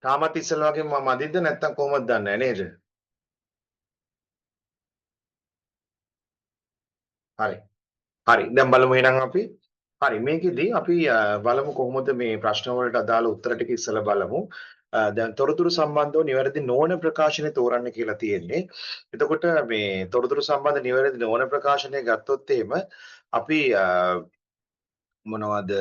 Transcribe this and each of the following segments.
තාමත් ඉස්සෙල්ලා වගේ මදිද නැත්තම් කොහොමද දන්නේ නේද? හරි. හරි. දැන් බලමු එහෙනම් අපි. හරි මේකෙදි අපි බලමු කොහොමද මේ ප්‍රශ්න වලට අදාළ උත්තර ටික ඉස්සෙල්ලා බලමු. දැන් තොරතුරු සම්බන්ධව නිවැරදි නොවන ප්‍රකාශනය තෝරන්න කියලා තියෙන්නේ. එතකොට මේ තොරතුරු සම්බන්ධ නිවැරදි නොවන ප්‍රකාශනය ගත්තොත් එහෙම අපි මොනවද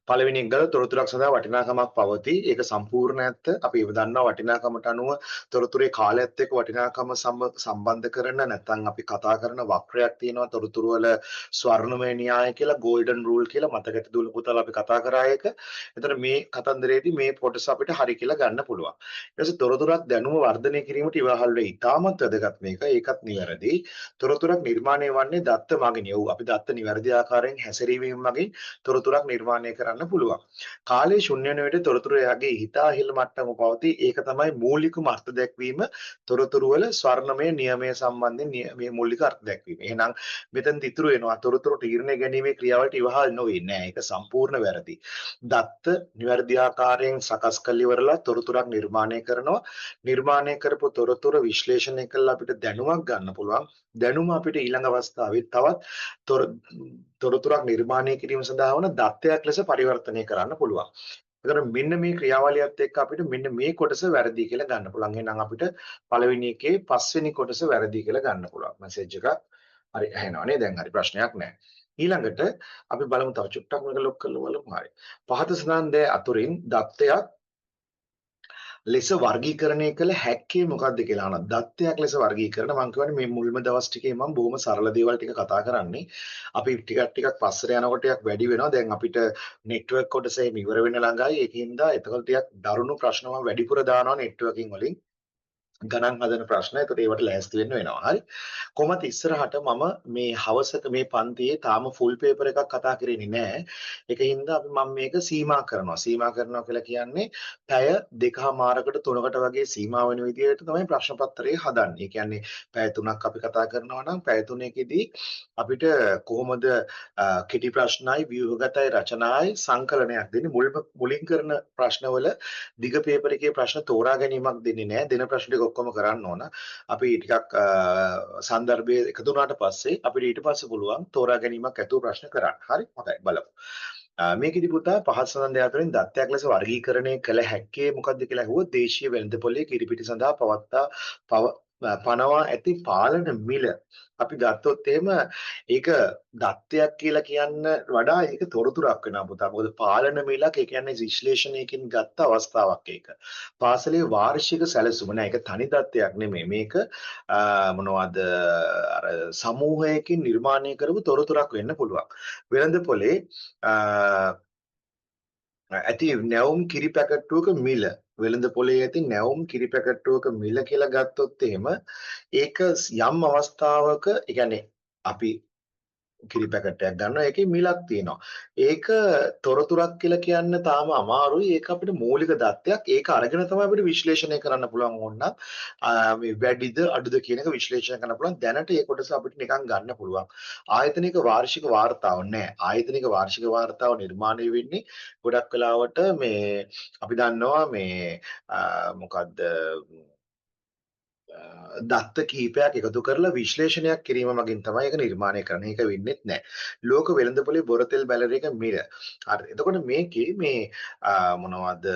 පළවෙනි එක ගල තොරතුරක් සඳහා වටිනාකමක් පවතී. ඒක සම්පූර්ණ ඇත්ත. අපි දන්නවා වටිනාකමට අනුව තොරතුරේ කාලයත් එක්ක වටිනාකම සම්බන්ධ කරන නැත්නම් අපි කතා කරන වක්‍රයක් තියෙනවා තොරතුරු වල ස්වර්ණමය න්‍යාය කියලා ගෝල්ඩන් රූල් කියලා මතක ඇති දුල පුතාලා අපි කතා කරා ඒක. එතන මේ කතන්දරයේදී මේ කොටස අපිට හරි කියලා ගන්න පුළුවන්. ඊට පස්සේ තොරතුරක් දැනුම වර්ධනය කිරීමට ඉවහල් වේ. ඉතාමත් වැදගත් මේක. ඒකත් නිවැරදි. තොරතුරක් නිර්මාණය වන්නේ දත්ත මගින්. අපි දත්ත නිවැරදි ආකාරයෙන් හැසිරීමෙන් මගින් තොරතුරක් නිර්මාණය කරන්න පුළුවන්. කාලයේ ශුන්‍ය වෙන විට තොරතුරු එයාගේ හිතාහිල් මට්ටම පවතී. ඒක තමයි මූලිකම අර්ථ දැක්වීම තොරතුරු වල ස්වර්ණමය නියමය සම්බන්ධයෙන් මේ මූලික අර්ථ දැක්වීම. එහෙනම් මෙතන ඉතුරු වෙනවා තොරතුරු තීරණය ගැනීමේ ක්‍රියාවලට ඉවහල් නොවේ නෑ. ඒක සම්පූර්ණ වැරදි. දත්ත නිවැරදි ආකාරයෙන් සකස් කළ ඉවරලා තොරතුරක් නිර්මාණය කරනවා. නිර්මාණය කරපු තොරතුරු විශ්ලේෂණය කළා අපිට දැනුමක් ගන්න පුළුවන්. දැනුම අපිට ඊළඟ අවස්ථාවේ තවත් තොරතුරක් නිර්මාණය කිරීම සඳහා වන දත්තයක් ලෙස පරිවර්තනය කරන්න පුළුවන්. ඒතර මෙන්න මේ ක්‍රියාවලියත් එක්ක අපිට මෙන්න මේ කොටස වැරදි කියලා ගන්න පුළුවන්. එහෙනම් අපිට පළවෙනි එකේ පස්වෙනි කොටස වැරදි කියලා ගන්න පුළුවන්. මැසේජ් එකක් හරි ඇහෙනවා නේද? දැන් හරි ප්‍රශ්නයක් නැහැ. ඊළඟට අපි බලමු තව චුට්ටක් මේක ලොක් කරලා බලමු. හරි. පහත සඳහන් දේ අතුරින් දත්තයක් ලෙස වර්ගීකරණය කළ හැක්කේ මොකක්ද කියලා අහනවා. දත්තයක් ලෙස වර්ගීකරණ මම කියවනේ මේ මුල්ම දවස් ටිකේ මම බොහොම සරල දේවල් ටික කතා කරන්නේ. අපි ටිකක් පස්සට යනකොට ටිකක් වැඩි වෙනවා. දැන් අපිට නෙට්වර්ක් කොටස එහෙම ඉවර වෙන ළඟයි. ඒකින්ද එතකොට ටිකක් දරුණු ප්‍රශ්න මම වැඩිපුර දානවා නෙට්වර්කින් වලින්. ගණන් හදන ප්‍රශ්න. ඒකට ඒවට ලෑස්ති වෙන්න වෙනවා. හරි. කොහොමද ඉස්සරහට මම මේ හවසක මේ පන්තියේ තාම ෆුල් පේපර් එකක් කතා කරන්නේ නැහැ. ඒකින්ද අපි මම මේක සීමා කරනවා. සීමා කරනවා කියලා කියන්නේ පැය දෙකමාරකට තුනකට වගේ සීමා වෙන විදිහට තමයි ප්‍රශ්න පත්‍රය හදන්නේ. ඒ කියන්නේ පැය 3ක් අපි කතා කරනවා නම් පැය 3කදී අපිට කොහොමද කෙටි ප්‍රශ්නයි ව්‍යුහගතයි රචනායි සංකලනයක් දෙන්නේ මුලින් කරන ප්‍රශ්නවල දිග පේපර් එකේ ප්‍රශ්න තෝරා ගැනීමක් දෙන්නේ නැහැ. දෙන ප්‍රශ්න ටික ඔක්කොම කරන්න ඕන. අපි ටිකක් සන්දර්භයේ එකතු වුණාට පස්සේ අපිට ඊට පස්සේ පුළුවන් තෝරා ගැනීමක් ඇතුව ප්‍රශ්න කරන්න. හරි? හොඳයි බලමු. මේකෙදි පුතා පහත් සඳහන් අතරින් දත්තයක් ලෙස වර්ගීකරණය කළ හැක්කේ මොකක්ද කියලා අහුවොත් දේශීය වෙළඳපොලේ කිරිපිටි සඳහා පනවා ඇති පාලන මිල අපි ගත්තොත් එහෙම ඒක දත්තයක් කියලා කියන්න වඩා ඒක තොරතුරක් වෙනවා පුතා. මොකද පාලන මිලක් ඒ කියන්නේ විශ්ලේෂණයකින් ගත්ත අවස්ථාවක් ඒක. පාසලේ වාර්ෂික සැලසුම නෑ ඒක තනි දත්තයක් නෙමෙයි. මේක මොනවද අර සමූහයකින් නිර්මාණය කරපු තොරතුරක් වෙන්න පුළුවන්. වෙළඳපොලේ ඇති නැවුම් කිරි පැකට්ටුවක මිල වෙළඳ පොලේ ඇති නැවුම් කිරි පැකට්ටුවක මිල කියලා ගත්තොත් එහෙම ඒක යම් අවස්ථාවක ඒ කියන්නේ අපි කිරි පැකට්ටයක් ගන්නවා ඒකේ මිලක් තියෙනවා. ඒක තොරතුරක් කියලා කියන්න තාම අමාරුයි. ඒක අපිට මූලික දත්තයක්. ඒක අරගෙන තමයි අපිට විශ්ලේෂණය කරන්න පුළුවන් ඕනනම් මේ වැඩිද අඩුද කියන එක විශ්ලේෂණය කරන්න පුළුවන්. දැනට ඒ කොටස අපිට නිකන් ගන්න පුළුවන්. ආයතනික වාර්ෂික වාර්තාව නැහැ. ආයතනික වාර්ෂික වාර්තාව නිර්මාණය වෙන්නේ ගොඩක් වෙලාවට මේ අපි දන්නවා මේ මොකද්ද දත්ත කිහිපයක් එකතු කරලා විශ්ලේෂණයක් කිරීම මගින් තමයි ඒක නිර්මාණය කරන්නේ. ඒක වෙන්නේත් නැහැ. ලෝක වෙළඳපොලේ බොරතෙල් බැලරේක මිල. හරි. එතකොට මේකේ මේ මොනවද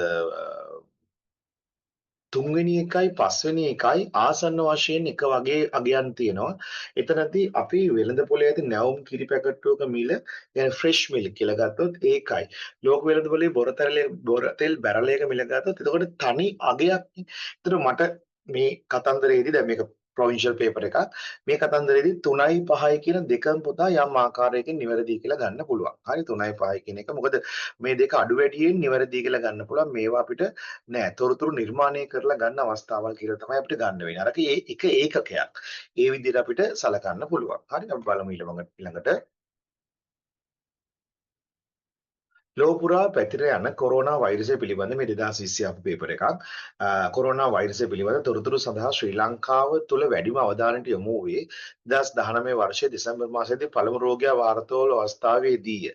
තුන්වෙනි එකයි පස්වෙනි එකයි ආසන්න වශයෙන් එක වගේ අගයන් තියෙනවා. එතනදී අපි වෙළඳ පොලේ ඇති නැවුම් කිරි පැකට්ටුවක මිල يعني ෆ්‍රෙෂ් මිල්ක් කියලා ගත්තොත් ඒකයි. ලෝක වෙළඳ පොලේ බොරතෙල් බැරලයක මිල ගත්තොත් එතකොට තනි අගයක්. ඒතර මට මේ කතන්දරයේදී දැන් මේක ප්‍රොවින්ෂල් පේපර් එකක්. මේ කතන්දරයේදී 3යි 5යි කියන දෙකම පුතා යම් ආකාරයකින් නිවැරදි කියලා ගන්න පුළුවන්. හරි 3යි 5යි කියන එක. මොකද මේ දෙක අඩු වැඩියෙන් නිවැරදි කියලා ගන්න පුළුවන්. මේවා අපිට නෑ තොරතුරු නිර්මාණය කරලා ගන්න අවස්ථාවල් කියලා තමයි අපිට ගන්න වෙන්නේ. අරක ඒ එක ඒකකයක්. ඒ විදිහට අපිට සලකන්න පුළුවන්. හරි අපි බලමු ඊළඟට ලොව පුරා පැතිර යන කොරෝනා වෛරසය පිළිබඳ මේ 2020 අප පේපර් එකක්. කොරෝනා වෛරසය පිළිබඳ තොරතුරු සඳහා ශ්‍රී ලංකාව තුළ වැඩිම අවධානයට යොමු වූයේ 2019 වර්ෂයේ දෙසැම්බර් මාසයේදී පළමු රෝගියා වාර්තා වූ අවස්ථාවේදීය.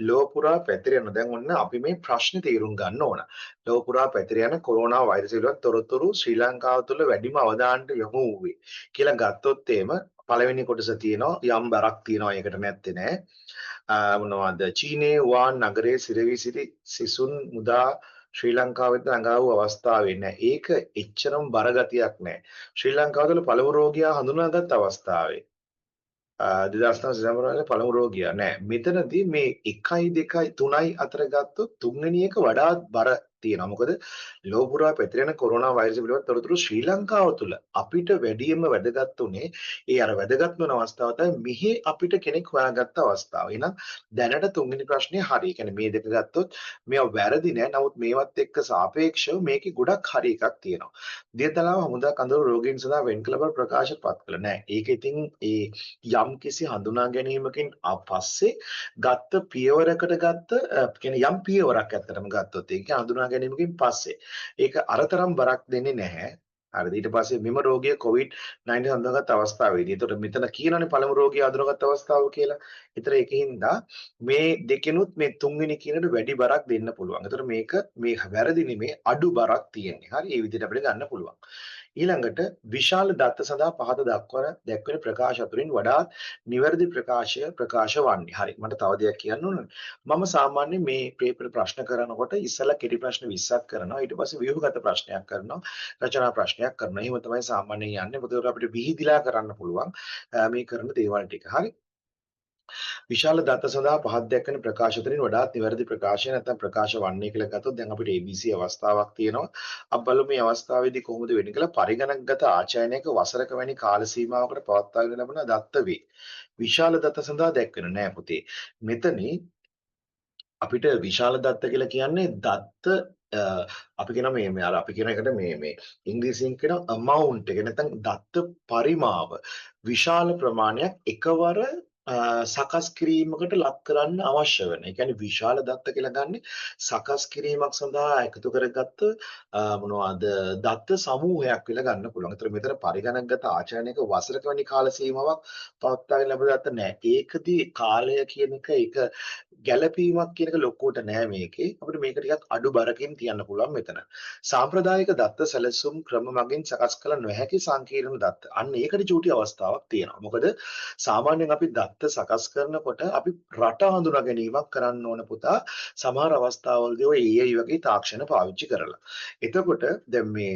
ලොව පුරා පැතිර යන දැන් ඔන්න අපි මේ ප්‍රශ්නේ තේරුම් ගන්න ඕන. ලොව පුරා පැතිර යන කොරෝනා වෛරසය පිළිබඳ තොරතුරු ශ්‍රී ලංකාව තුළ වැඩිම අවධානයට යොමු වූයේ කියලා ගත්තොත් එහෙම පළවෙනි කොටස තියෙනවා යම් බරක් තියෙනවා ඒකට නැත්තේ නෑ. මොනවද චීනයේ වුහාන් නගරයේ සිරවී සිටි සිසුන් මුදා ශ්‍රී ලංකාවෙත් ළඟා වූ අවස්ථාවේ නෑ. ඒක එච්චරම බරගතියක් නෑ. ශ්‍රී ලංකාව තුළ පළමු රෝගියා හඳුනාගත් අවස්ථාවේ 2009 දෙසැම්බර් පළමු රෝගියා නෑ. මෙතනදී මේ 1යි 2යි 3යි අතර ගත්තොත් තුන්වෙනි එක වඩාත් බර තියෙනවා. මොකද ලෝක පුරා පැතිරෙන කොරෝනා වෛරසය පිළිබඳ තොරතුරු ශ්‍රී ලංකාව තුළ අපිට වැඩියෙන්ම වැදගත් උනේ ඒ අර වැදගත් වෙන අවස්ථාව තමයි මෙහි අපිට කෙනෙක් හොයාගත්ත අවස්ථාව. එහෙනම් දැනට තුන්වෙනි ප්‍රශ්නේ හරි. ඒ කියන්නේ මේ දෙක ගත්තොත් මේවා වැරදි නෑ. නමුත් මේවත් එක්ක සාපේක්ෂව මේකේ ගොඩක් හරි එකක් තියෙනවා. දියතලාව හමුදා කඳවුරු රෝගීන් සඳහා වෙන් කළ බව ප්‍රකාශ පත් කළ නෑ. ඒක ඉතින් ඒ යම්කිසි හඳුනා ගැනීමකින් පස්සේ ගත්ත පියවරකට ගත්ත කියන්නේ යම් පියවරක් ඇත්තටම ගත්තොත් ඒක හඳුනා ගැනීමකින් පස්සේ ඒක අරතරම් බරක් දෙන්නේ නැහැ. හරිද? ඊට පස්සේ මෙම රෝගිය COVID-19 හඳුනාගත් අවස්ථාවේදී. ඒතකොට මෙතන කියනනේ පළමු රෝගිය හඳුනාගත් අවස්ථාව කියලා. ඒතර ඒකින්දා මේ දෙකෙනුත් මේ තුන්වෙනි කියනට වැඩි බරක් දෙන්න පුළුවන්. ඒතර මේක මේ වැරදි නෙමේ අඩු බරක් තියෙන්නේ. හරි? ඒ විදිහට අපිට ගන්න පුළුවන්. ඊළඟට විශාල දත්ත සඳහා පහත දැක්වෙන ප්‍රකාශ අතුරින් වඩාත් නිවැරදි ප්‍රකාශ වන්නේ. හරි. මට තව දෙයක් කියන්න ඕන. මම සාමාන්‍යයෙන් මේ පේපර් ප්‍රශ්න කරනකොට ඉස්සලා කෙටි ප්‍රශ්න 20ක් කරනවා. ඊට පස්සේ ව්‍යුහගත ප්‍රශ්නයක් කරනවා. රචනා ප්‍රශ්නයක් කරනවා. එහෙම තමයි සාමාන්‍යයෙන් යන්නේ. මොකද අපිට විහිදිලා කරන්න පුළුවන් මේ කරන දේවල් ටික. හරි. විශාල දත්ත සඳහා පහත් දැක්වෙන ප්‍රකාශ අතරින් වඩාත් නිවැරදි ප්‍රකාශය නැත්නම් ප්‍රකාශ වන්නේ කියලා ගත්තොත් දැන් අපිට ABC අවස්ථාවක් තියෙනවා. අපි බලමු මේ අවස්ථාවේදී කොහොමද වෙන්නේ කියලා පරිගණකගත ආචරණයක වසරක වැනි කාල සීමාවකට පවත්වාගෙන ලැබෙන දත්ත වේ. විශාල දත්ත සඳහා දැක්වෙන නෑ පුතේ. මෙතනේ අපිට විශාල දත්ත කියලා කියන්නේ දත්ත අපි කියන මේ අර අපි කියන එකට මේ ඉංග්‍රීසියෙන් කියන amount එක නැත්නම් දත්ත පරිමාව විශාල ප්‍රමාණයක් එකවර සකස් කිරීමකට ලක් කරන්න අවශ්‍ය වෙන. ඒ කියන්නේ විශාල දත්ත කියලා ගන්නේ සකස් කිරීමක් සඳහා එකතු කරගත්ත මොනවද දත්ත සමූහයක් කියලා ගන්න පුළුවන්. ඒතර මෙතන පරිගණකගත ආචරණයක වසරක වැනි කාල සීමාවක් පවත්වාගෙන ලැබෙන දත්ත නෑ. ඒකදී කාලය කියන එක ඒක ගැළපීමක් කියන එක ලොකුවට නෑ මේකේ. අපිට මේක ටිකක් අඩු බරකින් තියන්න පුළුවන් මෙතන. සාම්ප්‍රදායික දත්ත සැලසුම් ක්‍රම මගින් සකස් කළ නොහැකි සංකීර්ණ දත්ත. අන්න ඒකට චූටි අවස්ථාවක් තියෙනවා. මොකද සාමාන්‍යයෙන් අපි දත්ත සකස් කරනකොට අපි රට හඳුනා ගැනීමක් කරන්න ඕන පුතා. සමහර අවස්ථාවලදී ඔය AI වගේ තාක්ෂණ පාවිච්චි කරලා. එතකොට දැන් මේ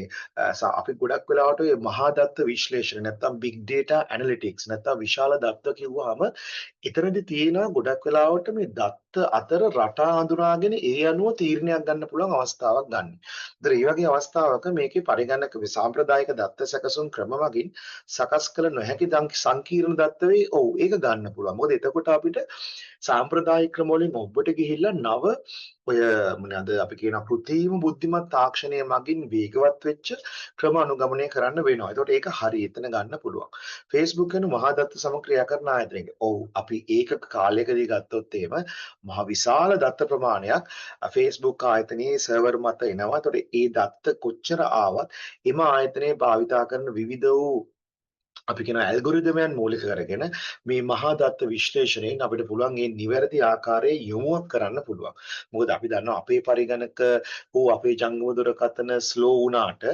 අපි ගොඩක් වෙලාවට ඔය මහා දත්ත විශ්ලේෂණ නැත්නම් big data analytics නැත්නම් විශාල දත්ත කිව්වහම එතනදී තියෙනවා ගොඩක් වෙලාවට මේ දත්ත අතර රටා හඳුනාගෙන ඒ අනුව තීරණයක් ගන්න පුළුවන් අවස්ථාවක් ගන්න. ඒතර මේ වගේ අවස්ථාවක මේකේ පරිගණක සාම්ප්‍රදායික දත්ත සැකසුම් ක්‍රම වලින් සකස් කළ නොහැකි සංකීර්ණ දත්ත වේ. ඔව් ඒක ගන්න පුළුවන්. මොකද එතකොට අපිට සාම්ප්‍රදායික ක්‍රම වලින් ඔබට ගිහිල්ලා නව ඔය මොනවාද අපි කියන කෘත්‍රිම බුද්ධිමත් තාක්ෂණය මගින් වේගවත් වෙච්ච ක්‍රම අනුගමනය කරන්න වෙනවා. ඒතකොට ඒක හරි එතන ගන්න පුළුවන්. Facebook වෙන මහා දත්ත සමක්‍රියා කරන ආයතනයක. ඔව් අපි ඒකක කාලයකදී ගත්තොත් එහෙම මහ විශාල දත්ත ප්‍රමාණයක් Facebook ආයතනයේ සර්වර් මත එනවා. ඒතකොට ඒ දත්ත කොච්චර ආවත් එම ආයතනයේ භාවිතා කරන විවිධ වූ අපි කියන ඇල්ගොරිදමයන් මූලික කරගෙන මේ මහා දත්ත විශ්ලේෂණයෙන් අපිට පුළුවන් මේ නිවැරදි ආකාරයේ යොමුවක් කරන්න පුළුවන්. මොකද අපි දන්නවා අපේ පරිගණක හෝ අපේ ජංගම දුරකථන ස්ලෝ වුණාට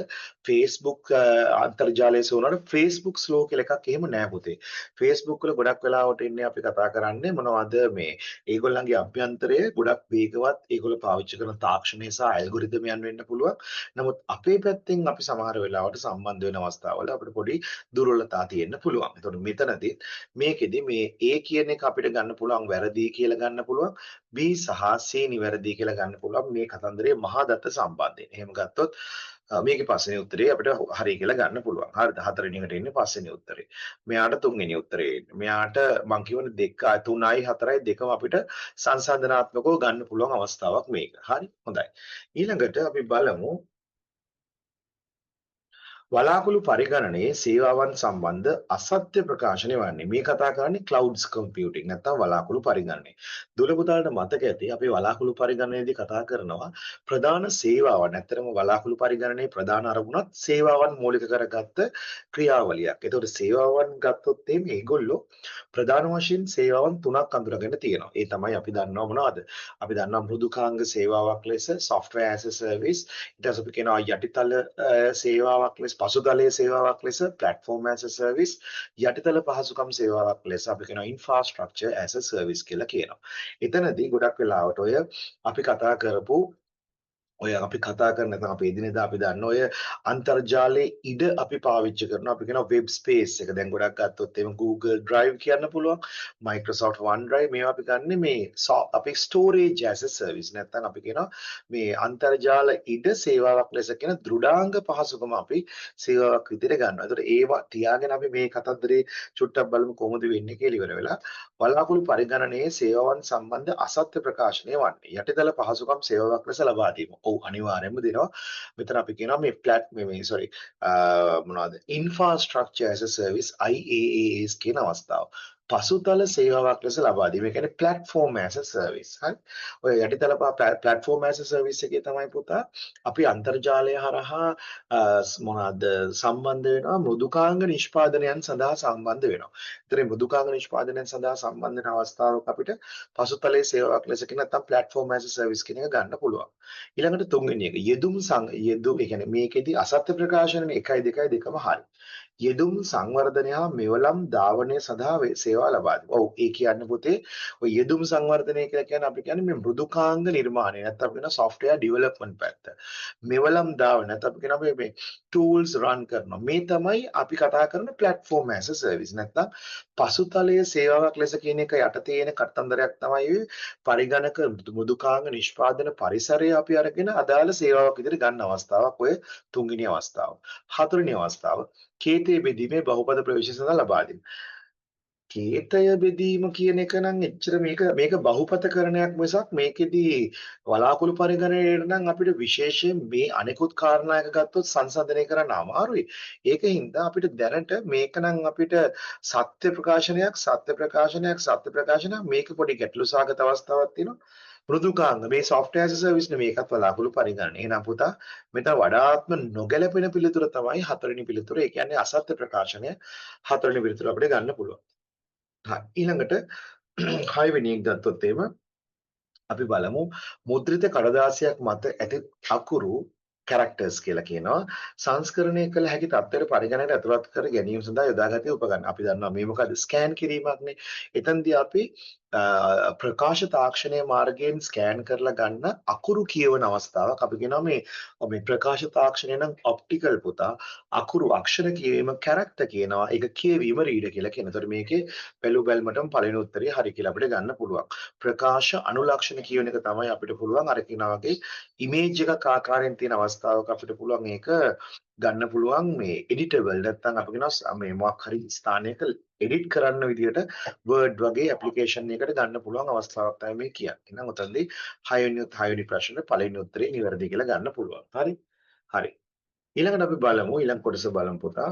Facebook අන්තර්ජාලය ස්ලෝ වුණාට Facebook ස්ලෝ කියලා එකක් එහෙම නෑ පුතේ. Facebook වල ගොඩක් වෙලාවට ඉන්නේ අපි කතා කරන්නේ මොනවද මේ ඒගොල්ලන්ගේ අභ්‍යන්තරය ගොඩක් වේගවත් ඒගොල්ලෝ පාවිච්චි කරන තාක්ෂණය සහ ඇල්ගොරිදමයන් වෙන්න පුළුවන්. නමුත් අපේ පැත්තෙන් අපි සමහර වෙලාවට සම්බන්ධ වෙන අවස්ථාවල අපිට පොඩි දුර්වලතා තියෙන්න පුළුවන්. එතකොට මෙතනදී මේකෙදි මේ A කියන එක අපිට ගන්න පුළුවන් වැරදි කියලා ගන්න පුළුවන්. B සහ C නිවැරදි කියලා ගන්න පුළුවන් මේ කතන්දරයේ මහා දත්ත සම්බන්ධයෙන්. එහෙම ගත්තොත් මේකේ පස්වෙනි උත්තරේ අපිට හරි කියලා ගන්න පුළුවන්. හරිද? හතරවෙනි එකට එන්නේ පස්වෙනි උත්තරේ. මෙයාට තුන්වෙනි උත්තරේ එන්නේ. මෙයාට මම කියවනේ 2 3යි 4යි දෙකම අපිට සංසන්දනාත්මකව ගන්න පුළුවන් අවස්ථාවක් මේක. හරි? හොඳයි. ඊළඟට අපි බලමු වලාකුළු පරිගණනයේ සේවාවන් සම්බන්ධ අසත්‍ය ප්‍රකාශනය වන්නේ මේ කතා කරන්නේ ක්ලවුඩ්ස් කම්පියුටිං නැත්නම් වලාකුළු පරිගණනය. දුර පුතාලට මතක ඇති අපි වලාකුළු පරිගණනයේදී කතා කරනවා ප්‍රධාන සේවාවන්. ඇත්තටම වලාකුළු පරිගණනයේ ප්‍රධාන අරමුණක් සේවාවන් මූලික කරගත්ත ක්‍රියාවලියක්. ඒතකොට සේවාවන් ගත්තොත් මේගොල්ලෝ ප්‍රධාන වශයෙන් සේවාවන් තුනක් අඳුරගෙන තියෙනවා. ඒ තමයි අපි දන්නවා මොනවද? අපි දන්නවා මෘදුකාංග සේවාවක් ලෙස software as a service. ඊට පස්සේ අපි කියනවා යටිතල සේවාවක් ලෙස පසුතලයේ සේවාවක් ලෙස platform as a service යටිතල පහසුකම් සේවාවක් ලෙස අපි කියනවා infrastructure as a service කියලා කියනවා. එතනදී ගොඩක් වෙලාවට ඔය අපි කතා කරපු ඔය අපි කතා කරන නැත්නම් අපි එදිනෙදා අපි දන්න ඔය අන්තර්ජාලයේ ඉඩ අපි පාවිච්චි කරනවා. අපි කියනවා වෙබ් ස්පේස් එක. දැන් ගොඩක් ගත්තොත් එහෙම Google Drive කියන්න පුළුවන්. Microsoft OneDrive මේවා අපි ගන්නෙ මේ අපි storage as a service. නැත්නම් අපි කියනවා මේ අන්තර්ජාල ඉඩ සේවාවක් ලෙස කියන දෘඩාංග පහසුකම අපි සේවාවක් විදිහට ගන්නවා. ඒතකොට ඒවා තියාගෙන අපි මේ කතන්දරේ චුට්ටක් බලමු කොහොමද වෙන්නේ කියලා ඉවර වෙලා වලාකුළු පරිගණනයේ සේවාවන් සම්බන්ධ අසත්‍ය ප්‍රකාශනය වන්නේ යටිතල පහසුකම් සේවාවක් ලෙස ලබා දීම. ඔව් අනිවාර්යයෙන්ම දෙනවා. මෙතන අපි කියනවා මේ මොනවද infrastructure as a service IaaS කියන අවස්ථාව. පසුතල සේවාවක් ලෙස ලබා දීම. ඒ කියන්නේ platform as a service. හරි. ඔය යටිතල platform as a service එකේ තමයි පුතා අපි අන්තර්ජාලය හරහා මොනවද සම්බන්ධ වෙනවා මෘදුකාංග නිෂ්පාදනයන් සඳහා සම්බන්ධ වෙනවා. ඒතරේ මෘදුකාංග නිෂ්පාදනයන් සඳහා සම්බන්ධ වෙන අවස්ථාවක අපිට පසුතලයේ සේවාවක් ලෙස කියන නැත්නම් platform as a service කියන එක ගන්න පුළුවන්. ඊළඟට තුන්වෙනි එක යෙදුම් ඒ කියන්නේ මේකෙදි අසත්‍ය ප්‍රකාශනනේ 1 2 දෙකම හරි. යෙදුම් සංවර්ධනය හා මෙවලම් ධාවනය සඳහා සේවා ලබා දෙනවා. ඔව් ඒ කියන්නේ පුතේ ඔය යෙදුම් සංවර්ධනය කියලා කියන්නේ අපි කියන්නේ මේ මෘදුකාංග නිර්මාණය. නැත්නම් අපි කියන software development පැත්ත. මෙවලම් ධාවනය නැත්නම් අපි කියන මේ tools run කරනවා. මේ තමයි අපි කතා කරන platform as a service. නැත්නම් පසුතලයේ සේවාවක් ලෙස කියන එක යට තියෙන කතන්දරයක් තමයි පරිගණක මෘදුකාංග නිෂ්පාදන පරිසරය අපි අරගෙන අදාළ සේවාවක් විදිහට ගන්න අවස්ථාවක් ඔය තුන්වෙනි අවස්ථාව. හතරවෙනි අවස්ථාව කේතය බෙදීමේ බහුපද ප්‍රවේශය සඳහා ලබා දෙන්න. කේතය බෙදීම කියන එක නම් එච්චර මේක බහුපතකරණයක් මිසක් මේකෙදි වලාකුළු පරිගණනයේ නම් අපිට විශේෂයෙන් මේ අනෙකුත් කාරණා එක ගත්තොත් සංසන්දනය කරන්න අමාරුයි. ඒකින්ද අපිට දැනට මේක නම් අපිට සත්‍ය ප්‍රකාශනයක් මේක පොඩි ගැටලු සහගත අවස්ථාවක් තියෙනවා. මෘදුකාංග මේ software as a service නේ මේකත් වලාකුළු පරිගණනය. එහෙනම් පුතා මෙතන වඩාත්ම නොගැලපෙන පිළිතුර තමයි හතරවෙනි පිළිතුර. ඒ කියන්නේ අසත්‍ය ප්‍රකාශනය හතරවෙනි පිළිතුර අපිට ගන්න පුළුවන්. හරි ඊළඟට 6 වෙනි එක ගත්තොත් එහෙම අපි බලමු මුද්‍රිත කඩදාසියක් මත ඇති අකුරු characters කියලා කියනවා සංස්කරණය කළ හැකි තත්ත්වයට පරිගණනයට ඇතුළත් කර ගැනීම සඳහා යොදාගත උපකරණ. අපි දන්නවා මේ මොකද ස්කෑන් කිරීමක්නේ. එතනදී අපි ප්‍රකාශ තාක්ෂණයේ මාර්ගයෙන් ස්කෑන් කරලා ගන්න අකුරු කියවන අවස්ථාවක් අපි කියනවා මේ ප්‍රකාශ තාක්ෂණය නම් ඔප්ටිකල් පුතා අකුරු අක්ෂර කියවීම character කියනවා. ඒක කියවීම read කියලා කියන. ඒතකොට මේකේ බැලු බැලමටම පළවෙනි උත්තරේ හරි කියලා අපිට ගන්න පුළුවන්. ප්‍රකාශ අනුලක්ෂණ කියවන එක තමයි අපිට පුළුවන් අර කියනා වගේ ඉමේජ් එකක් ආකාරයෙන් තියෙන අවස්ථාවක අපිට පුළුවන් ඒක ගන්න පුළුවන් මේ එඩිටබල් නැත්නම් අපි කියනවා මේ මොකක් හරි ස්ථානයක එඩිට් කරන්න විදියට Word වගේ ඇප්ලිකේෂන් එකකට ගන්න පුළුවන් අවස්ථාවක් තමයි මේ කියන්නේ. එහෙනම් උතන්දී 6 වෙනි ප්‍රශ්නේ පළවෙනි උත්තරේ නිවැරදි කියලා ගන්න පුළුවන්. හරි. හරි. ඊළඟට අපි බලමු ඊළඟ කොටස බලමු පුතා.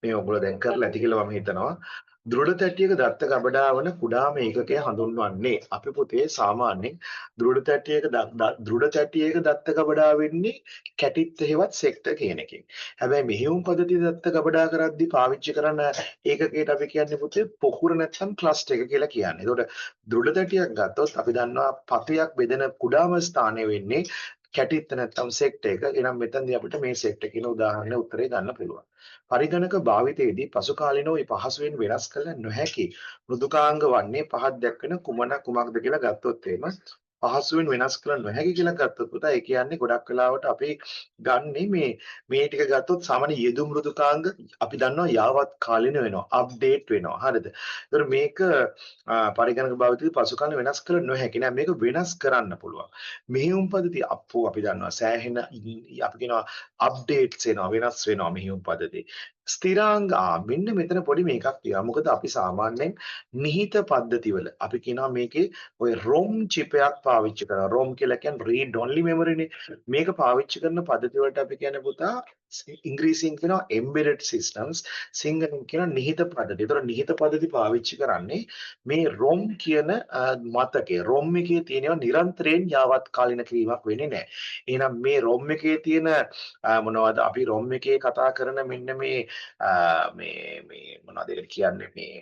මේ ඔයගොල්ලෝ දැන් කරලා ඇති කියලා මම හිතනවා. දෘඪ තැටියක දත්ත ගබඩා වන කුඩාම ඒකකය හඳුන්වන්නේ අපි පුතේ සාමාන්‍යයෙන් දෘಢ තැටියක දත්ත ගබඩා වෙන්නේ කැටිත් හේවත් සෙක්ටර් කියන එකෙන්. හැබැයි මෙහෙයුම් පද්ධතිය දත්ත ගබඩා කරද්දී පාවිච්චි කරන ඒකකයට අපි කියන්නේ පුතේ පොකුර නැත්නම් ක්ලස්ටර් එක කියලා කියන්නේ. ඒතකොට දෘಢ තැටියක් ගත්තොත් අපි දන්නවා පතයක් බෙදෙන කුඩාම ස්ථානය වෙන්නේ කැටිත් නැත්නම් සෙක්ටර් එක. එනම් මෙතනදී අපිට මේ සෙක්ටර් කියන උදාහරණය උත්තරේ ගන්න පුළුවන්. පරිගණක භාවිතයේදී පසු කාලිනව පහසුවෙන් වෙනස් කළ නොහැකි මෘදුකාංග වන්නේ පහත් දැක්වෙන කුමක්ද කියලා ගත්තොත් එහෙම පහසුවෙන් වෙනස් කළ නොහැකි කියලා ගත්තොත් පුතා ඒ කියන්නේ ගොඩක් වෙලාවට අපි ගන්නෙ මේ ටික ගත්තොත් සාමාන්‍ය යෙදුම් මෘදුකාංග අපි දන්නවා යාවත් කාලින වෙනවා අප්ඩේට් වෙනවා හරිද. ඒතර මේක පරිගණක භාවිතයේදී පසු කාලින වෙනස් කළ නොහැකි නෑ මේක වෙනස් කරන්න පුළුවන්. මෙහෙයුම් පද්ධතිය අපි දන්නවා සෑහෙන අපි කියනවා අප්ඩේට්ස් එනවා වෙනස් වෙනවා මෙහෙයුම් පද්ධතිය. ස්ථිරාංග මෙන්න මෙතන පොඩි මේකක් තියෙනවා. මොකද අපි සාමාන්‍යයෙන් නිහිත පද්ධතිවල අපි කියනවා මේකේ ඔය ROM chip එකක් පාවිච්චි කරනවා. ROM කියලා කියන්නේ read only memory නේ. මේක පාවිච්චි කරන පද්ධති වලට අපි කියන්නේ පුතා ඉංග්‍රීසියෙන් කියනවා embedded systems, සිංහලෙන් කියනවා නිහිත පද්ධති. ඒතර නිහිත පද්ධති පාවිච්චි කරන්නේ මේ ROM කියන මතකය. ROM එකේ තියෙනවා නිරන්තරයෙන් යාවත් කාලින කිරීමක් වෙන්නේ නැහැ. එහෙනම් මේ ROM එකේ තියෙන මොනවද අපි ROM එකේ කතා කරන මෙන්න මේ මොනවද ඒකට කියන්නේ මේ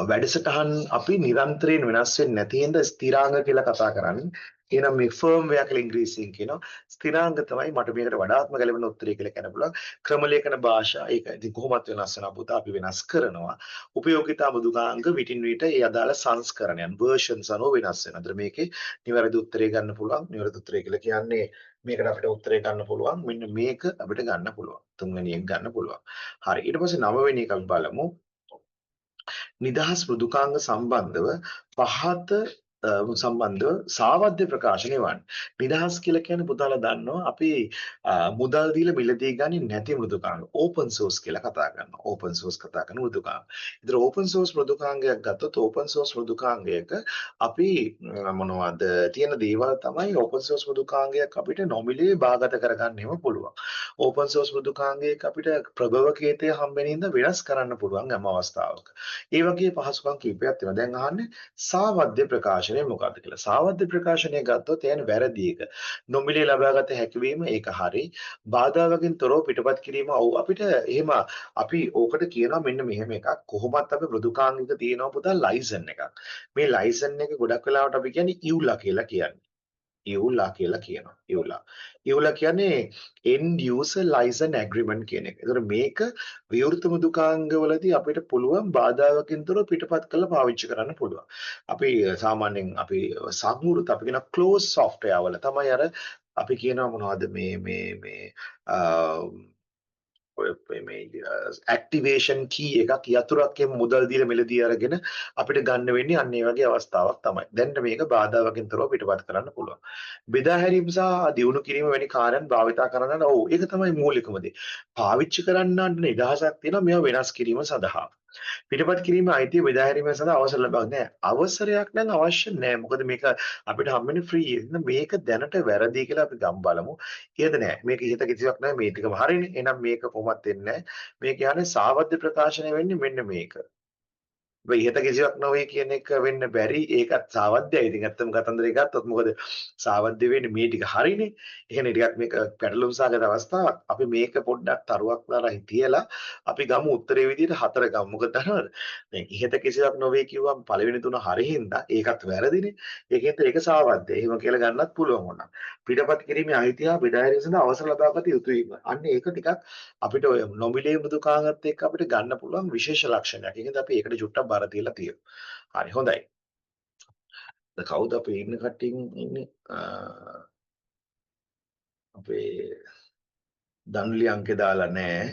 වැඩසටහන් අපි නිරන්තරයෙන් වෙනස් වෙන්නේ නැති හින්දා ස්ථිරාංග කියලා කතා කරන්නේ. එහෙනම් මේ ෆර්ම්වෙයාර් කියලා ඉංග්‍රීසියෙන් කියනවා. ස්ථිරාංග තමයි මට මේකට වඩාත්ම ගැලපෙන උත්තරය කියලා කියන්න පුළුවන්. ක්‍රමලේඛන භාෂා ඒක ඉතින් කොහොමත් වෙනස් වෙනවා පුතා අපි වෙනස් කරනවා. උපයෝගිතා මෘදුකාංග විටින් විට ඒ අදාළ සංස්කරණයන් versions අනුව වෙනස් වෙනවා. අතර මේකේ නිවැරදි උත්තරය ගන්න පුළුවන්. නිවැරදි උත්තරය කියලා කියන්නේ මේකට අපිට උත්තරය ගන්න පුළුවන්. මෙන්න මේක අපිට ගන්න පුළුවන්. තුන්වෙනි එක ගන්න පුළුවන්. හරි ඊට පස්සේ නවවෙනි එක අපි බලමු. නිදහස් මෘදුකාංග සම්බන්ධව පහත සම්බන්ධව සාවද්‍ය ප්‍රකාශනය වන්නේ. නිදහස් කියලා කියන්නේ පුතාලා දන්නවා අපි මුදල් දීලා මිලදී ගන්නේ නැති මෘදුකාංග. ඕපන් සෝස් කියලා කතා කරනවා. ඕපන් සෝස් කතා කරන මෘදුකාංග. ඉතින් ඕපන් සෝස් මෘදුකාංගයක් ගත්තොත් ඕපන් සෝස් මෘදුකාංගයක අපි මොනවද තියෙන දේවල් තමයි ඕපන් සෝස් මෘදුකාංගයක් අපිට නොමිලේ භාගත කරගන්නෙම පුළුවන්. ඕපන් සෝස් මෘදුකාංගයක අපිට ප්‍රභවකේතය හම්බෙන හින්දා වෙනස් කරන්න පුළුවන් හැම අවස්ථාවක. ඒ වගේ පහසුකම් කීපයක් තියෙනවා. දැන් අහන්නේ සාවද්‍ය ප්‍රකාශනය මොකක්ද කියලා. සාවද්‍ය ප්‍රකාශනය ගත්තොත් එයන් වැරදි එක. නොමිලේ ලබාගත හැකියවීම ඒක හරි. බාධාවකින් තොරව පිටපත් කිරීම ඔව් අපිට එහෙම අපි ඕකට කියනවා මෙන්න මෙහෙම එකක්. කොහොමත් අපි මෘදුකාංගික තියෙනවා පුතා ලයිසන් එකක්. මේ ලයිසන් එක ගොඩක් වෙලාවට අපි කියන්නේ ඉවුලා කියලා කියන්නේ. ඉවුලා කියලා කියනවා. ඉවුලා. ඉවුලා කියන්නේ end user license agreement කියන එක. ඒතර මේක විවෘත මෘදුකාංගවලදී අපිට පුළුවන් බාධාවකින් තොරව පිටපත් කරලා පාවිච්චි කරන්න පුළුවන්. අපි සාමාන්‍යයෙන් අපි සංවෘත අපි කියන close software වල තමයි අර අපි කියනවා මොනවද මේ ඇක්ටිවේෂන් කී එකක් යතුරක්ෙන් මුදල් දීලා මිලදී අරගෙන අපිට ගන්න වෙන්නේ අන්න ඒ වගේ අවස්ථාවක් තමයි. දැන් මේක බාධාවකින් තොරව පිටපත් කරන්න පුළුවන්. බෙදා හැරීම සහ දියුණු කිරීම වැනි කාර්යයන් භාවිතා කරන්න ඔව් ඒක තමයි මූලිකම දේ. පාවිච්චි කරන්නට නිදහසක් තියෙනවා මේවා වෙනස් කිරීම සඳහා. පිටපත් කිරීම අයිතිය බෙදා හැරීම සඳහා අවසර ලබා නැහැ. අවසරයක් නම් අවශ්‍ය නැහැ. මොකද මේක අපිට හම්බෙන්නේ ෆ්‍රී. මේක දැනට වැරදි කියලා අපි ගම් බලමු. ඒද නැහැ. මේක ඉහත කිසිවක් නැහැ. මේ ටිකම හරිනේ. එහෙනම් මේක කොහොමත් වෙන්නේ නැහැ. මේ කියන්නේ සාවද්‍ය ප්‍රකාශනය වෙන්නේ මෙන්න මේක. ඔබ ඉහත කිසිවක් නොවේ කියන එක වෙන්න බැරි. ඒකත් සාවද්‍යයි. ඉතින් ඇත්තම කතන්දරේ ගත්තොත් මොකද සාවද්‍ය වෙන්නේ මේ ටික හරිනේ. එහෙනම් ටිකක් මේක පැටලුම් සාගත අවස්ථාවක්. අපි මේක පොඩ්ඩක් තරුවක් දාලා තියලා අපි ගමු උත්තරේ විදිහට 4 ගමු. මොකද දන්නවද? දැන් ඉහත කිසිවක් නොවේ කිව්වම පළවෙනි තුන හරි හින්දා ඒකත් වැරදිනේ. ඒකෙන්ද ඒක සාවද්‍ය. එහෙම කියලා ගන්නත් පුළුවන් වුණා. පිටපත් කිරීමේ අයිතිය හා බෙදා හැරීම සඳහා අවසර ලබාගත යුතුයි. අන්න ඒක ටිකක් අපිට ඔය නොමිලේ මෘදුකාංගත් එක්ක අපිට ගන්න පුළුවන් විශේෂ ලක්ෂණයක්. ඒකෙන්ද අපි ඒකට චුට්ටක් බාර දීලා තියෙනවා. හරි හොඳයි. කවුද අපේ ඉන්න කට්ටියන් ඉන්නේ? අපේ දනුලි අංකේ දාලා නැහැ.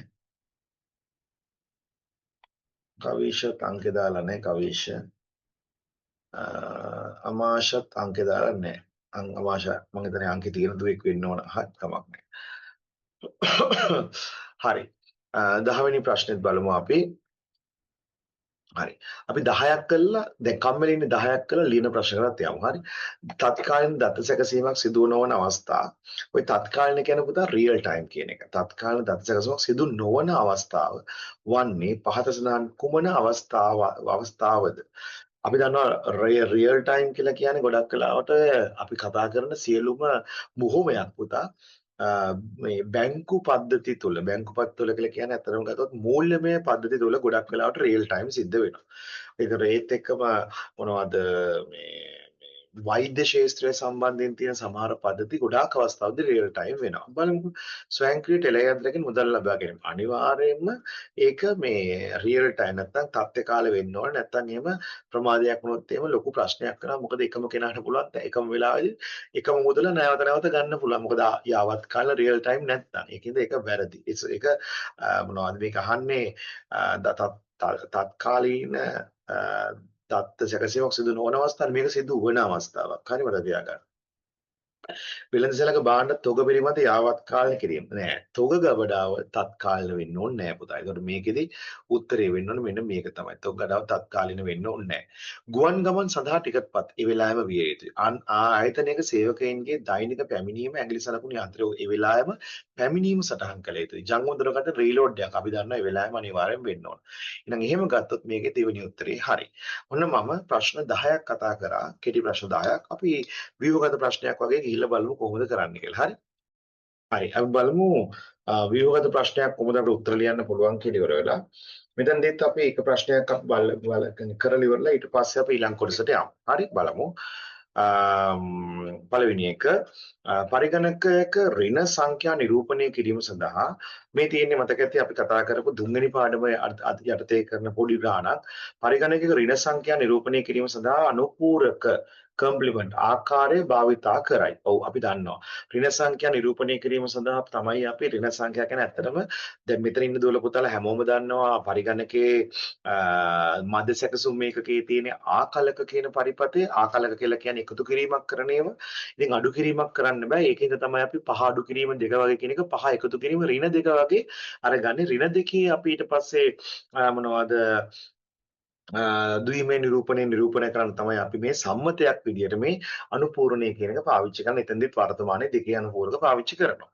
කවිෂත් අංකේ දාලා නැහැ. කවිෂ. අමාෂත් අංකේ දාලා නැහැ. අමාෂ මම හිතන්නේ අංකේ තියෙන දුවෙක් වෙන්න ඕන. හරි කමක් නැහැ. හරි. 10 වෙනි ප්‍රශ්නෙත් බලමු අපි. හරි. අපි 10ක් කළා දැන් කම්මැලි ඉන්නේ 10ක් කළා ලියන ප්‍රශ්න කරත් යමු. හරි. තත්කාලීන දත්ත සැකසීමක් සිදු නොවන අවස්ථා. ওই තත්කාලීන කියන පුතා රියල් ටයිම් කියන එක. තත්කාලීන දත්ත සැකසීමක් සිදු නොවන අවස්ථාව වන්නේ පහත සඳහන් කුමන අවස්ථාවද? අපි දන්නවා රියල් ටයිම් කියලා කියන්නේ ගොඩක් වෙලාවට අපි කතා කරන සියලුම මුහුමයක් පුතා මේ බැංකු පද්ධති තුල බැංකු පත් තුල කියලා කියන්නේ අතරම ගත්තොත් මූල්‍යමය පද්ධති තුල ගොඩක් වෙලාවට රියල් ටයිම් සිද්ධ වෙනවා. ඒතර ඒත් එක්කම මොනවද මේ වෛද්‍ය ශාස්ත්‍රය සම්බන්ධයෙන් තියෙන සමහර පද්ධති ගොඩාක් අවස්ථාවලදී රියල් ටයිම් වෙනවා. බලමු ස්වයංක්‍රීය ටෙලියන්ත්‍රකින් මුදල් ලබා ගැනීම. අනිවාර්යයෙන්ම ඒක මේ රියල් ටයිම් නැත්නම් තත්ත්ව කාලේ වෙන්න ඕන. නැත්නම් එහෙම ප්‍රමාදයක් වුණොත් එහෙම ලොකු ප්‍රශ්නයක් වෙනවා. මොකද එකම කෙනාට පුළුවන් එකම වෙලාවෙදී එකම මුදල නැවත නැවත ගන්න පුළුවන්. මොකද යාවත් කාල රියල් ටයිම් නැත්නම්. ඒකින්ද ඒක වැරදි. ඒක මොනවද මේක අහන්නේ තත්කාලීන දත්ත සැකසීමක් සිදු නොවන අවස්ථාවේ මේක සිදු වන අවස්ථාවක්. හරි මතක තියාගන්න. වෙළඳසැලක භාණ්ඩ තොග පිළිබඳ යාවත්කාලන කිරීම. නෑ. තොග ගබඩාව තත්කාලීන වෙන්න ඕනේ නෑ පුතා. ඒකට මේකෙදි උත්තරේ වෙන්න ඕනේ මෙන්න මේක තමයි. තොග ගබඩාව තත්කාලීන වෙන්න ඕනේ නෑ. ගුවන් ගමන් සඳහා ටිකට්පත් ඒ වෙලාවෙම විය යුතුයි. ආයතනයක සේවකයින්ගේ දෛනික පැමිණීම ඇඟිලි සලකුණු යන්ත්‍රය ඒ වෙලාවෙම පැමිණීම සටහන් කළ යුතුයි. ජංගම දුරකථන රීලෝඩ් එකක් අපි දන්නවා ඒ වෙලාවෙම අනිවාර්යෙන් වෙන්න ඕන. එහෙනම් එහෙම ගත්තොත් මේකේ දෙවෙනි උත්තරේ හරි. ඔන්න මම ප්‍රශ්න 10ක් කතා කරා. කෙටි ප්‍රශ්න 10ක්. අපි ව්‍යුහගත ප්‍රශ්නයක් වගේ ගිහිල්ලා බලමු කොහොමද කරන්න කියලා. හරි. හරි. අපි බලමු ව්‍යුහගත ප්‍රශ්නයක් කොහොමද අපිට උත්තර ලියන්න පුළුවන් කියලා ඉවර වෙලා. මෙතනදීත් අපි එක ප්‍රශ්නයක් අපි කරලා ඉවරලා ඊට පස්සේ අපි ඊළඟ කොටසට යමු. හරි බලමු. පළවෙනි එක පරිගණකයක ඍණ සංඛ්‍යා නිරූපණය කිරීම සඳහා මේ තියෙන්නේ මතක ඇති අපි කතා කරපු තුන්වෙනි පාඩමේ යටතේ කරන පොඩි ගාණක් පරිගණකයක ඍණ සංඛ්‍යා නිරූපණය කිරීම සඳහා අනුපූරක කම්ප්ලිමන්ට් ආකාරය භාවිතා කරයි. ඔව් අපි දන්නවා. ඍණ සංඛ්‍යා නිරූපණය කිරීම සඳහා තමයි අපි ඍණ සංඛ්‍යා කියන්නේ ඇත්තටම දැන් මෙතන ඉන්න දුවල පුතාලා හැමෝම දන්නවා පරිගණකයේ මධ්‍ය සැකසුම් මේකකයේ තියෙන ආකලක කියන පරිපතේ ආකලක කියලා කියන්නේ එකතු කිරීමක් කරන ඒවා. ඉතින් අඩු කිරීමක් කරන්න බෑ. ඒකෙන්ද තමයි අපි පහ අඩු කිරීම දෙක වගේ කියන එක පහ එකතු කිරීම ඍණ දෙක වගේ අරගන්නේ. ඍණ දෙකේ අපි ඊට පස්සේ මොනවද ද්විමේ නිරූපණය කරන්න තමයි අපි මේ සම්මතයක් විදියට මේ අනුපූරණය කියන එක පාවිච්චි කරන. එතෙන්දිත් වර්තමානයේ දෙකේ අනුපූරක පාවිච්චි කරනවා.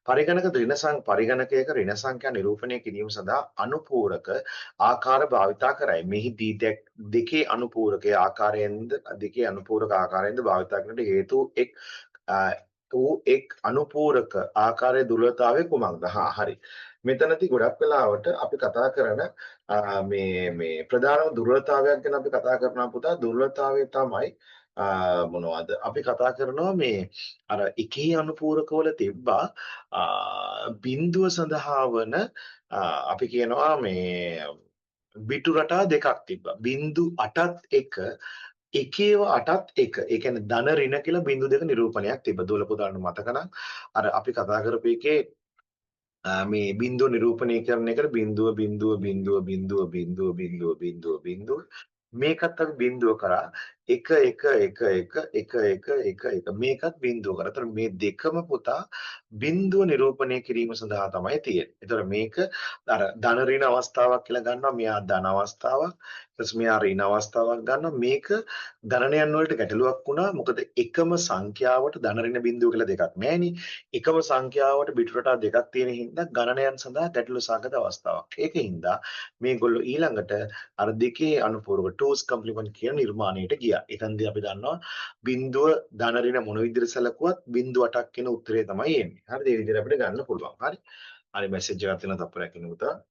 පරිගණකයක ඍණ සංඛ්‍යා නිරූපණය කිරීම සඳහා අනුපූරක ආකාර භාවිතා කරයි. මෙහිදී දෙකේ අනුපූරකයේ ආකාරයෙන්ද දෙකේ අනුපූරක ආකාරයෙන්ද භාවිතා කරන්නට හේතු එක් අනුපූරක ආකාරයේ දුර්වලතාවය කුමක්ද? හරි. මෙතනදී ගොඩක් වෙලාවට අපි කතා කරන මේ ප්‍රධානම දුර්වලතාවයක් ගැන අපි කතා කරනවා පුතා. දුර්වලතාවය තමයි මොනවද? අපි කතා කරනවා මේ අර එකේ අනුපූරකවල තිබ්බා බිඳුව සඳහා වන අපි කියනවා මේ බිටු රටා දෙකක් තිබ්බා. බිඳු 8ත් එක එකේව 8ත් එක. ඒ කියන්නේ ධන ඍණ කියලා බිඳු දෙක නිරූපණයක් තිබ්බා. දුවල පුතාලට මතක නම් අර අපි කතා කරපු එකේ මේ බිඳුව නිරූපණය කරන එකට බිඳුව මේකත් අපි බිඳුව කරා 1 මේකත් බිඳුව කරා. ඒතර මේ දෙකම පුතා බිඳුව නිරූපණය කිරීම සඳහා තමයි තියෙන්නේ. ඒතර මේක අර ධන ඍණ අවස්ථාවක් කියලා ගන්නවා. මෙයා ධන අවස්ථාවක්. ඊට මෙයා ඍණ අවස්ථාවක් ගන්නවා. මේක ගණනයන් වලට ගැටලුවක් වුණා. මොකද එකම සංඛ්‍යාවට ධන ඍණ බිඳුව කියලා දෙකක් නැහෙනේ. එකම සංඛ්‍යාවට බිටු රටා දෙකක් තියෙන හින්දා ගණනයන් සඳහා ගැටලු සහගත අවස්ථාවක්. ඒකින්ද මේගොල්ලෝ ඊළඟට අර දෙකේ අනුපූරක ටූස් කම්ප්ලිමන්ට් කියන නිර්මාණයට ගියා. එතනදී අපි දන්නවා බිඳුව ධන ඍණ මොන විදිහට සැලකුවත් බිඳුව 8ක් කියන උත්තරේ තමයි එන්නේ. හරිද? ඒ විදිහට අපිට ගන්න පුළුවන්. හරි. හරි මැසේජ් එකක් තියෙනවා තප්පරයක් ඉන්නකොට.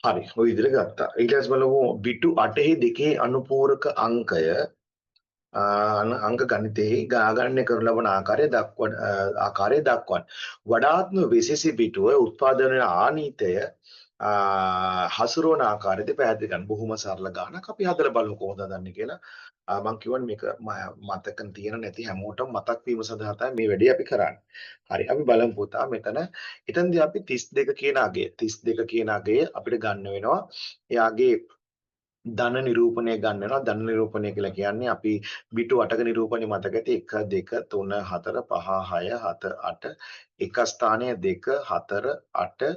හරි. ඔය විදිහට ගත්තා. ඊට පස්සේ බලමු බිටු 8 දෙකේ අනුපූරක අංකය අංක ගණිතයේ ගාගණනය කරන ලබන ආකාරය දක්වන්න. වඩාත්ම විශේෂ පිටුව උත්පාදනය වන ආනීතය හසුරුවන ආකාරයද පැහැදිලි කරන්න. බොහොම සරල ගානක් අපි හදලා බලමු කොහොමද හදන්නේ කියලා. මම කියවනේ මේක මතක තියෙන නැති හැමෝටම මතක් වීම සඳහා තමයි මේ වැඩේ අපි කරන්නේ. හරි අපි බලමු පුතා මෙතන එතනදී අපි 32 කියන අගය 32 කියන අගය අපිට ගන්න වෙනවා. එයාගේ ධන නිරූපණය ගන්න වෙනවා. ධන නිරූපණය කියලා කියන්නේ අපි බිටු 8ක නිරූපණය මතක ඇති 1 2 3 4 5 6 7 8 එක ස්ථානයේ 2 4 8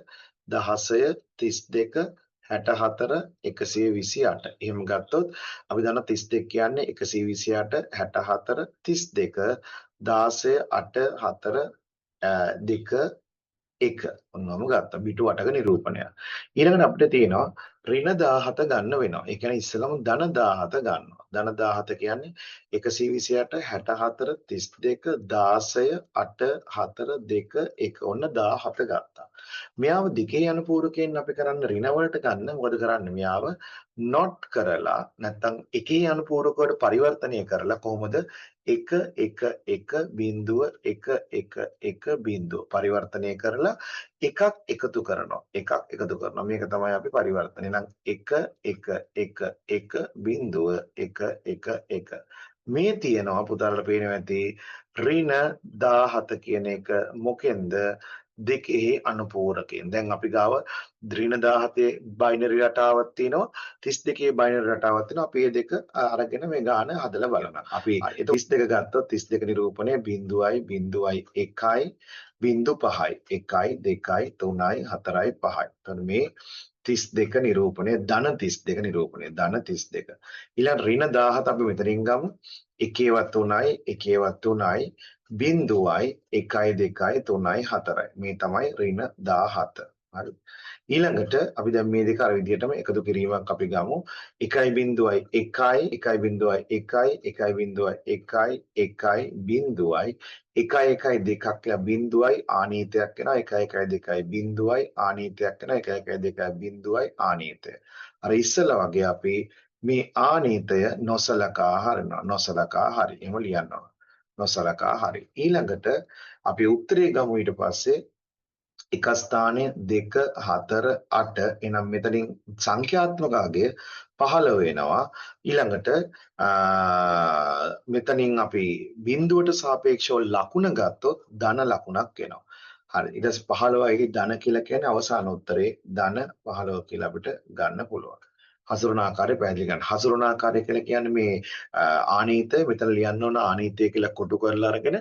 16 32 64 128. එහෙම ගත්තොත් අපි දන්නවා 32 කියන්නේ 128 64 32 16 8 4 2 1 ඔන්නම ගත්තා බිටු 8ක නිරූපණය. ඊළඟට අපිට තියෙනවා ඍණ 17 ගන්න වෙනවා. ඒ කියන්නේ ඉස්සෙල්ලාම ධන 17 ගන්නවා. ධන 17 කියන්නේ 128 64 32 16 8 4 2 1 ඔන්න 17 ගත්තා. මෙයාව දිගේ යන පූරකයෙන් අපි කරන්න ඍණ වලට ගන්න මොකද කරන්නේ? මෙයාව not කරලා නැත්තම් එකේ යන පූරකවලට පරිවර්තනය කරලා කොහොමද 1 1 1 බිංදුව 1 1 1 බිංදුව පරිවර්තනය කරලා එකක් එකතු කරනවා. එකක් එකතු කරනවා. මේක තමයි අපි පරිවර්තනය. නම් 1 1 1 1 බිංදුව 1 1 1 මේ තියෙනවා පුතාලට පේනවා ඇති ඍණ 17 කියන එක මොකෙන්ද දෙකේ අනුපූරකයෙන්. දැන් අපි ගාව ඍණ 17 බයිනරි රටාවක් තියෙනවා 32 බයිනරි රටාවක් තියෙනවා. අපි මේ දෙක අරගෙන මේ ගාන හදලා බලනවා. අපි 32 ගත්තොත් 32 නිරූපණය 0යි 0යි 1යි 0.5යි 1යි 2යි 3යි 4යි 5යි. එතකොට මේ 32 නිරූපණය ධන 32 නිරූපණය ධන 32. ඊළඟ ඍණ 17 අපි මෙතනින් ගමු. එකේවත් 3යි එකේවත් 3යි බිංදුවයි 1යි 2යි 3යි 4යි. මේ තමයි ඍණ 17. හරි. ඊළඟට අපි දැන් මේ දෙක අර විදිහටම එකතු කිරීමක් අපි ගමු 1.1යි 1යි 1.1යි 1.1යි 1යි 1යි 1යි දෙකක් කියලා බිංදුවයි ආනීතයක් වෙනවා 1.1යි බිංදුවයි ආනීතයක් වෙනවා 1.1යි බිංදුවයි ආනීතය. අර ඉස්සෙල්ලා වගේ අපි මේ ආනීතය නොසලකා හරිනවා නොසලකා හරි. එහෙම ලියන්න ඕන. නොසලකා හරි. ඊළඟට අපි උත්තරේ ගමු ඊට පස්සේ එක ස්ථානයේ 2 4 8 එනම් මෙතනින් සංඛ්‍යාත්මක අගය 15 වෙනවා. ඊළඟට මෙතනින් අපි බිඳුවට සාපේක්ෂව ලකුණ ගත්තොත් ධන ලකුණක් එනවා. හරි. ඊට පස්සේ 15යි ධන කියලා කියන්නේ අවසාන උත්තරේ ධන 15 කියලා අපිට ගන්න පුළුවන්. හසුරුවන ආකාරය පැහැදිලි කරන්න. හසුරුවන ආකාරය කියලා කියන්නේ මේ ආනීතය මෙතන ලියන්න ඕන ආනීතය කියලා කොටු කරලා අරගෙන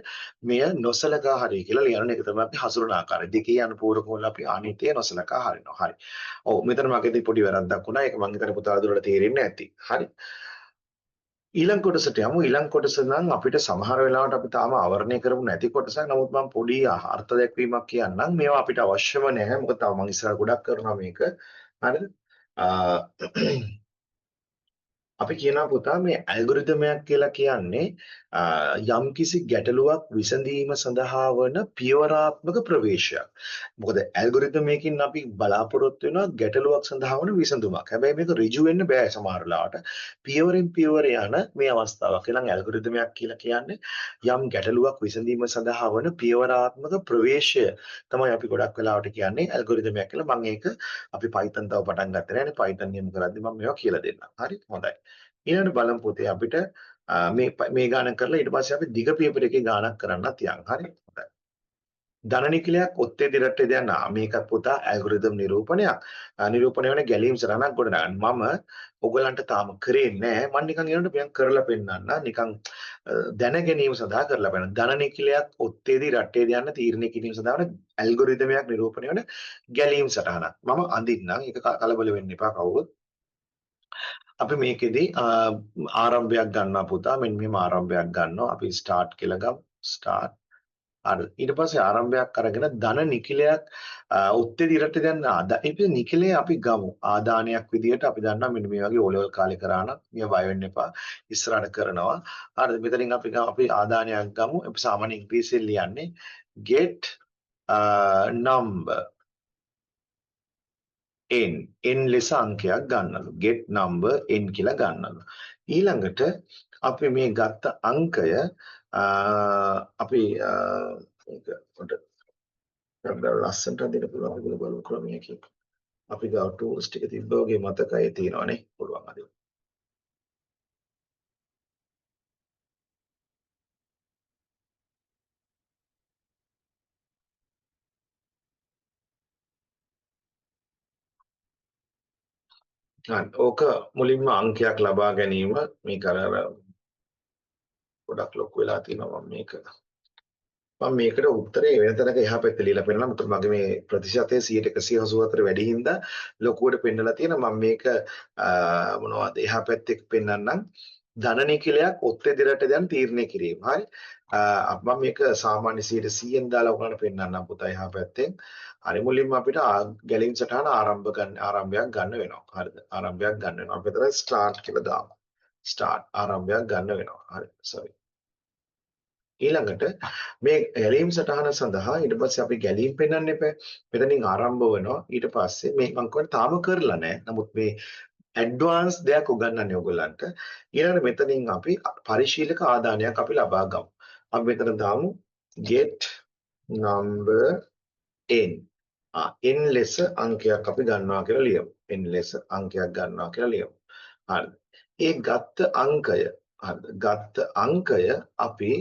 මෙය නොසලකා හරිය කියලා ලියන එක තමයි අපි හසුරුවන ආකාරය. දෙකේ යන පූරක වල අපි ආනීතය නොසලකා හරිනවා. හරි. ඔව් මෙතන මගේදී පොඩි වැරද්දක් වුණා. ඒක මං හිතන්නේ පුතා දුරට තේරෙන්නේ නැති. හරි. ඊළඟ කොටසට යමු. ඊළඟ කොටස නම් අපිට සමහර වෙලාවට අපි තාම ආවරණය කරමු නැති කොටසක්. නමුත් මම පොඩි අර්ථ දැක්වීමක් කියන්නම්. මේවා අපිට අවශ්‍යම නැහැ. මොකද තව මම ඉස්සරහ ගොඩක් කරනවා මේක. හරිද? අපි කියනවා පුතා මේ ඇල්ගොරිතමයක් කියලා කියන්නේ යම්කිසි ගැටලුවක් විසඳීම සඳහා වන පියවරාත්මක ප්‍රවේශයක්. මොකද ඇල්ගොරිතමයකින් අපි බලාපොරොත්තු වෙනවා ගැටලුවක් සඳහා වන විසඳුමක්. හැබැයි මේක ඍජු වෙන්න බෑ සමහර ලාවට. පියවරෙන් පියවර යන මේ අවස්ථාවක්. එනම් ඇල්ගොරිතමයක් කියලා කියන්නේ යම් ගැටලුවක් විසඳීම සඳහා වන පියවරාත්මක ප්‍රවේශය තමයි අපි ගොඩක් වෙලාවට කියන්නේ ඇල්ගොරිතමයක් කියලා. මම ඒක අපි Python තව පටන් ගත්තේ නැහැ නේ. Python නියම කරද්දි මම මේවා කියලා දෙන්නම්. හරි හොඳයි. ඊළඟට බලමු පුතේ අපිට මේ ගාන කරලා ඊට පස්සේ අපි දිග පියවර එකේ ගානක් කරන්නත් යන්. හරි. හොඳයි. ධන නිකලයක් ඔත්තේ දිරට දෙන මේක පුතා ඇල්ගොරිතම් නිරූපණයක්. නිරූපණය වෙන ගැලීම් සරණක් ගොඩනගන්න. මම ඔයගලන්ට තාම කරේ නැහැ. මම නිකන් ඒනට මම කරලා පෙන්නන්න. නිකන් දැන ගැනීම සඳහා කරලා පෙන්නන්න. ධන නිකලයක් ඔත්තේදී රටේ යන තීරණය කිරීම සඳහා වන ඇල්ගොරිතමයක් නිරූපණය වෙන ගැලීම් සටහනක්. මම අඳින්නම්. ඒක කලබල වෙන්න එපා කවුරුත්. අපි මේකෙදි ආරම්භයක් ගන්නවා පුතා. මෙන්න මෙහෙම ආරම්භයක් ගන්නවා. අපි ස්ටාර්ට් කියලා ගමු. ස්ටාර්ට්. හරි. ඊට පස්සේ ආරම්භයක් අරගෙන ධන නිකිලයක් උත්තේ දිරට දැන් ඉතින් නිකිලේ අපි ගමු. ආදානයක් විදියට අපි දන්නවා මෙන්න මේ වගේ ඕලෙවල් කාලේ කරා නම් මේ බය වෙන්න එපා. ඉස්සරහට කරනවා. හරි. මෙතනින් අපි ආදානයක් ගමු. අපි සාමාන්‍ය ඉංග්‍රීසියෙන් ලියන්නේ get number n ලෙස අංකයක් ගන්නලු get number n කියලා ගන්නලු ඊළඟට අපි මේ ගත්ත අංකය අපි ඒක පොඩ්ඩක් ලස්සනට දෙන්න පුළුවන් ඒගොල්ලෝ බලමු ක්‍රමයකින් අපි ගාව tools ටික තිබ්බ වගේ මතකයේ තියෙනවනේ පුළුවන් අද ඕක මුලින්ම අංකයක් ලබා ගැනීම මේක අර ගොඩක් ලොකු වෙලා තියෙනවා මම මේකට උත්තරේ වෙන තැනක එහා පැත්තේ ලියලා පෙන්නනවා මොකද මගේ මේ ප්‍රතිශතය 184 වැඩි හින්දා ලොකුවට පෙන්නලා තියෙනවා මම මේක මොනවද එහා පැත්තේ පෙන්නන්නම් ධන නිකිලයක් ඔත්තේ දිරට දැන් තීරණය කිරීම හරි මම මේක සාමාන්‍ය 100න් දාලා උගලට පෙන්නන්නම් පුතා එහා පැත්තෙන් හරි මුලින්ම අපිට ගැලීම් සටහන ආරම්භයක් ගන්න වෙනවා. හරිද? ආරම්භයක් ගන්න වෙනවා. අපි විතර ස්ටාර්ට් කියලා දාමු. ස්ටාර්ට් ආරම්භයක් ගන්න වෙනවා. හරි. sorry. ඊළඟට මේ ගැලීම් සටහන සඳහා ඊට පස්සේ අපි ගැලීම් පෙන්වන්න එපා. මෙතනින් ආරම්භ වෙනවා. ඊට පස්සේ මේ මම කියන්නේ තාම කරලා නැහැ. නමුත් මේ ඇඩ්වාන්ස් දෙයක් උගන්වන්නේ ඔයගොල්ලන්ට. ඊළඟට මෙතනින් අපි පරිශීලක ආදානයක් අපි ලබා ගමු. අපි මෙතන දාමු get number n. n ලෙස අංකයක් අපි ගන්නවා කියලා ලියමු. n ලෙස අංකයක් ගන්නවා කියලා ලියමු. හරිද? ඒ ගත්ත අංකය හරිද? ගත්ත අංකය අපි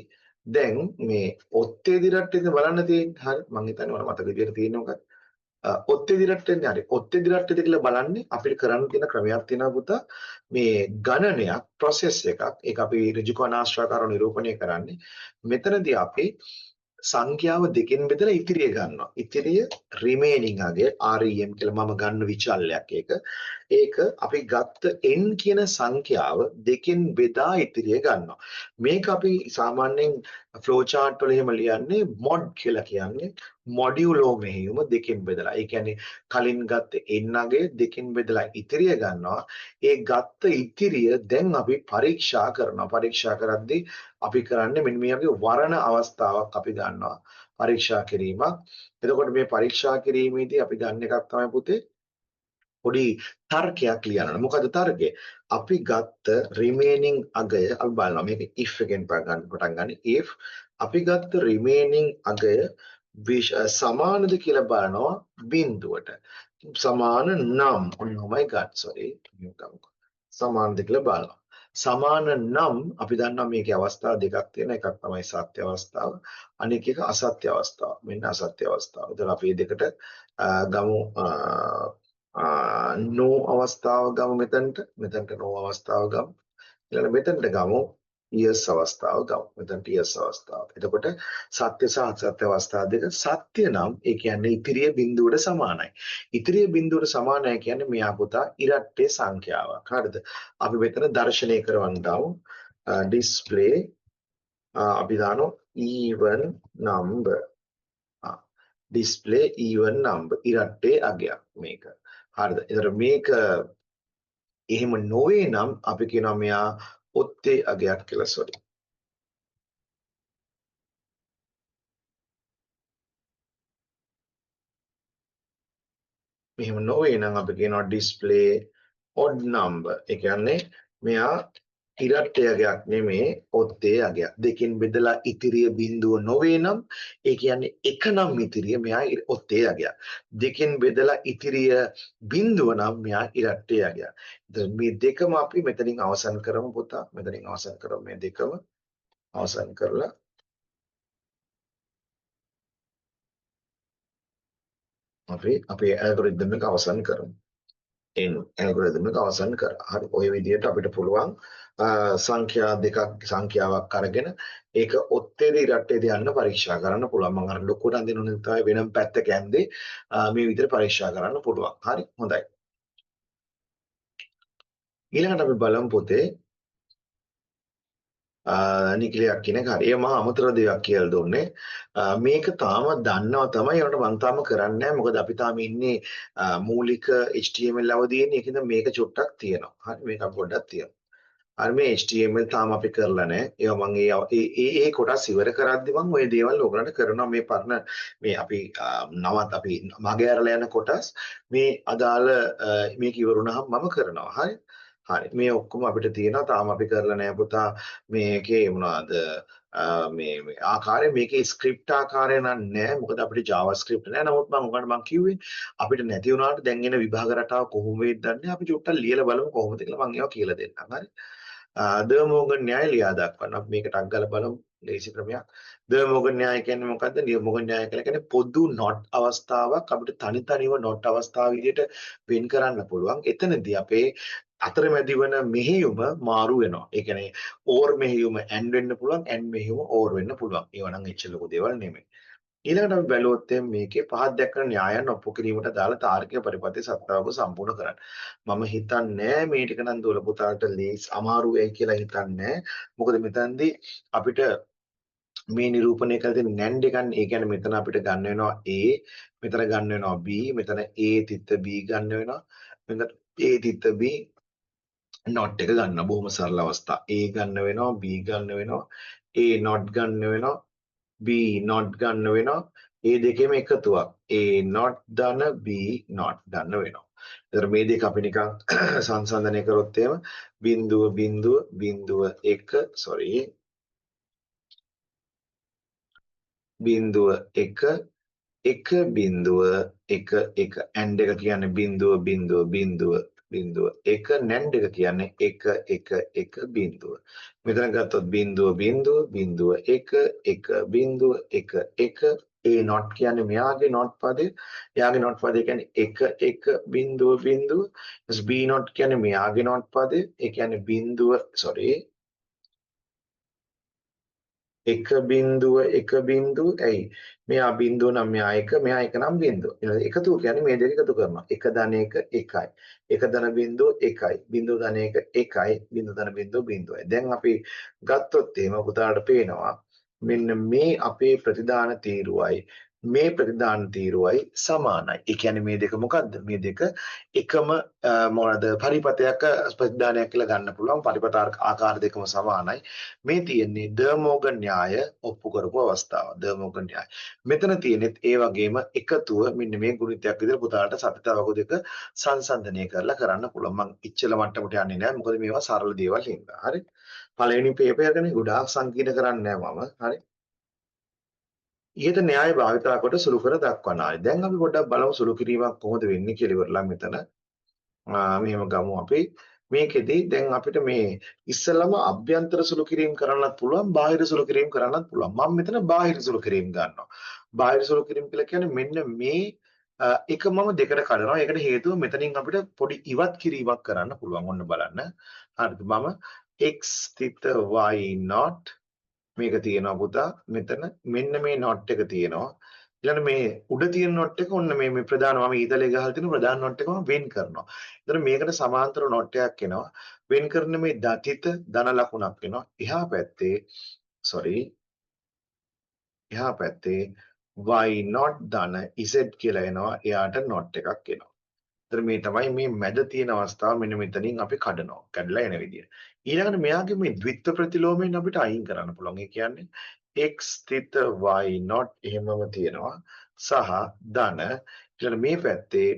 දැන් මේ ඔත්තේ දිරට්ටේද බලන්න තියෙන්නේ. හරි. මම හිතන්නේ මට මතක විදියට තියෙන්නේ මොකක්ද? ඔත්තේ දිරට්ටේන්නේ හරි. ඔත්තේ දිරට්ටේද කියලා බලන්නේ අපිට කරන්න තියෙන ක්‍රමයක් තියෙනවා පුතා. මේ ගණනයක් process එකක්. ඒක අපි ඍජු කණාශ්‍රාකාරව නිරූපණය කරන්නේ. මෙතනදී අපි සංඛ්‍යාව දෙකෙන් බෙදලා ඉතිරිය ගන්නවා. ඉතිරිය remaining අගේ REM කියලා මම ගන්න විචල්යක් ඒක. ඒක අපි ගත්ත n කියන සංඛ්‍යාව දෙකෙන් බෙදා ඉතිරිය ගන්නවා. මේක අපි සාමාන්‍යයෙන් flow chart වල එහෙම ලියන්නේ mod කියලා කියන්නේ මොඩියුලෝ මෙහෙයුම දෙකෙන් බෙදලා. ඒ කියන්නේ කලින් ගත්ත n අගේ දෙකෙන් බෙදලා ඉතිරිය ගන්නවා. ඒ ගත්ත ඉතිරිය දැන් අපි පරීක්ෂා කරනවා. පරීක්ෂා කරද්දී අපි කරන්නේ මෙන්න මේ වගේ වර්ණ අවස්ථාවක් අපි ගන්නවා පරීක්ෂා කිරීමක්. එතකොට මේ පරීක්ෂා කිරීමේදී අපි ගන්න එකක් තමයි පුතේ පොඩි තර්කයක් ලියනවා. මොකද තර්කය? අපි ගත්ත remaining අගය අපි බලනවා. මේක if එකෙන් පටන් ගන්න. if අපි ගත්ත remaining අගය සමානද කියලා බලනවා බිඳුවට. සමාන නම් ඔන්නමයි ගන්න. sorry. සමානද කියලා බලනවා. සමාන නම් අපි දන්නවා මේකේ අවස්ථා දෙකක් තියෙනවා. එකක් තමයි සත්‍ය අවස්ථාව. අනෙක එක අසත්‍ය අවස්ථාව. මෙන්න අසත්‍ය අවස්ථාව. එතන අපි මේ දෙකට ගමු no අවස්ථාව ගමු මෙතනට no අවස්ථාව ගමු. ඊළඟ මෙතනට ගමු yes අවස්ථාව ගමු. මෙතනට yes අවස්ථාව. එතකොට සත්‍ය සහ අසත්‍ය අවස්ථා දෙක සත්‍ය නම් ඒ කියන්නේ ඉතිරිය බිඳුවට සමානයි. ඉතිරිය බිඳුවට සමානයි කියන්නේ මෙයා පුතා ඉරට්ටේ සංඛ්‍යාවක්. හරිද? අපි මෙතන දර්ශනය කරවන්න දාමු. display අපි දානවා even number. display even number ඉරට්ටේ අගයක් මේක. හරිද? ඒතර මේක එහෙම නොවේ නම් අපි කියනවා මෙයා ඔත්තේ අගයක් කියලා. sorry. මෙහෙම නොවේ නම් අපි කියනවා display odd number. ඒ කියන්නේ මෙයා ඉරට්ටේ අගයක් නෙමේ ඔත්තේ අගයක්. දෙකෙන් බෙදලා ඉතිරිය බිඳුව නොවේ නම් ඒ කියන්නේ එක නම් ඉතිරිය මෙයා ඔත්තේ අගයක්. දෙකෙන් බෙදලා ඉතිරිය බිඳුව නම් මෙයා ඉරට්ටේ අගයක්. දැන් මේ දෙකම අපි මෙතනින් අවසන් කරමු පුතා. මෙතනින් අවසන් කරමු මේ දෙකම අවසන් කරලා අපි අපේ ඇල්ගොරිතම් එක අවසන් කරමු. ඇල්ගොරිතම් එක අවසන් කරා. හරි. ওই විදිහට අපිට පුළුවන් සංඛ්‍යා දෙකක් සංඛ්‍යාවක් අරගෙන ඒක ඔත්තේද ඉරට්ටේද යන්න පරීක්ෂා කරන්න පුළුවන්. මම අර ලොකුට අඳිනුනේ තමයි වෙනම පැත්තක යන්නේ. මේ විදිහට පරීක්ෂා කරන්න පුළුවන්. හරි. හොඳයි. ඊළඟට අපි බලමු පොතේ නිකලයක් කියන එක. හරි. ඒ මහා අමතර දෙයක් කියලා දුන්නේ. මේක තාම දන්නවා තමයි. ඒකට මම තාම කරන්නේ නැහැ. මොකද අපි තාම ඉන්නේ මූලික HTML අවදීන්නේ. ඒකෙන්ද මේක චුට්ටක් තියෙනවා. හරි. මේක පොඩ්ඩක් තියෙනවා. හරි මේ HTML තාම අපි කරලා නැහැ. ඒවා මම ඒ කොටස් ඉවර කරද්දි මම ওই දේවල් ඔයගලන්ට කරනවා මේ පරණ මේ අපි නවත් අපි මගේ ඇරලා යන කොටස් මේ අදාළ මේක ඉවරුනහම මම කරනවා. හරි. හරි. මේ ඔක්කොම අපිට තියෙනවා. තාම අපි කරලා නැහැ පුතා. මේකේ මොනවද මේ ආකාරය මේකේ ස්ක්‍රිප්ට් ආකාරය නෑ. මොකද අපිට JavaScript නෑ. නමුත් මම උගන්ට මම කිව්වේ අපිට නැති වුණාට දැන් එන විභාග රටාව කොහොම වෙයිද දන්නේ. අපි චුට්ටක් ලියලා බලමු කොහොමද කියලා මම ඒවා කියලා දෙන්නම්. හරි. ද මෝගන් න්‍යාය ලියා දක්වන්න. අපි මේකට අග්ගල බලමු. ලේසි ක්‍රමයක්. ද මෝගන් න්‍යාය කියන්නේ මොකද්ද? මෝගන් න්‍යාය කියලා කියන්නේ පොදු not අවස්ථාවක් අපිට තනිව not අවස්ථාව විදිහට වෙන් කරන්න පුළුවන්. එතනදී අපේ අතරමැදි වන මෙහෙයුම මාරු වෙනවා. ඒ කියන්නේ or මෙහෙයුම and වෙන්න පුළුවන්, and මෙහෙයුම or වෙන්න පුළුවන්. ඒවා නම් එච්චර ලොකු දේවල් නෙමෙයි. ඊළඟට අපි බැලුවොත් මේකේ පහක් දැක්කන න්‍යායන් ඔප්පු කිරීමට දාලා තාර්කික පරිපත්‍ය සත්‍යාවක සම්පූර්ණ කරන්න. මම හිතන්නේ මේ ටික නම් දුවල පුතාට ලේස් අමාරු වෙයි කියලා හිතන්නේ. මොකද මෙතනදී අපිට මේ නිරූපණය කරලා තියෙන NAND එකක්. ඒ කියන්නේ මෙතන අපිට ගන්න වෙනවා A, මෙතන ගන්න වෙනවා B, මෙතන A තිත්ත B ගන්න වෙනවා. මෙතන A තිත්ත B not එක ගන්න. බොහොම සරල අවස්ථා. A ගන්න වෙනවා, B ගන්න වෙනවා, A not ගන්න වෙනවා, B not ගන්න වෙනවා. ඒ දෙකේම එකතුවක්. A not ධන B not ධන වෙනවා. එතකොට මේ දෙක අපි නිකන් සංසන්දනය කරොත් එහෙම බිඳුව බිඳුව බිඳුව 1 sorry බිඳුව 1 1.1 and එක කියන්නේ බිඳුව බිඳුව බිඳුව බිඳුව 1 NAND එක කියන්නේ 1 බිඳුව. මෙතන ගත්තොත් බිඳුව බිඳුව බිඳුව 1 1.1 A not කියන්නේ මෙයාගේ not පදේ. එයාගේ not පදේ කියන්නේ 1 බිඳුව බිඳුව. B not කියන්නේ මෙයාගේ not පදේ. ඒ කියන්නේ බිඳුව sorry 1.1 ඇයි මෙයා බිඳුව නම් මෙයා 1 මෙයා 1 නම් බිඳුව. ඊළඟ එකතු කියන්නේ මේ දෙක එකතු කරනවා. 1 ධන 1 1යි. 1 ධන බිඳුව 1යි. බිඳුව ධන 1 1යි. බිඳුව ධන බිඳුව බිඳුවයි. දැන් අපි ගත්තොත් එහෙම පුතාට පේනවා මෙන්න මේ අපේ ප්‍රතිදාන තීරුවයි මේ ප්‍රතිදාන තීරුවයි සමානයි. ඒ කියන්නේ මේ දෙක මොකද්ද? මේ දෙක එකම මොනවාද පරිපතයක ප්‍රතිදානයක් කියලා ගන්න පුළුවන්. පරිපත ආකාර දෙකම සමානයි. මේ තියෙන්නේ ඩර්මෝගන් න්‍යාය ඔප්පු කරපු අවස්ථාව. ඩර්මෝගන් න්‍යාය. මෙතන තියෙනෙත් ඒ වගේම එකතුව මෙන්න මේ ගුණිතයක් විදිහට පුතාට සතත වගු දෙක සංසන්දනය කරලා කරන්න පුළුවන්. මම ඉච්චල මට්ටමට යන්නේ නැහැ. මොකද මේවා සරල දේවල් හින්දා. හරි. පළවෙනි පේපර් එකනේ ගොඩාක් සංකීර්ණ කරන්නේ නැහැ මම. හරි. ඉහත න්‍යාය භාවිතා කොට සුළු කර දක්වනවා. දැන් අපි පොඩ්ඩක් බලමු සුළු කිරීමක් කොහොමද වෙන්නේ කියලා ඉවරලා මෙතන. මෙහෙම ගමු අපි. මේකෙදි දැන් අපිට මේ ඉස්සෙල්ලම අභ්‍යන්තර සුළු කිරීම කරන්නත් පුළුවන් බාහිර සුළු කිරීම කරන්නත් පුළුවන්. මම මෙතන බාහිර සුළු කිරීම ගන්නවා. බාහිර සුළු කිරීම කියලා කියන්නේ මෙන්න මේ එක මම දෙකට කඩනවා. ඒකට හේතුව මෙතනින් අපිට පොඩි ඉවත් කිරීමක් කරන්න පුළුවන්. ඔන්න බලන්න. හරිද? මම x තිත y not මේක තියෙනවා පුතා. මෙතන මෙන්න මේ not එක තියෙනවා. ඊළඟ මේ උඩ තියෙන not එක ඔන්න මේ ප්‍රධාන මම ඊතලේ ගහලා තියෙන ප්‍රධාන not එක මම වෙන් කරනවා. එතන මේකට සමාන්තර not එකක් එනවා. වෙන් කරන මේ දතිත ධන ලකුණක් වෙනවා. එහා පැත්තේ sorry එහා පැත්තේ y not ධන z කියලා එනවා. එයාට not එකක් එනවා. එතන මේ තමයි මේ මැද තියෙන අවස්ථාව මෙන්න මෙතනින් අපි කඩනවා. කඩලා එන විදිය. ඊළඟට මෙයාගේ මේ ද්විත්ව ප්‍රතිලෝමයෙන් අපිට අයින් කරන්න පුළුවන්. ඒ කියන්නේ x තිත y not එහෙමම තියෙනවා. සහ ධන ඊළඟ මේ පැත්තේ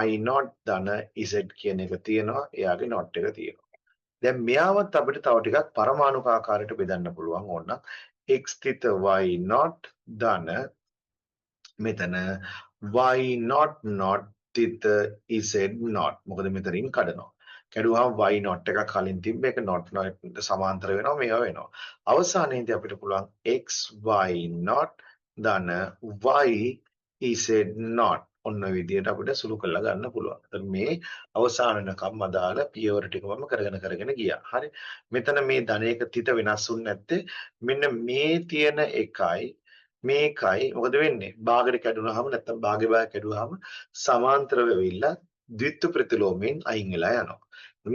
y not ධන z කියන එක තියෙනවා. එයාගේ not එක තියෙනවා. දැන් මෙයාවත් අපිට තව ටිකක් පරමාණුක ආකාරයට බෙදන්න පුළුවන් ඕනනම් x තිත y not ධන මෙතන y not not තිත z not මොකද මෙතනින් කඩනවා. කැඩුවාම y not එකක් කලින් තිබ්බ එක not සමාන්තර වෙනවා මේවා වෙනවා. අවසානයේදී අපිට පුළුවන් x y not ධන y z not ඔන්න ඔය විදිහට අපිට සුළු කරලා ගන්න පුළුවන්. එතන මේ අවසාන වෙනකම් අදාළ පියවර ටිකම කරගෙන ගියා. හරි. මෙතන මේ ධනයක තිත වෙනස් වුනේ නැත්තේ මෙන්න මේ තියෙන එකයි මේකයි මොකද වෙන්නේ භාගයට කැඩුනහම නැත්නම් භාගේ කැඩුවාම සමාන්තරව වෙවිලා ද්විත්ව ප්‍රතිලෝමයෙන් අයින් වෙලා යනවා.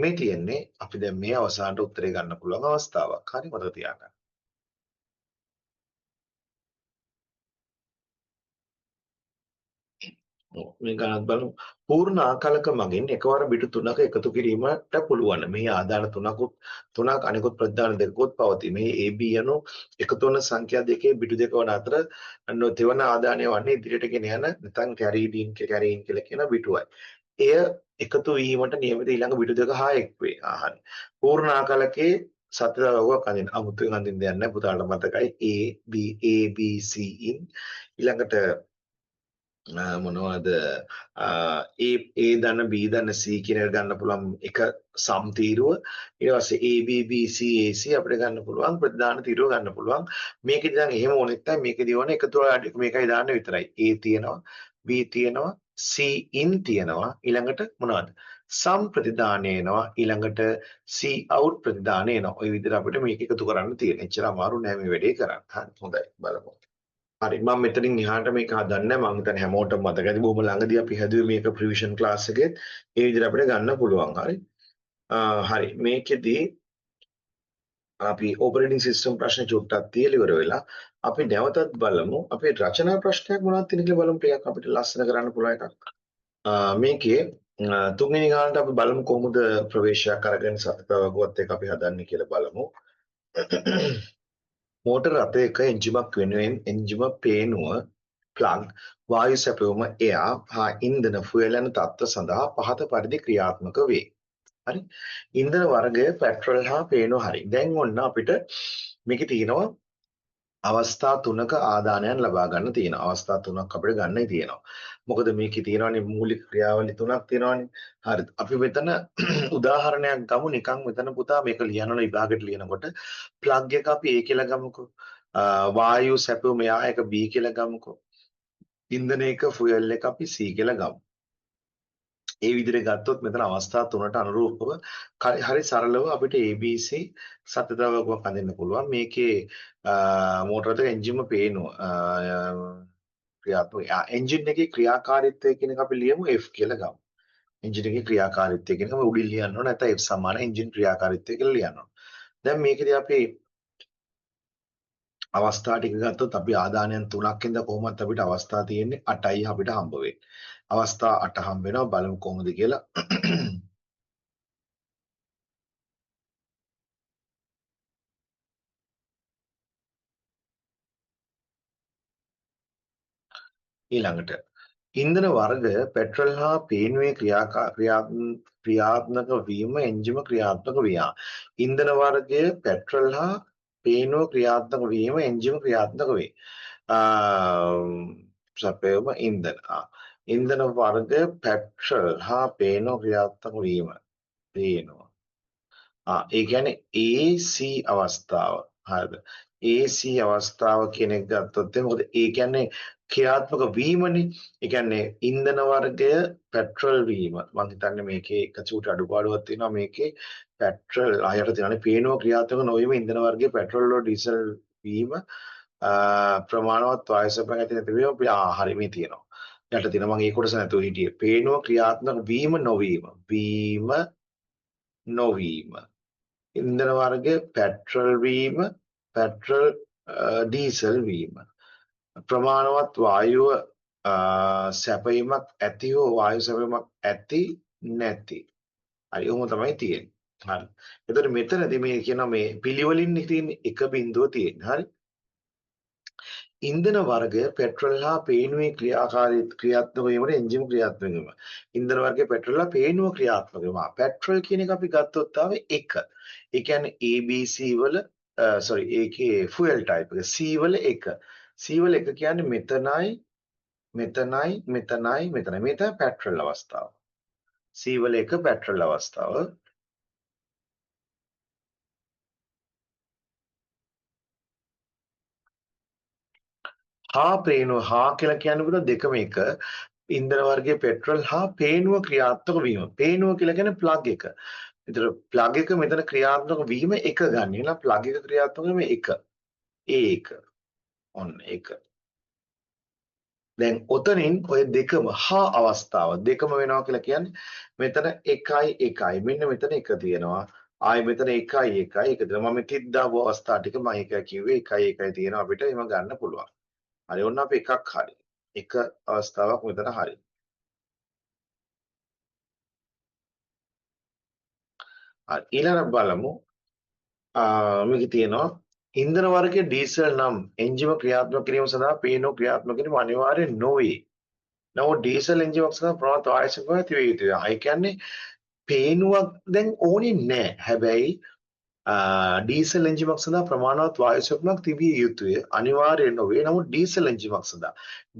මේ තියෙන්නේ අපි දැන් මේ අවසානට උත්තරේ ගන්න පුළුවන් අවස්ථාවක්. හරි මතක තියාගන්න. මේ ගණන් බලමු. පූර්ණ ආකලක මගින් එකවර බිටු තුනක එකතු කිරීමට පුළුවන්. මේ ආදාන තුනක් අනිකුත් ප්‍රධාන දෙකකුත් පවතී. මේ AB යනු එකතු වන සංඛ්‍යා දෙකේ බිටු දෙක වන අතර තෙවන ආදානය වන්නේ ඉදිරියට ගෙන යන නැත්නම් කැරීන් කියලා කියන බිටුවයි. එය එකතු වීමට නියමිත ඊළඟ බිටු දෙක හා එක් වේ. හරි. පූර්ණ ආකලකේ සතරවක අඳින්න අමුතුවෙන් අඳින්න දෙයක් නැහැ පුතාට මතකයි A B C in ඊළඟට මොනවද A ධන B ධන C කියන එක ගන්න පුළුවන් එක සම් තීරුව ඊට පස්සේ AB BC AC අපිට ගන්න පුළුවන් ප්‍රධාන තීරුව ගන්න පුළුවන් මේකෙදි දැන් එහෙම ඕනෙත් නැහැ මේකෙදි ඕනේ එකතු මේකයි දාන්න විතරයි A තියෙනවා B තියෙනවා C in තියෙනවා ඊළඟට මොනවද සම් ප්‍රතිදානය එනවා ඊළඟට C out ප්‍රතිදානය එනවා ওই විදිහට අපිට මේක එකතු කරන්න තියෙන. එච්චර අමාරු නෑ මේ වැඩේ කරන්න. හරි හොඳයි බලමු. හරි මම මෙතනින් එහාට මේක හදන්නේ මම හිතන්නේ හැමෝටම මතක ඇති බොහොම ළඟදී අපි හැදුවේ මේක ප්‍රිවිෂන් ක්ලාස් එකේ ඒ විදිහට අපිට ගන්න පුළුවන් හරි හරි මේකෙදි අපි ඔපරේටින් සිස්ටම් ප්‍රශ්න චුට්ටක් තියලා ඉවර වෙලා අපි නැවතත් බලමු අපේ රචනා ප්‍රශ්නයක් මොනවද තියෙන කියලා බලමු ටිකක් අපිට ලස්සන කරන්න පුළුවන් එකක්. මේකේ තුන්වෙනි ගානට අපි බලමු කොහොමද ප්‍රවේශයක් අරගෙන සතපවගුවත් එක අපි හදන්නේ කියලා බලමු. මෝටර රථයක එන්ජිමක් වෙනුවෙන් එන්ජිම පේනුව ප්ලග් වායු සැපයුම එයා හා ඉන්ධන ෆුවල් යන තත්ත්ව සඳහා පහත පරිදි ක්‍රියාත්මක වේ. හරි. ඉන්ධන වර්ගය පෙට්‍රල් හා පේනෝ හරි. දැන් ඔන්න අපිට මේකේ තියෙනවා අවස්ථා තුනක ආදානයන් ලබා ගන්න තියෙනවා. අවස්ථා තුනක් අපිට ගන්නයි තියෙනවා. මොකද මේකේ තියෙනවානේ මූලික ක්‍රියාවලි තුනක් තියෙනවානේ. හරිද? අපි මෙතන උදාහරණයක් ගමු නිකන් මෙතන පුතා මේක ලියනවා විභාගෙට ලියනකොට ප්ලග් එක අපි A කියලා ගමුකෝ. වායු සැපයුම එයා එක B කියලා ගමුකෝ. ඉන්ධන එක ෆුයල් එක අපි C කියලා ගමු. ඒ විදිහට ගත්තොත් මෙතන අවස්ථා තුනට අනුරූපව හරි සරලව අපිට ABC සත්‍යතාවයක් අඳින්න පුළුවන්. මේකේ මෝටර් එක එන්ජිම පේනවා. ක්‍රියාත්මක එන්ජින් එකේ ක්‍රියාකාරීත්වය කියන එක අපි ලියමු F කියලා ගමු. එන්ජින් එකේ ක්‍රියාකාරීත්වය කියන එක අපි උඩින් ලියන්න ඕන නැත්නම් F සමාන එන්ජින් ක්‍රියාකාරීත්වය කියලා ලියන්න ඕන. දැන් මේකදී අපි අවස්ථා ටික ගත්තොත් අපි ආදානයන් 3ක් ඉඳලා කොහොමත් අපිට අවස්ථා තියෙන්නේ 8යි අපිට හම්බ වෙන්නේ. අවස්ථා 8 හම්බ වෙනවා බලමු කොහොමද කියලා. ඊළඟට ඉන්ධන වර්ග පෙට්‍රල් හා පේනුවේ ක්‍රියාත්මක වීම එන්ජිම ක්‍රියාත්මක වියා. ඉන්ධන වර්ගය පෙට්‍රල් හා පේනුව ක්‍රියාත්මක වීම එන්ජිම ක්‍රියාත්මක වේ. සැපයුම ඉන්ධන. ඉන්ධන වර්ග පෙට්‍රල් හා පේනුව ක්‍රියාත්මක වීම. පේනුව. ඒ කියන්නේ AC අවස්ථාව. හරිද? AC අවස්ථාව කියන එක ගත්තොත් මොකද ඒ කියන්නේ ක්‍රියාත්මක වීමනේ. ඒ කියන්නේ ඉන්ධන වර්ගය පෙට්‍රල් වීම. මම හිතන්නේ මේකේ එක චූටි අඩුපාඩුවක් තියෙනවා මේකේ පෙට්‍රල් ආයත තියෙනවානේ පේනවා ක්‍රියාත්මක නොවීම ඉන්ධන වර්ගයේ පෙට්‍රල් වල ඩීසල් වීම ප්‍රමාණවත් වායු සපයන ඇති නැති වීම හරි මේ තියෙනවා. යට තියෙනවා මම ඒ කොටස නැතුව හිටියේ. පේනවා ක්‍රියාත්මක වීම නොවීම. වීම නොවීම. ඉන්ධන වර්ග පෙට්‍රල් වීම පෙට්‍රල් ඩීසල් වීම ප්‍රමාණවත් වායුව සැපයීමක් ඇති හෝ වායු සැපයීමක් ඇති නැති හරි ඔහොම තමයි තියෙන්නේ හරි එතකොට මෙතනදී මේ කියන මේ පිළිවෙලින් තියෙන එක බිඳුව තියෙන්නේ හරි ඉන්ධන වර්ගය පෙට්‍රල් හා පේනුවේ ක්‍රියාත්මක වීමට එන්ජිම ක්‍රියාත්මක වීම. ඉන්ධන වර්ගය පෙට්‍රල් හා පේනුව ක්‍රියාත්මක වීම. පෙට්‍රල් කියන එක අපි ගත්තොත් තාම එක. ඒ කියන්නේ ABC වල ඒකේ ෆුවල් ටයිප් එක C වල එක. C වල එක කියන්නේ මෙතනයි මෙතනයි මෙතනයි මෙතනයි. මේ තමයි පෙට්‍රල් අවස්ථාව. C වල එක පෙට්‍රල් අවස්ථාව. හා පේනුව හා කියලා කියන්නේ පුතා දෙකම එක. ඉන්ධන වර්ගයේ පෙට්‍රල් හා පේනුව ක්‍රියාත්මක වීම. පේනුව කියලා කියන්නේ ප්ලග් එක. ඒතර ප්ලග් එක මෙතන ක්‍රියාත්මක වීම එක ගන්න. එහෙනම් ප්ලග් එක ක්‍රියාත්මක වීම එක. ඒ එක. ඔන්න ඒක. දැන් ඔතනින් ඔය දෙකම හා අවස්ථාව දෙකම වෙනවා කියලා කියන්නේ මෙතන 1යි මෙන්න මෙතන එක තියෙනවා. ආයි මෙතන 1යි එක තියෙනවා. මම තිද්දාව අවස්ථා ටික මම එක කිව්වේ 1යි තියෙනවා අපිට එහෙම ගන්න පුළුවන්. හරි ඔන්න අපි එකක් හරි. එක අවස්ථාවක් මෙතන හරි. හරි ඊළඟට බලමු මේකේ තියෙනවා ඉන්ධන වර්ගයේ ඩීසල් නම් එන්ජිම ක්‍රියාත්මක කිරීම සඳහා පේනෝ ක්‍රියාත්මක කිරීම අනිවාර්යෙන් නොවේ. නමුත් ඩීසල් එන්ජිමක් සඳහා ප්‍රමාණවත් වායු සපයුම ඇති වේ යුතුයි. ඒ කියන්නේ පේනුවක් දැන් ඕනේ නැහැ. හැබැයි ඩීසල් එන්ජිමක් සඳහා ප්‍රමාණවත් වායු සපයුමක් තිබිය යුතුය. අනිවාර්යෙන් නොවේ. නමුත් ඩීසල් එන්ජිමක් සඳහා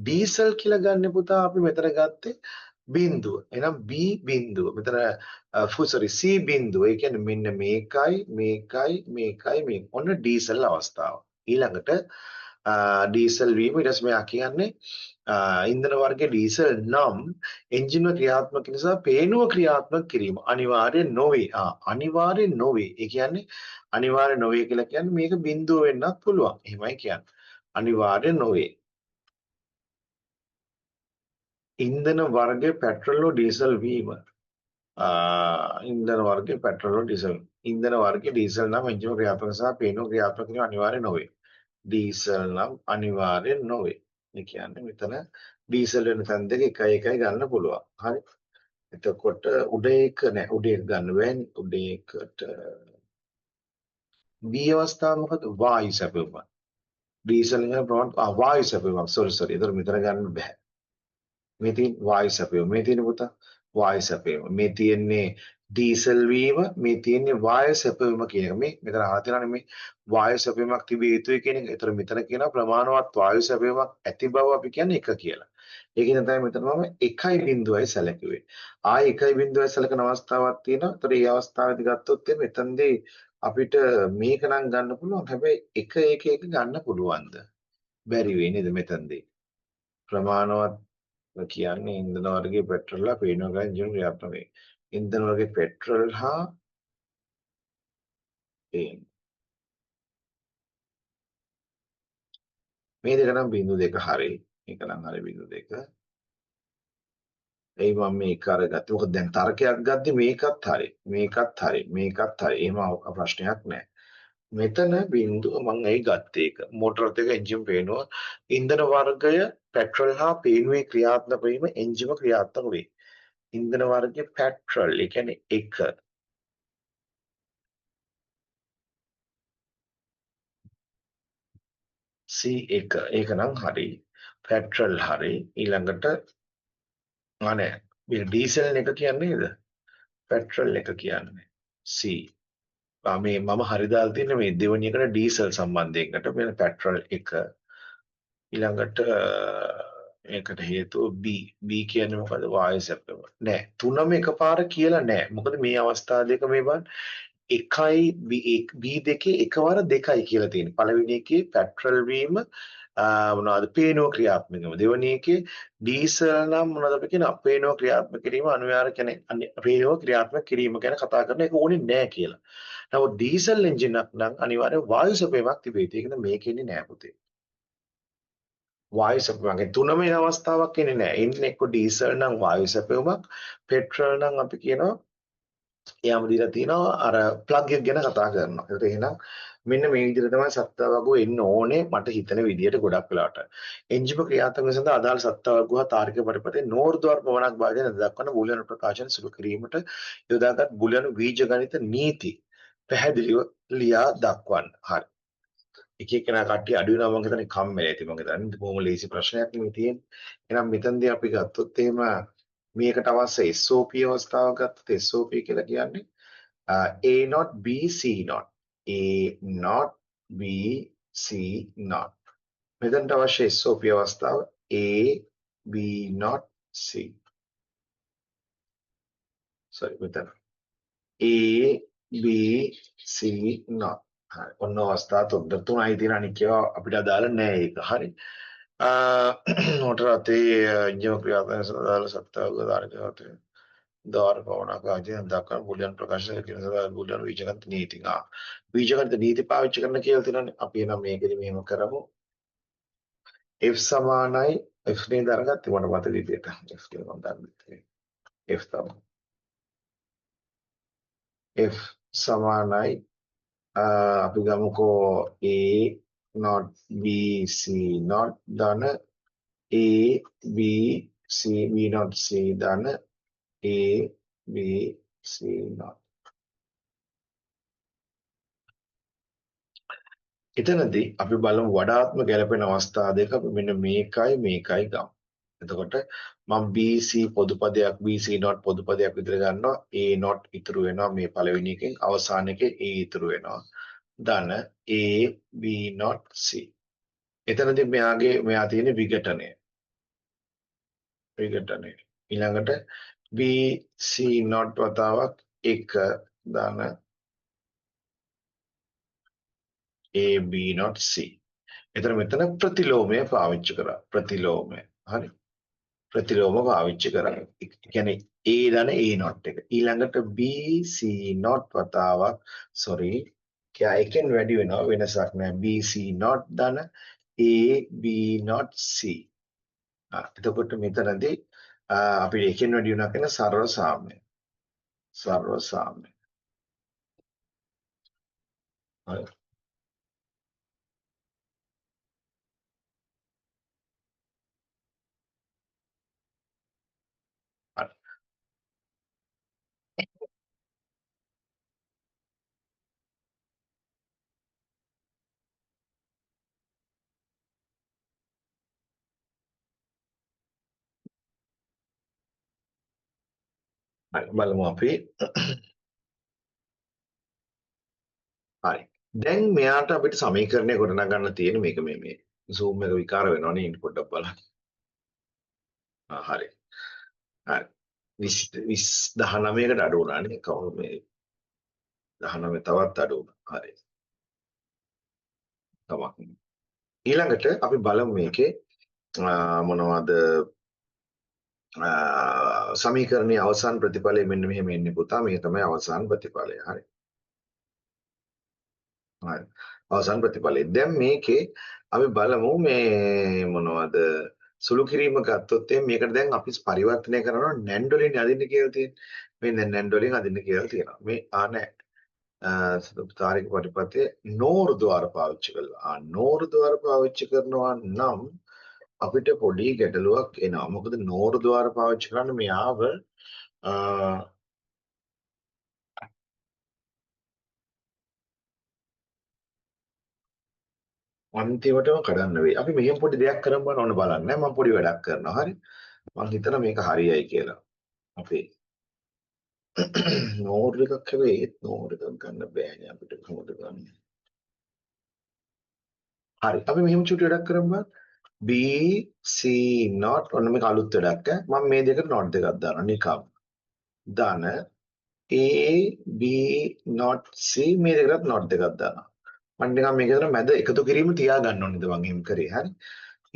ඩීසල් කියලා ගන්න පුතා අපි මෙතන ගත්තේ බිඳුව. එහෙනම් B බිඳුව. මෙතන C බිඳුව. ඒ කියන්නේ මෙන්න මේකයි ඔන්න ඩීසල් අවස්ථාව. ඊළඟට ඩීසල් වීම ඊට පස්සේ මෙයා කියන්නේ ඉන්ධන වර්ගයේ ඩීසල් නම් එන්ජිම ක්‍රියාත්මක නිසා පේනුව ක්‍රියාත්මක කිරීම අනිවාර්යෙන් නොවේ. අනිවාර්යෙන් නොවේ. ඒ කියන්නේ අනිවාර්යෙන් නොවේ කියලා කියන්නේ මේක බිඳුව වෙන්නත් පුළුවන්. එහෙමයි කියන්නේ. අනිවාර්යෙන් නොවේ. ඉන්ධන වර්ගයේ පෙට්‍රල් හෝ ඩීසල් වීම ඉන්ධන වර්ගයේ පෙට්‍රල් හෝ ඩීසල් ඉන්ධන වර්ගයේ ඩීසල් නම් එන්ජිම ක්‍රියාත්මක සහ පේනෝ ක්‍රියාත්මක කිරීම අනිවාර්ය නොවේ. ඩීසල් නම් අනිවාර්යෙන් නොවේ. ඒ කියන්නේ මෙතන ඩීසල් වෙන තැන් දෙක එකයි එකයි ගන්න පුළුවන්. හරි. එතකොට උඩ එක නෑ උඩ එක ගන්න බෑනේ. උඩ එකට B අවස්ථාව මොකද? වායු සැපයුම. ඩීසල් එක වායු සැපයුමක්. සෝරි. ඒතර මෙතන ගන්න බෑ. මේ තියෙන වායු සැපයුම. මේ තියෙන පුතා වායු සැපයුම. මේ තියෙන්නේ ඩීසල් වීම, මේ තියෙන්නේ වායු සැපයුම කියන එක. මේ මෙතන අහලා තියෙනවානේ මේ වායු සැපයුමක් තිබිය යුතුයි කියන එක. ඒතර මෙතන කියනවා ප්‍රමාණවත් වායු සැපයුමක් ඇති බව අපි කියන්නේ 1 කියලා. ඒකෙන් තමයි මෙතන මම 1.0යි සැලකුවේ. ආයි 1.0යි සැලකන අවස්ථාවක් තියෙනවා. ඒතර මේ අවස්ථාවේදී ගත්තොත් මෙතනදී අපිට මේක නම් ගන්න පුළුවන්. හැබැයි 1 ගන්න පුළුවන්ද? බැරි වෙයි නේද මෙතනදී. ප්‍රමාණවත් කියන්නේ ඉන්ධන වර්ගයේ පෙට්‍රල් හා පේනෝ ගෑස් එන්ජිම ක්‍රියාත්මක වේ. ඉන්ධන වර්ගයේ පෙට්‍රල් හා පේන. මේ දෙක නම් බිංදු දෙක හරි. මේක නම් හරි බිංදු දෙක. ඒ මම මේක අරගත්තේ. මොකද දැන් තර්කයක් ගත්තේ මේකත් හරි. මේකත් හරි. මේකත් හරි. එහෙම ප්‍රශ්නයක් නැහැ. මෙතන බිංදුව මම ඇයි ගත්තේ ඒක. මෝටර දෙක එන්ජිම පේනවා. ඉන්ධන වර්ගය පෙට්‍රල් හා පේනුවේ ක්‍රියාත්මක වීම එන්ජිම ක්‍රියාත්මක වේ. ඉන්ධන වර්ගයේ පෙට්‍රල් ඒ කියන්නේ 1 C1 ඒක නම් හරි. පෙට්‍රල් හරි. ඊළඟට අනේ මේ ඩීසල් එක කියන්නේ නේද? පෙට්‍රල් එක කියන්නේ C. මේ මම හරි දාලා තියෙන්නේ මේ දෙවෙනි එකට ඩීසල් සම්බන්ධයකට මේ පෙට්‍රල් එක ඊළඟට ඒකට හේතුව B කියන්නේ මොකද? වායු සැපයුම. නෑ තුනම එකපාර කියලා නෑ. මොකද මේ අවස්ථා දෙක මේ බලන්න එකයි B දෙකේ එකවර දෙකයි කියලා තියෙනවා. පළවෙනි එකේ පෙට්‍රල් වීම මොනවද පේනෝ ක්‍රියාත්මක වීම. දෙවෙනි එකේ ඩීසල් නම් මොනවද අපි කියන අපේනෝ ක්‍රියාත්මක කිරීම අනිවාර්ය කියන්නේ අපේනෝ ක්‍රියාත්මක කිරීම ගැන කතා කරන එක ඕනේ නෑ කියලා. නමුත් ඩීසල් එන්ජින් එකක් නම් අනිවාර්ය වායු සැපයීමක් තිබේ යුතුයි. ඒක මේකෙන්නේ නෑ පුතේ. වායු සැපයීමක් තුනම වෙන අවස්ථාවක් එන්නේ නෑ. එන්නේ එක්ක ඩීසල් නම් වායු සැපයීමක්, පෙට්‍රල් නම් අපි කියනවා එයාම දීලා තියෙනවා අර ප්ලග් එක ගැන කතා කරනවා. ඒකට එහෙනම් මෙන්න මේ විදිහට තමයි සත්ත්වවගුව එන්න ඕනේ මට හිතන විදිහට ගොඩක් වෙලාවට. එන්ජිම ක්‍රියාත්මක සඳහා අදාළ සත්ත්වවගුව තාර්කික පරිපතේ නෝර්ධවර්ග පමණක් භාජනය දක්වන බූලියන් ප්‍රකාශන සුළු කිරීමට යොදාගත් බූලියන් බීජ ගණිත නීති පැහැදිලිව ලියා දක්වන්න. හරි. එක එකනා කට්ටිය අඩු වෙනවා මම හිතන්නේ කම්මැලි ඇති මම හිතන්නේ බොහොම ලේසි ප්‍රශ්නයක් නෙමෙයි තියෙන්නේ. එහෙනම් මෙතනදී අපි ගත්තොත් එහෙම මේකට අවශ්‍ය SOP අවස්ථාවක් ගත්තොත් SOP කියලා කියන්නේ A not B C not A not B C not මෙතනට අවශ්‍ය SOP අවස්ථාව A B not C sorry මෙතන A B C not හරි ඔන්න අවස්ථා තුනයි තියෙන අනික ඒවා අපිට අදාළ නෑ ඒක හරි මොටර අතේ ඉන්ජින ක්‍රියාත්මක සදාල සත්තාවක ධාරකවතේ දාර පවණක ආජයන් දක්වන බුලියන් ප්‍රකාශ කියන සදා බුලියන් විජගන්ත නීති විජගන්ත නීති පාවිච්චි කරන්න කියලා තියෙනවානේ අපි එනම් මේකෙදි මෙහෙම කරමු F සමානයි F නේ දරගත්තේ මට මතක විදියට F කියලා මම දන්නේ F තමයි F සමානයි අපි ගමුකෝ A not B C not ධන A B C B not C ධන A B C not එතනදී අපි බලමු වඩාත්ම ගැළපෙන අවස්ථා දෙක අපි මෙන්න මේකයි ගමු. එතකොට මම BC පොදු පදයක් BC not පොදු පදයක් විතර ගන්නවා A not ඉතුරු වෙනවා මේ පළවෙනි එකෙන් අවසාන එකේ A ඉතුරු වෙනවා. ධන A B not C. එතනදී මෙයා තියෙන විඝටනය. ඊළඟට BC not වතාවක් 1 ධන AB not C. එතන මෙතන ප්‍රතිලෝමය පාවිච්චි කරා. ප්‍රතිලෝමය. හරි. ප්‍රතිලෝම පාවිච්චි කරා. ඒ කියන්නේ A ධන A not එක. ඊළඟට B C not වතාවක් sorry. කියා එකෙන් වැඩි වෙනවා වෙනසක් නෑ. B C not ධන A B not C. එතකොට මෙතනදී අපි එකෙන් වැඩි වෙනවා කියන සරල සාම්‍ය. සරල සාම්‍ය. හරි. හරි. හරි. බලමු අපි. හරි. දැන් මෙයාට අපිට සමීකරණය ගොඩනගන්න තියෙන මේ zoom එක විකාර වෙනවනේ ඉන්න පොඩ්ඩක් බලන්න. හරි. හරි. 19කට අඩු වුණානේ. කවුරු මේ 19 තවත් අඩු වුණා. හරි. තමයි. ඊළඟට අපි බලමු මේකේ මොනවද සමීකරණයේ අවසාන ප්‍රතිඵලය මෙන්න මෙහෙම එන්නේ පුතා. මේ තමයි අවසාන ප්‍රතිඵලය. හරි. හරි. අවසාන ප්‍රතිඵලය. දැන් මේකේ අපි බලමු මේ මොනවද සුළු කිරීම ගත්තොත් මේකට දැන් අපි පරිවර්තනය කරනවා නැන්ඩ් වලින් අදින්න කියලා තියෙන්නේ. මේ දැන් නැන්ඩ් වලින් අදින්න කියලා තියෙනවා. මේ නෑ. තාරික පටිපතේ නෝරු ద్వාර පාවිච්චි කරලා. නෝරු ద్వාර පාවිච්චි කරනවා නම් අපිට පොඩි ගැටලුවක් එනවා. මොකද නෝරු ద్వාර පාවිච්චි කරන්න මෙයාව අන්තිමටම කඩන්න වෙයි. අපි මෙහෙම පොඩි දෙයක් කරමු බලන්න. මම පොඩි වැඩක් කරනවා. හරි. මම හිතනවා මේක හරියයි කියලා. අපේ නෝර් එකක් හැබැයි ඒත් නෝර් එකක් ගන්න බෑනේ අපිට කොහොමද ගන්න. හරි. අපි මෙහෙම චුටි වැඩක් කරමු බලන්න. B C not ඔන්න මේක අලුත් වැඩක් මම මේ දෙකට not දෙකක් දානවා නිකම්. දාන A B not C මේ දෙකකට not දෙකක් දානවා. මම නිකන් මේක විතර මැද එකතු කිරීම තියා ගන්න ඕනේද මම එහෙම කරේ. හරි.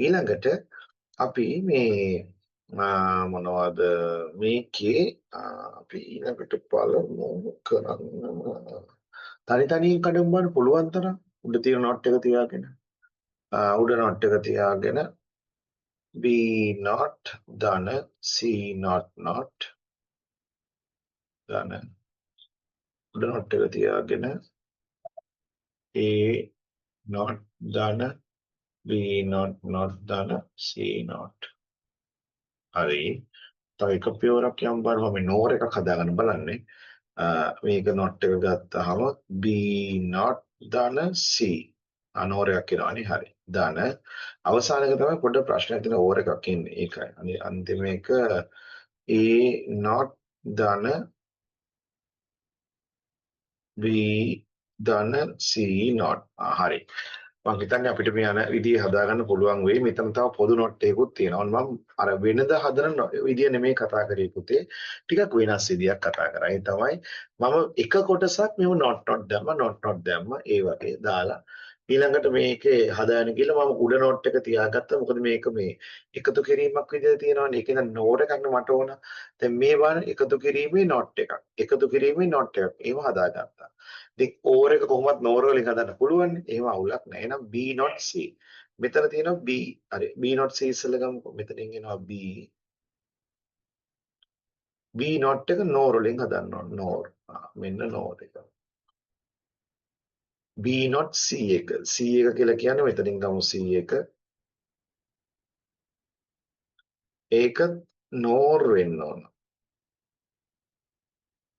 ඊළඟට අපි මේ මොනවද මේකේ අපි ඊළඟට බලමු කරන්න තනි තනි කඩමු බලන්න පුළුවන් තරම් උඩ තියෙන නොට් එක තියාගෙන උඩ නොට් එක තියාගෙන B not ධන C not not ධන උඩ නොට් එක තියාගෙන A not ධන B not not ධන C not හරි තව එක පියවරක් යම් බලමු මේ නෝර් එකක් හදාගන්න බලන්නේ මේක not එක ගත්තාම B not ධන C නෝර් එකක් එනවනේ හරි ධන අවසාන එක තමයි පොඩ්ඩක් ප්‍රශ්නයක් තියෙන ඕවර් එකක් ඉන්නේ ඒකයි අන්තිම එක A not ධන B ධන C not හරි මම හිතන්නේ අපිට මේ යන විදිය හදාගන්න පුළුවන් වෙයි. මෙතන තව පොදු නොට් එකකුත් තියෙනවා. මම අර වෙනද හදන විදිය නෙමෙයි කතා කරේ පුතේ. ටිකක් වෙනස් විදියක් කතා කරා. ඒ තමයි මම එක කොටසක් මෙව නොට් දැම්ම ඒ වගේ දාලා ඊළඟට මේකේ හදාගෙන ගිහලා මම උඩ නොට් එක තියාගත්තා. මොකද මේක මේ එකතු කිරීමක් විදිහට තියෙනවානේ. ඒක නම් නෝර එකක් මට ඕන. දැන් මේ බලන්න එකතු කිරීමේ නොට් එකක්. එකතු කිරීමේ නොට් එකක්. ඒව හදාගත්තා. ඉතින් ඕවර් එක කොහොමත් නෝර වලින් හදන්න පුළුවන්. එහෙම අවුලක් නැහැ. එහෙනම් B not C. මෙතන තියෙනවා B. හරි. B not C ඉස්සෙල්ලා ගමුකෝ. මෙතනින් එනවා B. B not එක නෝර වලින් හදන්න ඕන. නෝර. මෙන්න නෝර එක. B not C එක. C එක කියලා කියන්නේ මෙතනින් ගමු C එක. ඒක නෝර වෙන්න ඕන.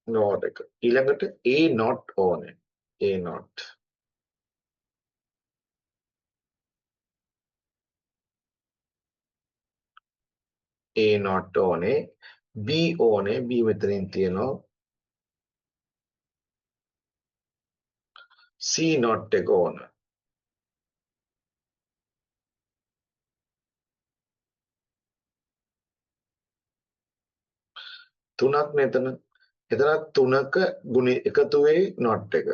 නෝර එක. ඊළඟට A not ඕනේ. A not. A not ඕනේ. B ඕනේ. B මෙතනින් තියෙනවා. C not එක ඕන. තුනක් මෙතන. එතනත් තුනක ගුණ එකතු වෙයි not එක.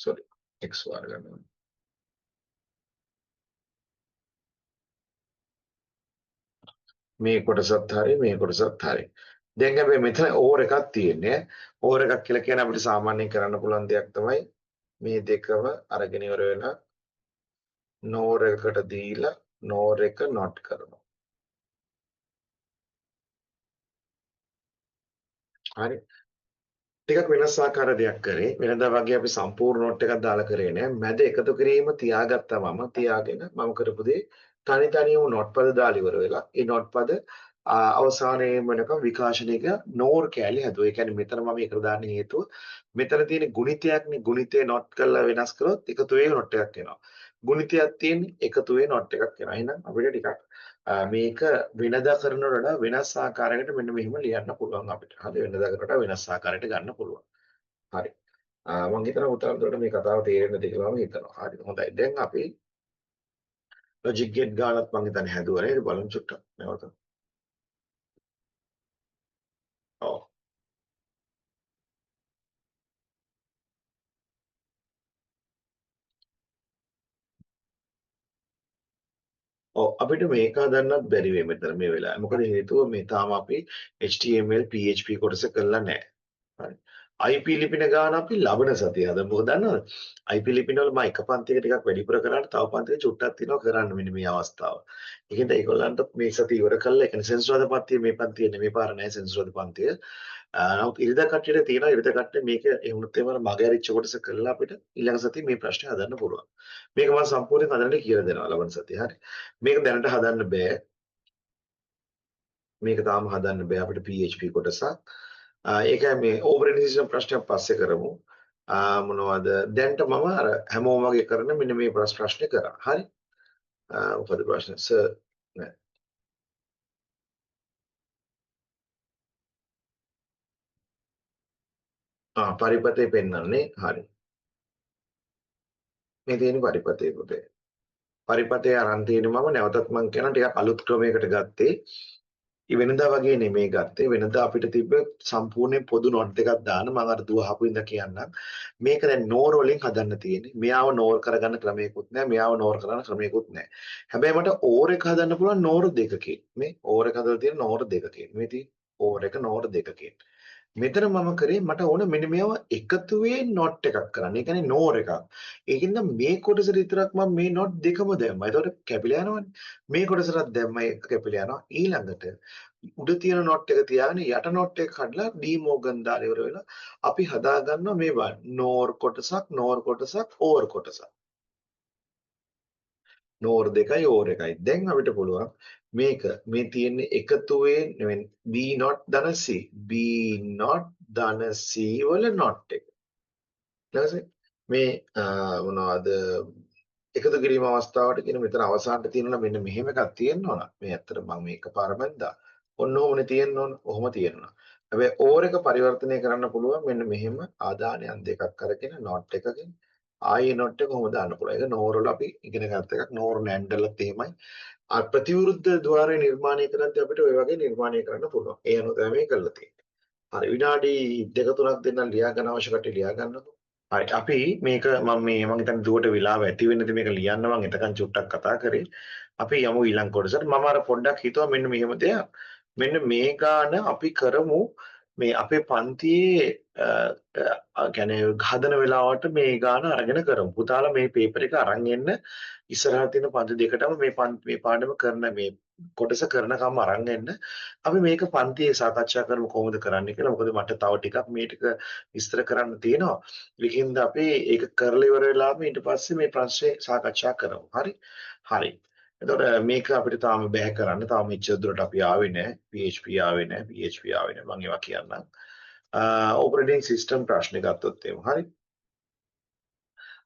sorry x වාර ගන්නවා. මේ කොටසත් හරි මේ කොටසත් හරි. දැන් හැබැයි මෙතන ඕවර් එකක් තියෙන්නේ. ඕවර් එකක් කියලා කියන්නේ අපිට සාමාන්‍යයෙන් කරන්න පුළුවන් දෙයක් තමයි මේ දෙකම අරගෙන ඉවර වෙන නෝර් එකකට දීලා නෝර් එක not කරනවා. හරි. ටිකක් වෙනස් ආකාර දෙයක් කරේ. වෙනදා වගේ අපි සම්පූර්ණ නෝට් එකක් දාලා කරේ නෑ. මැද එකතු කිරීම තියාගත්තා මම. තියාගෙන මම කරපු දේ තනි තනියම නෝට් පද දාලා ඉවර වෙලා. ඒ නෝට් පද අවසානයේ වෙනකම් විකාශනයක නෝර් කෑලි හැදුවා. ඒ කියන්නේ මෙතන මම එකට දාන්න හේතුව මෙතන තියෙන ගුණිතයක්නේ. ගුණිතේ නෝට් කරලා වෙනස් කරොත් එකතු වේ නෝට් එකක් එනවා. ගුණිතයක් තියෙන්නේ එකතු වේ නෝට් එකක් එනවා. එහෙනම් අපිට ටිකක් මේක වෙනදා කරනවට වඩා වෙනස් ආකාරයකට මෙන්න මෙහෙම ලියන්න පුළුවන් අපිට. හරි වෙනදා කරනවට වෙනස් ආකාරයකට ගන්න පුළුවන්. හරි. මම හිතනවා උදාහරණයක් මේ කතාව තේරෙන්න දෙ කියලා මම හිතනවා. හරි. හොඳයි. දැන් අපි ලොජික් ගේට් ගානත් මම හිතන්නේ හැදුවා නේද? බලමු චුට්ටක්. නැවත. ඔව්. ඔව් අපිට මේක හදන්නත් බැරි වෙයි මෙතන මේ වෙලාවේ. මොකද හේතුව මේ තාම අපි HTML PHP කොටස කරලා නැහැ. හරි. IP ලිපින ගාන අපි ලබන සතිය හදමු. මොකද දන්නවද? IP ලිපින වල මම එක පන්තියක ටිකක් වැඩිපුර කරාට තව පන්තියක චුට්ටක් තියෙනවා කරන්න මෙන්න මේ අවස්ථාව. ඒකෙන්ද ඒගොල්ලන්ට මේ සතිය ඉවර කරලා ඒ කියන්නේ සෙන්සුරාදා පන්තිය මේ පන්තිය නෙමෙයි පාර නැහැ සෙන්සුරාදා පන්තිය. නමුත් ඉරිදා කට්ටියට තියෙනවා ඉරිදා කට්ටිය මේක ඒ වුණත් ඒවල මගහැරිච්ච කොටස කරලා අපිට ඊළඟ සතියේ මේ ප්‍රශ්නේ හදන්න පුළුවන්. මේක මම සම්පූර්ණයෙන් හදන්න කියලා දෙනවා ලබන සතියේ. හරි. මේක දැනට හදන්න බෑ. මේක තාම හදන්න බෑ අපිට PHP කොටසක්. ඒකයි මේ ඕපරේටින් සිස්ටම් ප්‍රශ්නයක් පස්සේ කරමු. මොනවද දැන්ට මම අර හැමෝම වගේ කරන මෙන්න මේ ප්‍රශ්නේ කරා. හරි. මොකද ප්‍රශ්නේ සර් නෑ. පරිපතේ පෙන්වන්නේ. හරි. මේ තියෙන පරිපතේ පුතේ. පරිපතේ අරන් තියෙන මම නැවතත් මම කියන ටිකක් අලුත් ක්‍රමයකට ගත්තේ. වෙනදා වගේ නෙමෙයි ගත්තේ වෙනදා අපිට තිබ්බ සම්පූර්ණයෙන් පොදු නොට් එකක් දාන්න මම අර දුවහපු ඉඳ කියන්නම් මේක දැන් නෝර් වලින් හදන්න තියෙන්නේ මෙයාව නෝර් කරගන්න ක්‍රමයකුත් නැහැ මෙයාව නෝර් කරගන්න ක්‍රමයකුත් නැහැ හැබැයි මට ඕර් එක හදන්න පුළුවන් නෝර් දෙකකින් මේ ඕර් එක හදලා තියෙන නෝර් දෙකකින් මේ තියෙන ඕර් එක නෝර් දෙකකින් මෙතන මම කරේ මට ඕන මෙන්න මේව එකතුවේ නොට් එකක් කරන්න. ඒ කියන්නේ නෝර් එකක්. ඒකින්ද මේ කොටසට විතරක් මම මේ නොට් දෙකම දැම්මා. ඒතකොට කැපිලා යනවනේ. මේ කොටසට දැම්මා ඒක කැපිලා යනවා. ඊළඟට උඩ තියෙන නොට් එක තියාගෙන යට නොට් එක කඩලා ඩීමෝගන් දාලා ඉවර වෙලා අපි හදා ගන්නවා මේවා නෝර් කොටසක් ඕර් කොටසක්. නෝර් දෙකයි ඕර් එකයි. දැන් අපිට පුළුවන් මේක මේ තියෙන්නේ එකතුවේ නෙවෙයි B not ධන C. B not ධන C වල not එක. ඊට පස්සේ මේ මොනවද එකතු කිරීම අවස්ථාවට කියන මෙතන අවසානට තියෙනවා මෙන්න මෙහෙම එකක් තියෙන්න ඕන. මේ ඇත්තට මම මේක පාරමෙන්දා. ඔන්න ඕමනේ තියෙන්න ඕන. ඔහොම තියෙනවා. හැබැයි ඕර් එක පරිවර්තනය කරන්න පුළුවන් මෙන්න මෙහෙම ආදානයන් දෙකක් අරගෙන not එකකින් ආයේ not එක කොහොමද දාන්න පුළුවන්. ඒක නෝර් වල අපි ඉගෙන ගත්ත එකක්. නෝර් නැන්ඩලත් එහෙමයි. ප්‍රතිවිරුද්ධ ద్వාරය නිර්මාණය කරද්දී අපිට ওই වගේ නිර්මාණය කරන්න පුළුවන්. ඒ අනුව තමයි මේ කරලා තියෙන්නේ. හරි විනාඩි දෙක තුනක් දෙන්නම් ලියා ගන්න අවශ්‍ය කට්ටිය ලියා ගන්නකො. හරි අපි මේක මම හිතන්නේ දුවට වෙලාව ඇති වෙන්නද මේක ලියන්න මම එතකන් චුට්ටක් කතා කරේ. අපි යමු ඊළඟ කොටසට. මම අර පොඩ්ඩක් හිතුවා මෙන්න මෙහෙම දෙයක්. මෙන්න මේ ගාන අපි කරමු මේ අපේ පන්තියේ කියන්නේ හදන වෙලාවට මේ ගාන අරගෙන කරමු. පුතාලා මේ පේපර් එක අරන් එන්න ඉස්සරහට තියෙන පන්ති දෙකටම මේ පාඩම කරන මේ කොටස කරනකම් අරන් එන්න. අපි මේක පන්තියේ සාකච්ඡා කරමු කොහොමද කරන්න කියලා. මොකද මට තව ටිකක් මේ ටික විස්තර කරන්න තියෙනවා. ඒකින්ද අපි ඒක කරලා ඉවර වෙලාම ඊට පස්සේ මේ ප්‍රශ්නේ සාකච්ඡා කරමු. හරි? හරි. එතකොට මේක අපිට තාම බෑ කරන්න. තාම ඉච්ඡා දුරට අපි ආවේ නැහැ. PHP ආවේ නැහැ. PHP ආවේ නැහැ. මම ඒවා කියන්නම්. ඔපරේටින් සිස්ටම් ප්‍රශ්නේ ගත්තොත් එහෙම. හරි?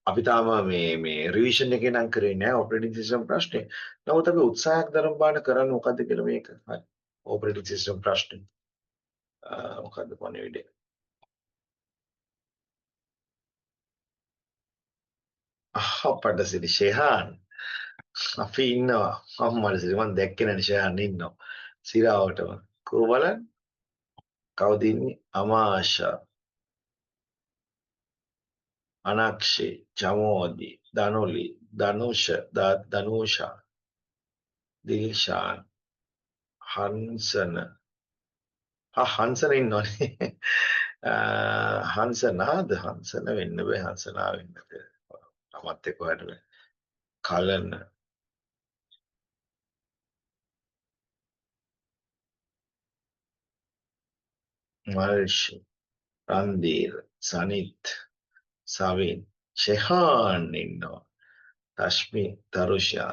අපි තාම මේ රිවිෂන් එකේ නම් කරේ නැහැ ඔපරේටින් සිස්ටම් ප්‍රශ්නේ. නමුත් අපි උත්සාහයක් දරන බාන කරන්න මොකද්ද කියලා මේක. හරි. ඔපරේටින් සිස්ටම් ප්‍රශ්නේ. මොකද්ද පණිවිඩය? අපට සිරි ෂෙහාන් අපි ඉන්නවා අම්මලා සිරි මම දැක්කේ නැහැ ෂෙහාන් ඉන්නවා. සිරාවටම. කෝ බලන්න කවුද ඉන්නේ? අමාෂා, අනක්ෂේ, චමෝදි, ධනුලි, ධනුෂ, ධනුෂා, දිල්ෂාන්, හන්සන හංසන ඉන්නවනේ. හංසනාද හංසන වෙන්න බෑ හංසනා වෙන්න බෑ. තමත් එක්ක හොයන්න බෑ. කලන මර්ෂි, රන්දීර්, සනිත්, සවින්, ෂෙහාන් ඉන්නවා. රශ්මි, තරුෂා,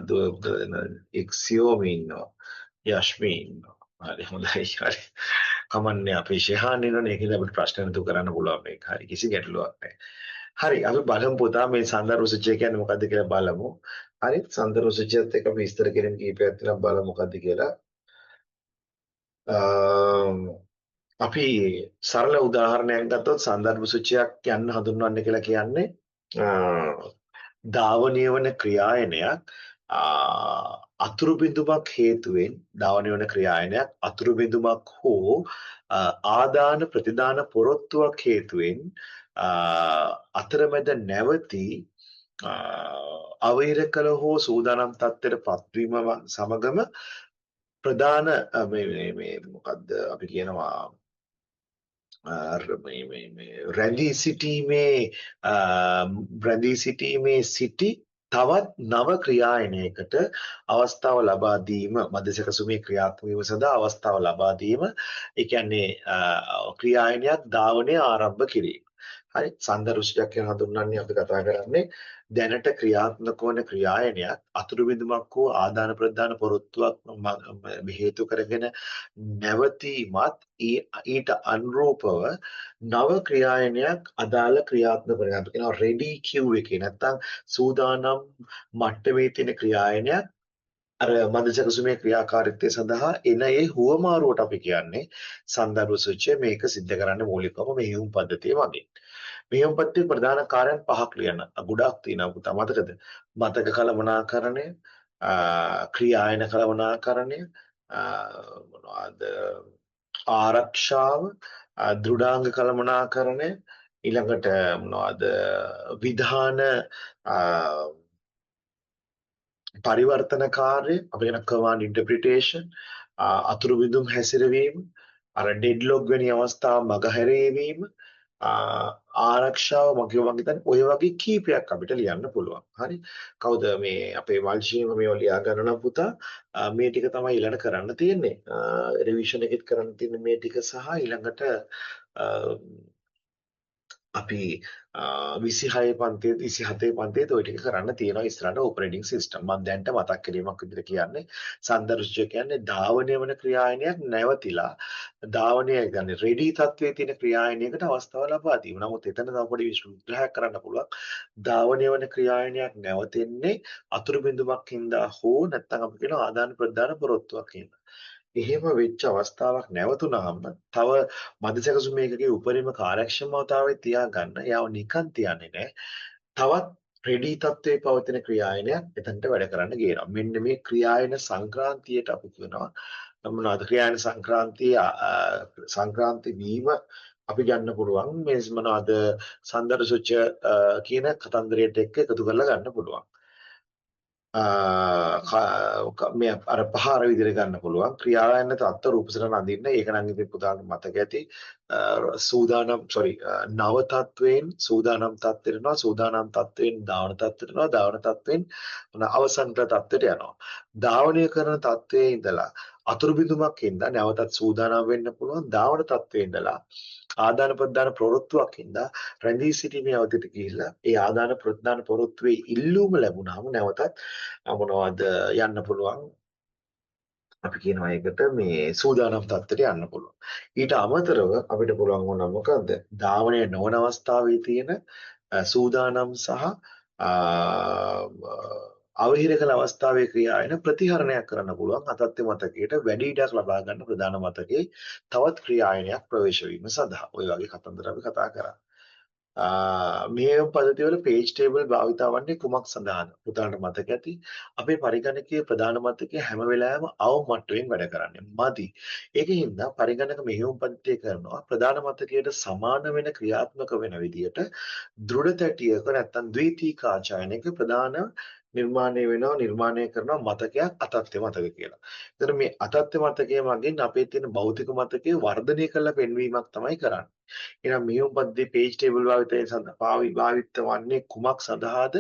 ඉක්සියෝමි ඉන්නවා. යශ්මි ඉන්නවා. හරි හොඳයි හරි. කමන්නේ අපි ෂෙහාන් ඉන්නවනේ ඒකද අපිට ප්‍රශ්න නතු කරන්න පුළුවන් මේක. හරි කිසි ගැටලුවක් නැහැ. හරි අපි බලමු පුතා මේ සන්දර්භ සූචිය කියන්නේ මොකද්ද කියලා බලමු. හරි සන්දර්භ සූචියත් එක්ක අපි විස්තර කිරීම කීපයක් තියෙනවා බලමු මොකද්ද කියලා. අපි සරල උදාහරණයක් ගත්තොත් සන්දර්භ සූචියක් යන්න හඳුන්වන්න කියලා කියන්නේ ධාවනය වන ක්‍රියායනයක් අතුරු බිඳුමක් හේතුවෙන් ධාවනය වන ක්‍රියායනයක් අතුරු බිඳුමක් හෝ ආදාන ප්‍රතිදාන පොරොත්තුවක් හේතුවෙන් අතරමැද නැවතී අවහිර කළ හෝ සූදානම් තත්ත්වයට පත්වීම සමගම ප්‍රධාන මේ මොකද්ද අපි කියනවා රැඳී සිටීමේ සිටි තවත් නව ක්‍රියායනයකට අවස්ථාව ලබා දීම මධ්‍යසකසුමේ ක්‍රියාත්මක වීම සඳහා අවස්ථාව ලබා දීම ඒ කියන්නේ ක්‍රියායනයක් ධාවනය ආරම්භ කිරීම. හරි සන්දර්ශයක් කියන හඳුන්වන්නේ අපි කතා කරන්නේ දැනට ක්‍රියාත්මක වන ක්‍රියායනයක් අතුරු බිඳුමක් හෝ ආදාන ප්‍රදාන පොරොත්තුවක් හේතු කරගෙන නැවතීමත් ඊට අනුරූපව නව ක්‍රියායනයක් අදාළ ක්‍රියාත්මක කරන අපි කියනවා රෙඩි කියු එකේ නැත්තම් සූදානම් මට්ටමේ තියෙන ක්‍රියායනයක් අර මන්දසකසුමේ ක්‍රියාකාරීත්වය සඳහා එන ඒ හුවමාරුවට අපි කියන්නේ සන්දර්භ සූචිය මේක सिद्ध කරන්න මූලිකවම මෙහෙයුම් පද්ධතිය වගේ. මෙහෙයුම් පද්ධතියේ ප්‍රධාන කාර්යයන් පහක් ලියන්න. ගොඩාක් තියෙනවා පුතා මතකද? මතක කළමනාකරණය, ක්‍රියායන කළමනාකරණය, මොනවාද ආරක්ෂාව, දෘඩාංග කළමනාකරණය, ඊළඟට මොනවාද විධාන පරිවර්තන කාර්ය අපි කියන කමාන්ඩ් ඉන්ටර්ප්‍රිටේෂන් අතුරු විදුම් හැසිරවීම අර ඩෙඩ්ලොක් වැනි අවස්ථා මගහැරීමීම ආරක්ෂාව මම හිතන්නේ ඔය වගේ කීපයක් අපිට ලියන්න පුළුවන්. හරි. කවුද මේ අපේ වංශීයම මේව ලියා ගන්න නම් පුතා මේ ටික තමයි ඊළඟ කරන්න තියෙන්නේ. රිවිෂන් එකෙත් කරන්න තියෙන්නේ මේ ටික සහ ඊළඟට අපි 26 පන්තියේ 27 පන්තියේ ඔය ටික කරන්න තියෙනවා ඉස්සරහට ඔපරේටිං සිස්ටම්. මම දැන්ට මතක් කිරීමක් විදිහට කියන්නේ සන්දර්ශය කියන්නේ ධාවනය වන ක්‍රියායනයක් නැවතිලා ධාවනය කියන්නේ රෙඩි තත්වයේ තියෙන ක්‍රියායනයකට අවස්ථාව ලබා දීම. නමුත් එතන තව පොඩි විශ්ලේෂණයක් කරන්න පුළුවන්. ධාවනය වන ක්‍රියායනයක් නැවතෙන්නේ අතුරු බිඳුමක් හින්දා හෝ නැත්නම් අපි කියන ආදාන ප්‍රදාන පොරොත්තුවක් හින්දා. එහෙම වෙච්ච අවස්ථාවක් නැවතුනහම තව මධ්‍යසකසුම මේකගේ උපරිම කාර්යක්ෂමතාවය තියාගන්න යාව නිකන් තියන්නේ නැහැ. තවත් රෙඩි තත්ත්වයේ පවතින ක්‍රියායනයක් එතනට වැඩ කරන්න ගේනවා. මෙන්න මේ ක්‍රියායන සංක්‍රාන්තියට අපි කියනවා මොනවාද ක්‍රියායන සංක්‍රාන්ති වීම අපි ගන්න පුළුවන් මේ මොනවාද සන්දර්ශුච්ච කියන කතන්දරයට එක්ක එකතු කරලා ගන්න පුළුවන්. මේ අර පහර විදිහට ගන්න පුළුවන් ක්‍රියායන තත්ත්ව රූපසටහන අඳින්න ඒක නම් ඉතින් පුතාට මතක ඇති නව තත්වයෙන් සූදානම් තත්ත්වයට යනවා සූදානම් තත්වයෙන් ධාවන තත්ත්වයට යනවා ධාවන තත්වයෙන් අවසන් තත්ත්වයට යනවා ධාවනය කරන තත්වයේ ඉඳලා අතුරු බිඳුමක් ඉඳලා නැවතත් සූදානම් වෙන්න පුළුවන් ධාවන තත්වයේ ඉඳලා ආදාන ප්‍රදාන ප්‍රවෘත්තුවක් ඉඳලා රැඳී සිටීමේ අවධියට ගිහිල්ලා ඒ ආදාන ප්‍රදාන ප්‍රවෘත්තුවේ ඉල්ලුම ලැබුණාම නැවතත් මොනවද යන්න පුළුවන් අපි කියනවා ඒකට මේ සූදානම් තත්ත්වයට යන්න පුළුවන්. ඊට අමතරව අපිට පුළුවන් වුණා මොකද්ද? ධාවනය නොවන අවස්ථාවේ තියෙන සූදානම් සහ අවහිරකල අවස්ථාවේ ක්‍රියායන ප්‍රතිහරණයක් කරන්න පුළුවන් අතත්ත්ව මතකයට වැඩි ඉඩක් ලබා ගන්න ප්‍රධාන මතකයේ තවත් ක්‍රියායනයක් ප්‍රවේශ වීම සඳහා ওই වගේ කතන්දර අපි කතා කරා. මේ පද්ධතිවල page table භාවිතා වන්නේ කුමක් සඳහාද? පුතාලට මතක ඇති. අපේ පරිගණකයේ ප්‍රධාන මතකයේ හැම වෙලාවෙම අවම මට්ටමින් වැඩ කරන්නේ. මදි. ඒකින්ද පරිගණක මෙහෙයුම් පද්ධතිය කරනවා ප්‍රධාන මතකයට සමාන වෙන ක්‍රියාත්මක වෙන විදියට දෘಢ තැටියක නැත්නම් ද්විතීක ආචායනයක ප්‍රධාන නිර්මාණය කරනවා මතකයක් අතත්ත්ව මතක කියලා. එතන මේ අතත්ත්ව මතකයේ මගින් අපේ තියෙන භෞතික මතකයේ වර්ධනය කරලා පෙන්වීමක් තමයි කරන්නේ. එහෙනම් මෙහෙයුම් පද්ධතියේ page table භාවිතය සඳහා භාවිත වන්නේ කුමක් සඳහාද?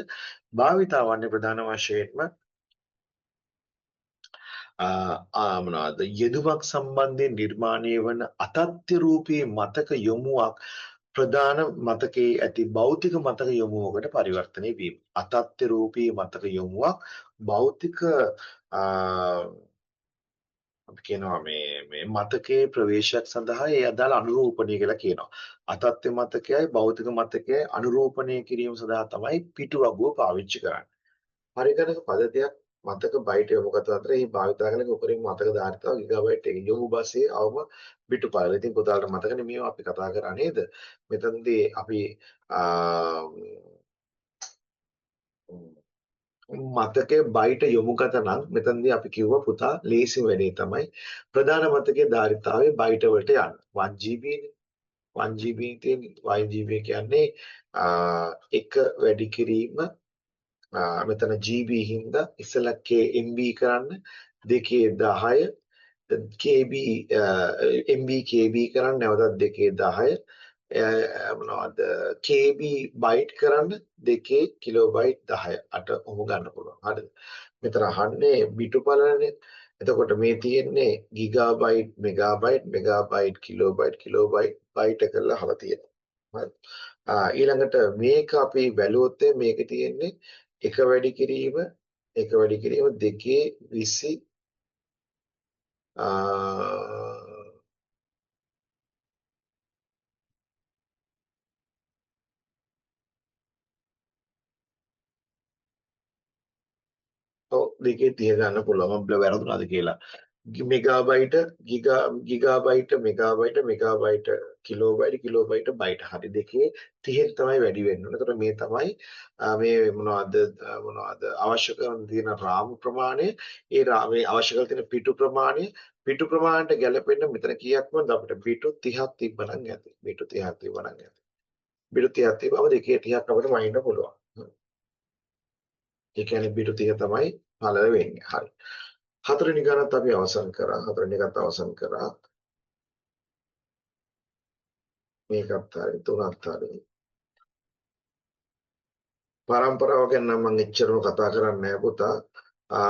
භාවිතා වන්නේ ප්‍රධාන වශයෙන්ම මොනවාද යෙදුමක් සම්බන්ධයෙන් නිර්මාණය වන අතත්‍ය රූපී මතක යොමුවක් ප්‍රධාන මතකයේ ඇති භෞතික මතක යොමුවකට පරිවර්තනය වීම. අතත්‍ය රූපී මතක යොමුවක් භෞතික අපි කියනවා මේ මතකයේ ප්‍රවේශයක් සඳහා ඒ අදාළ අනුරූපණය කියලා කියනවා. අතත්ත්ව මතකයයි භෞතික මතකයයි අනුරූපණය කිරීම සඳහා තමයි පිටුවගුව පාවිච්චි කරන්නේ. පරිගණක පද්ධතියක් මතක බයිට් යොමු කරන අතර එහි භාවිතා කරන උපරිම මතක ධාරිතාව ගිගාබයිට් එක යොමු බස්සේ අවම බිටු පාල. ඉතින් පුතාලට මතකනේ මේවා අපි කතා කරා නේද? මෙතනදී අපි මතකයේ බයිට යොමු කත නම් මෙතනදී අපි කිව්වා පුතා ලේසි වැඩේ තමයි ප්‍රධාන මතකයේ ධාරිතාවයේ බයිට වලට යන්න 1GB නේ 1GB තියෙන්නේ 1GB කියන්නේ එක වැඩි කිරීම මෙතන GB හින්දා ඉස්සලා MB කරන්න 2 KB MB KB කරන්න නැවතත් 2 මොනවද KB බයිට් කරන්න 2 කිලෝබයිට් 10 අට ඔහොම ගන්න පුළුවන්. හරිද? මෙතන අහන්නේ බිටු බලන්නේ. එතකොට මේ තියෙන්නේ ගිගාබයිට් මෙගාබයිට් කිලෝබයිට් බයිට් කරලා අහලා තියෙනවා. හරි. ඊළඟට මේක අපි බැලුවොත් මේක තියෙන්නේ එක වැඩි කිරීම 2 ඔව් දෙකේ 30 ගන්න පුළුවන් මම වැරදුනාද කියලා. මෙගාබයිට මෙගාබයිට කිලෝබයිට බයිට හරි දෙකේ 30 තමයි වැඩි වෙන්නේ. එතකොට මේ තමයි මේ මොනවද අවශ්‍ය කරන තියෙන රාමු ප්‍රමාණය මේ අවශ්‍ය කරලා තියෙන පිටු ප්‍රමාණයට ගැලපෙන්න මෙතන කීයක් වුණද අපිට පිටු 30ක් තිබ්බනම් ඇති. පිටු 30ක් තිබ්බනම් ඇති. පිටු 30ක් තිබ්බම දෙකේ 30ක් අපිට වයින්න පුළුවන්. ඒ කියන්නේ පිටු 30 තමයි පළල වෙන්නේ. හරි. හතරවෙනි ගණනත් අපි අවසන් කරා. හතරවෙනි එකත් අවසන් කරා. මේකත් හරි. තුනත් හරි. පරම්පරාව ගැන නම් මම එච්චරම කතා කරන්නේ නැහැ පුතා.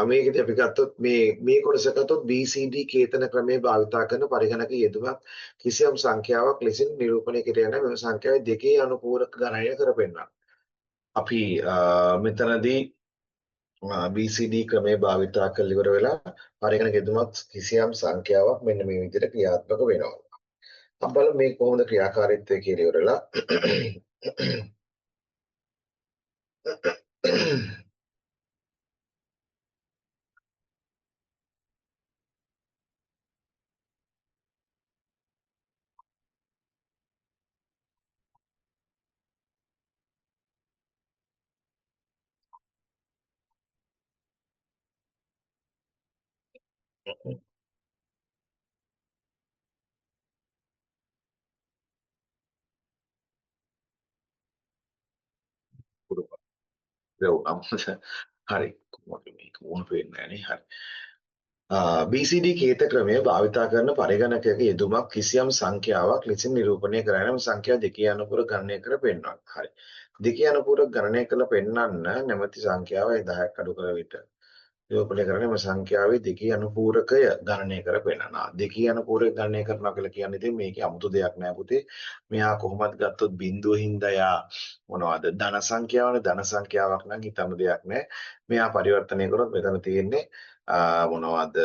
මේකදී අපි ගත්තොත් මේ කොටස ගත්තොත් BCD කේතන ක්‍රමයේ භාවිතා කරන පරිගණක යෙදුමක් කිසියම් සංඛ්‍යාවක් ලෙසින් නිරූපණය කෙරෙන මෙම සංඛ්‍යාවේ දෙකේ අනුපූරක ගණනය කර පෙන්නනවා. අපි මෙතනදී BCD ක්‍රමයේ භාවිතා කරලා ඉවර වෙලා පරිගණක යෙදුමක් කිසියම් සංඛ්‍යාවක් මෙන්න මේ විදිහට ක්‍රියාත්මක වෙනවා. අපි බලමු මේ කොහොමද ක්‍රියාකාරීත්වය කියලා ඉවරලා හරි කොහොමද මේක වුණ පේන්නේ නැහැ නේ හරි BCD කේත ක්‍රමය භාවිතා කරන පරිගණකයක යෙදුමක් කිසියම් සංඛ්‍යාවක් ලෙසින් නිරූපණය කරන සංඛ්‍යා දෙකේ අනුපුර ගණනය කර පෙන්වනවා. හරි. දෙකේ අනුපුර ගණනය කළ පෙන්වන්න නැමැති සංඛ්‍යාව 10ක් අඩු කළ විට නිරූපණය කරන්නේ මේ සංඛ්‍යාවේ දෙකේ අනුපූරකය ගණනය කර පෙන්නනවා. දෙකේ අනුපූරක ගණනය කරනවා කියලා කියන්නේ ඉතින් මේකේ 아무තු දෙයක් නෑ පුතේ. මෙහා කොහොමද ගත්තොත් බිඳුව හින්දා යා මොනවද ධන සංඛ්‍යාවනේ ධන සංඛ්‍යාවක් නම් හිතන්න දෙයක් නෑ. මෙහා පරිවර්තනය කරොත් මෙතන තියෙන්නේ මොනවද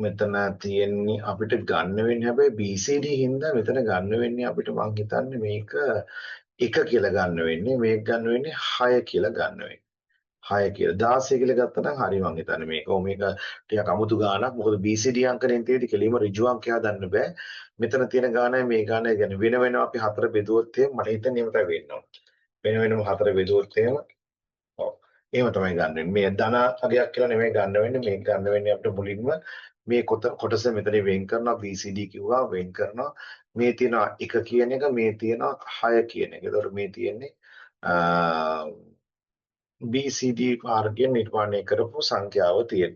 මෙතන තියෙන්නේ අපිට ගන්න වෙන්නේ හැබැයි BCD හින්දා මෙතන ගන්න වෙන්නේ අපිට මං හිතන්නේ මේක 1 කියලා ගන්න වෙන්නේ මේක ගන්න වෙන්නේ 6 කියලා ගන්න වෙන්නේ 6 කියලා 16 කියලා ගත්තා නම් හරි මං හිතන්නේ මේක. ඔව් මේක ටිකක් අමුතු ගාණක්. මොකද BCD අංකණයෙන් තියෙදි කෙලිම ඍජු අංකයක් දාන්න බෑ. මෙතන තියෙන ගාණයි මේ ගාණයි ගැන වෙන වෙනම අපි 4 බෙදුවොත් එහෙම මට හිතන්නේ එහෙම තමයි වෙන්න ඕන. වෙන වෙනම 4 බෙදුවොත් එහෙම ඔව්. එහෙම තමයි ගන්න වෙන්නේ. මේ ධන අගයක් කියලා නෙමෙයි ගන්න වෙන්නේ. මේක ගන්න වෙන්නේ අපිට මුලින්ම මේ කොටස මෙතන වෙන් කරනවා BCD කිව්වා වෙන් කරනවා. මේ තියෙනවා 1 කියන එක මේ තියෙනවා 6 කියන එක. ඒතකොට මේ තියෙන්නේ BCD මාර්ගයෙන් නිර්මාණය කරපු සංඛ්‍යාව තියෙන.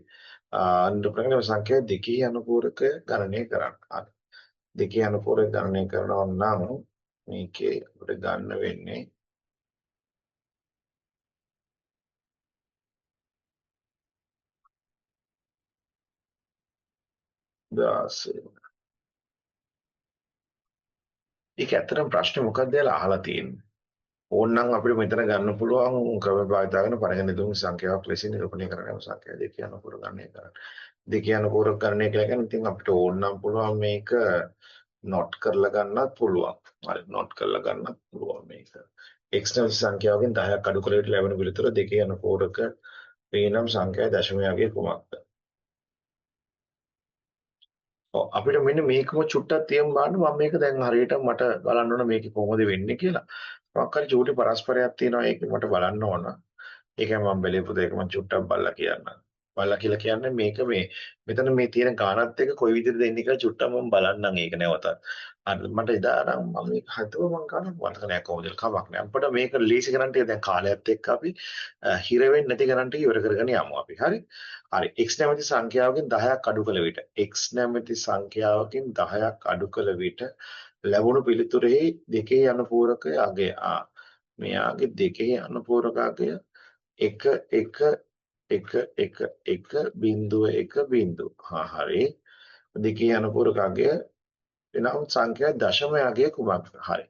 අනුපූරක සංඛ්‍යාව දෙකේ අනුපූරක ගණනය කරන්න. හරි. දෙකේ අනුපූරක ගණනය කරනවා නම් මේකේ අපිට ගන්න වෙන්නේ 16. ඒක ඇත්තටම ප්‍රශ්නේ මොකක්ද කියලා අහලා තියෙන්නේ. ඕනනම් අපිට මෙතන ගන්න පුළුවන් ක්‍රම භාවිත කරන පරිගණක සංඛ්‍යාවක් ලෙසින් නිරූපණය කරගන්න සංඛ්‍යා දෙක අනුකූල ගණනය කරන්න. දෙක අනුකූල ගණනය කියලා කියන්නේ ඉතින් අපිට ඕනනම් පුළුවන් මේක නොට් කරලා ගන්නත් පුළුවන්. හරි නොට් කරලා ගන්නත් පුළුවන් මේක. x නම් සංඛ්‍යාවකින් 10ක් අඩු කළ විට ලැබෙන පිළිතුර දෙකේ අනුකූලක p නම් සංඛ්‍යාවේ දශමයගේ කුමක්ද? ඔව් අපිට මෙන්න මේකම චුට්ටක් තියමු බලන්න මම මේක දැන් හරියට මට බලන්න ඕන මේක කොහොමද වෙන්නේ කියලා. මොකක් හරි චූටි පරස්පරයක් තියෙනවා ඒක මට බලන්න ඕන. ඒකයි මම බැලුවේ ඒක මම චුට්ටක් බලලා කියන්නම්. බලලා කියලා කියන්නේ මේක මේ මෙතන මේ තියෙන ගානත් එක්ක කොයි විදිහටද එන්නේ කියලා චුට්ටක් මම බලන්නම් ඒක නැවතත්. අර මට එදා නම් මම මේක හදුවා මම ගන්න මතක නෑ කොහොමද කමක් නෑ. අපිට මේක ලීසි ගණන් ටික දැන් කාලයත් එක්ක අපි හිර වෙන්නේ නැති ගණන් ටික ඉවර කරගෙන යමු අපි. හරි. හරි x නැමැති සංඛ්‍යාවකින් 10ක් අඩු කළ විට x නැමැති සංඛ්‍යාවකින් 10ක් අඩු කළ විට ලැබුණු පිළිතුරෙහි දෙකේ අනුපූරක අගය මෙයාගේ දෙකේ අනුපූරක අගය 1 1 1 1 1 බිංදුව 1 බිංදුව. හරි. දෙකේ අනුපූරක අගය වෙනම් සංඛ්‍යා දශම අගය කුමක්ද? හරි.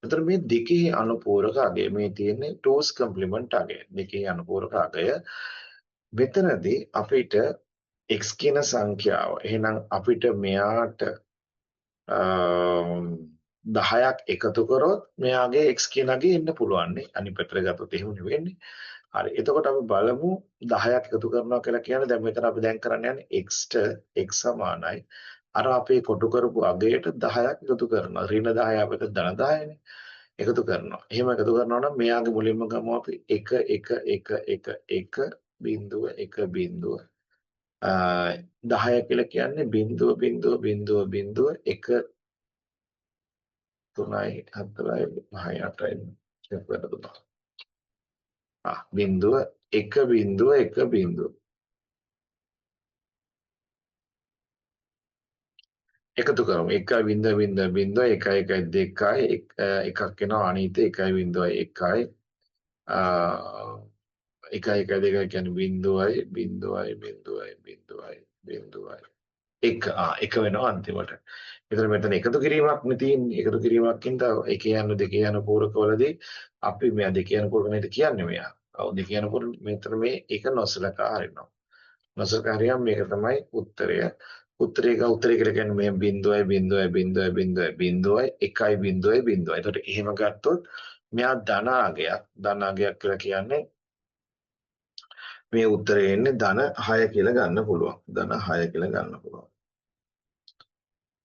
එතකොට මේ දෙකේ අනුපූරක අගය මේ තියෙන්නේ 2's complement අගය. දෙකේ අනුපූරක අගය මෙතනදී අපිට x කියන සංඛ්‍යාව එහෙනම් අපිට මෙයාට 10ක් එකතු කරොත් මෙයාගේ x කියන අගේ එන්න පුළුවන් නේ අනිත් පැත්තට ගත්තොත් එහෙම නෙවෙන්නේ. හරි. එතකොට අපි බලමු 10ක් එකතු කරනවා කියලා කියන්නේ දැන් මෙතන අපි දැන් කරන්න යන්නේ x ට x සමානයි. අර අපේ කොටු කරපු අගයට 10ක් එකතු කරනවා. ඍණ 10 අපිට ධන 10නේ. එකතු කරනවා. එහෙම එකතු කරනවා නම් මෙයාගේ මුලින්ම ගමු අපි 1 1 1 1 1 බිංදුව 1 බිංදුව 10 කියලා කියන්නේ බිංදුව බිංදුව බිංදුව බිංදුව 1 3යි 4යි 5යි 8යි කියපුවට දුන්නා. බිංදුව 1 බිංදුව 1 බිංදුව එකතු කරමු 1.0.0 1.1 එකක් එනවා අනීත 1.1යි 1.1 කියන්නේ බිංදුවයි බිංදුවයි බිංදුවයි බිංදුවයි බිංදුවයි එක වෙනවා අන්තිමට. එතන මෙතන එකතු කිරීමක් නේ තියෙන්නේ. එකතු කිරීමක්කින් තව එකේ යන දෙකේ යන පූරකවලදී අපි මෙයා දෙකේ යන පූරක නේද කියන්නේ මෙයා. ඔව් දෙකේ යන පූරක මෙතන මේ එක නොසලකා හරිනවා. නොසලකා හරියම් මේක තමයි උත්තරය. උත්තරය කියලා කියන්නේ මේ බිංදුවයි බිංදුවයි බිංදුවයි බිංදුවයි බිංදුවයි 1.0.0. එතකොට එහෙම ගත්තොත් මෙයා ධන අගයක් කියලා කියන්නේ මේ උත්තරේ එන්නේ ධන 6 කියලා ගන්න පුළුවන්. ධන 6 කියලා ගන්න පුළුවන්.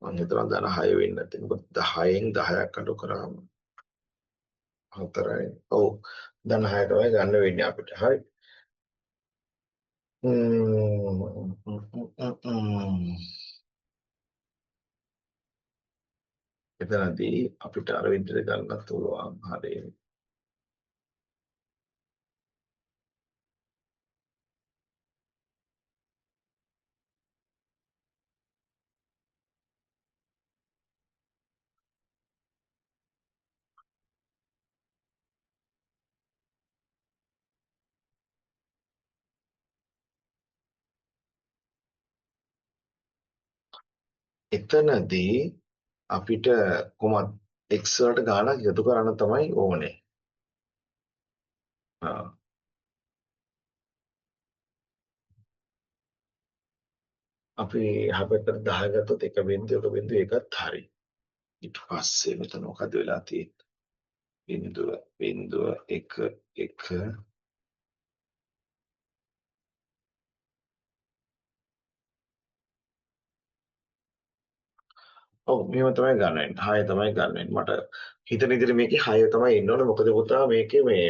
මම හිතනවා ධන 6 වෙන්නේ නැති. මොකද 10න් 10ක් අඩු කරාම 4යි. ඔව්. ධන 6 තමයි ගන්න වෙන්නේ අපිට. හරි. එතනදී අපිට අර විදිහට ගන්නත් පුළුවන්. හරි. එතනදී අපිට කොහොමද x වලට ගාණක් එකතු කරන්න තමයි ඕනේ. අපි හැබැයි 10 ගත්තොත් 1.1 එකත් හරි. ඊට පස්සේ මෙතන මොකද වෙලා තියෙන්නේ? බිංදුව බිංදුව 1 1 ඔව් මේව තමයි ගන්න වෙන්නේ. 6 තමයි ගන්න වෙන්නේ. මට හිතන විදිහට මේකේ 6 තමයි එන්න ඕනේ. මොකද පුතා මේකේ මේ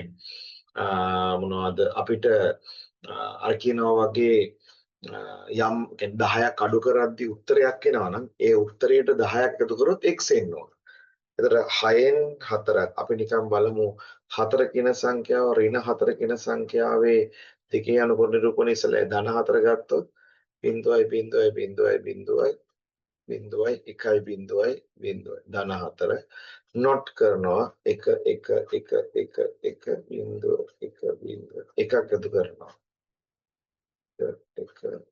මොනවද අපිට අර කියනවා වගේ යම් කියන්නේ 10ක් අඩු කරද්දී උත්තරයක් එනවා නම් ඒ උත්තරයට 10ක් එකතු කරොත් x එන්න ඕන. එතකොට 6න් 4ක් අපි නිකන් බලමු 4 කියන සංඛ්‍යාව ඍණ 4 කියන සංඛ්‍යාවේ දෙකේ අනුකූල නිරූපණය ඉස්සෙල්ලා ධන 4 ගත්තොත් 0.0.0.0 බිංදුවයි 1.0 ධන 4 නොට් කරනවා 1 1 1 1 1 බිංදුව 1 බිංදුව එකක් එකතු කරනවා 1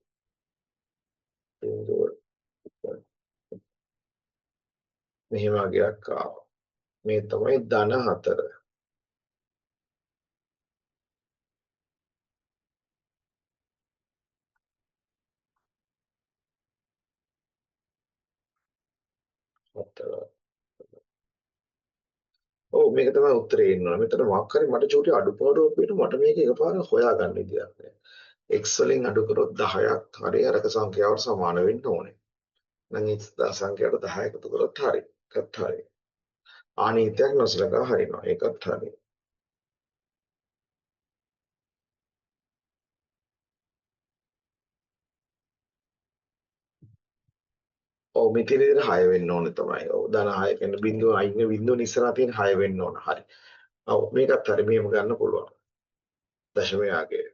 බිංදුව මෙහෙම අගයක් ආවා. මේ තමයි ධන 4. ඔව් මේක තමයි උත්තරේ එන්න ඕන. මෙතන මොකක් හරි මට චූටි අඩුපාඩුවක් වෙන මට මේක එකපාරට හොයාගන්න විදියක් නෑ. x වලින් අඩු කරොත් 10ක් හරි අරක සංඛ්‍යාවට සමාන වෙන්න ඕනේ. නම් ඒ සංඛ්‍යාවට 10 එකතු කරොත් හරි. ඒකත් හරි. ආනීතයක් නොසලකා හරිනවා. ඒකත් හරි. ඔව් මෙතන විතර 6 වෙන්න ඕනේ තමයි. ඔව් ධන 6 කියන්නේ බිංදුව අයින බිංදුව ඉස්සරහා තියෙන 6 වෙන්න ඕන. හරි. ඔව් මේකත් හරි. මෙහෙම ගන්න පුළුවන්. දශමයාගේ.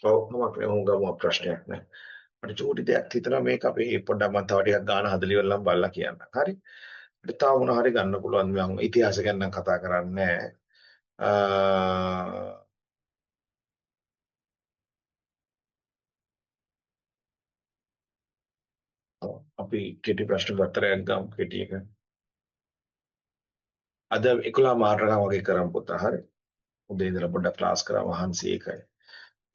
ඔව් මමක් නේ උන් ගමු ප්‍රශ්නයක් නෑ. මට චූටි දෙයක් හිතනවා මේක අපි පොඩ්ඩක් මම තව ටිකක් ගාන හදලා ඉවරලම් බලලා කියන්න. හරි. අපිට තාම මොන හරි ගන්න පුළුවන් මම ඉතිහාස ගැන නම් කතා කරන්නේ නෑ. අපි කෙටි ප්‍රශ්න පත්‍රයක් ගමු කෙටි එක. අද 11 මාර්ගම් වගේ කරමු පුතා. හරි. උදේ ඉඳලා පොඩ්ඩක් ක්ලාස් කරා වහන්සි එකයි.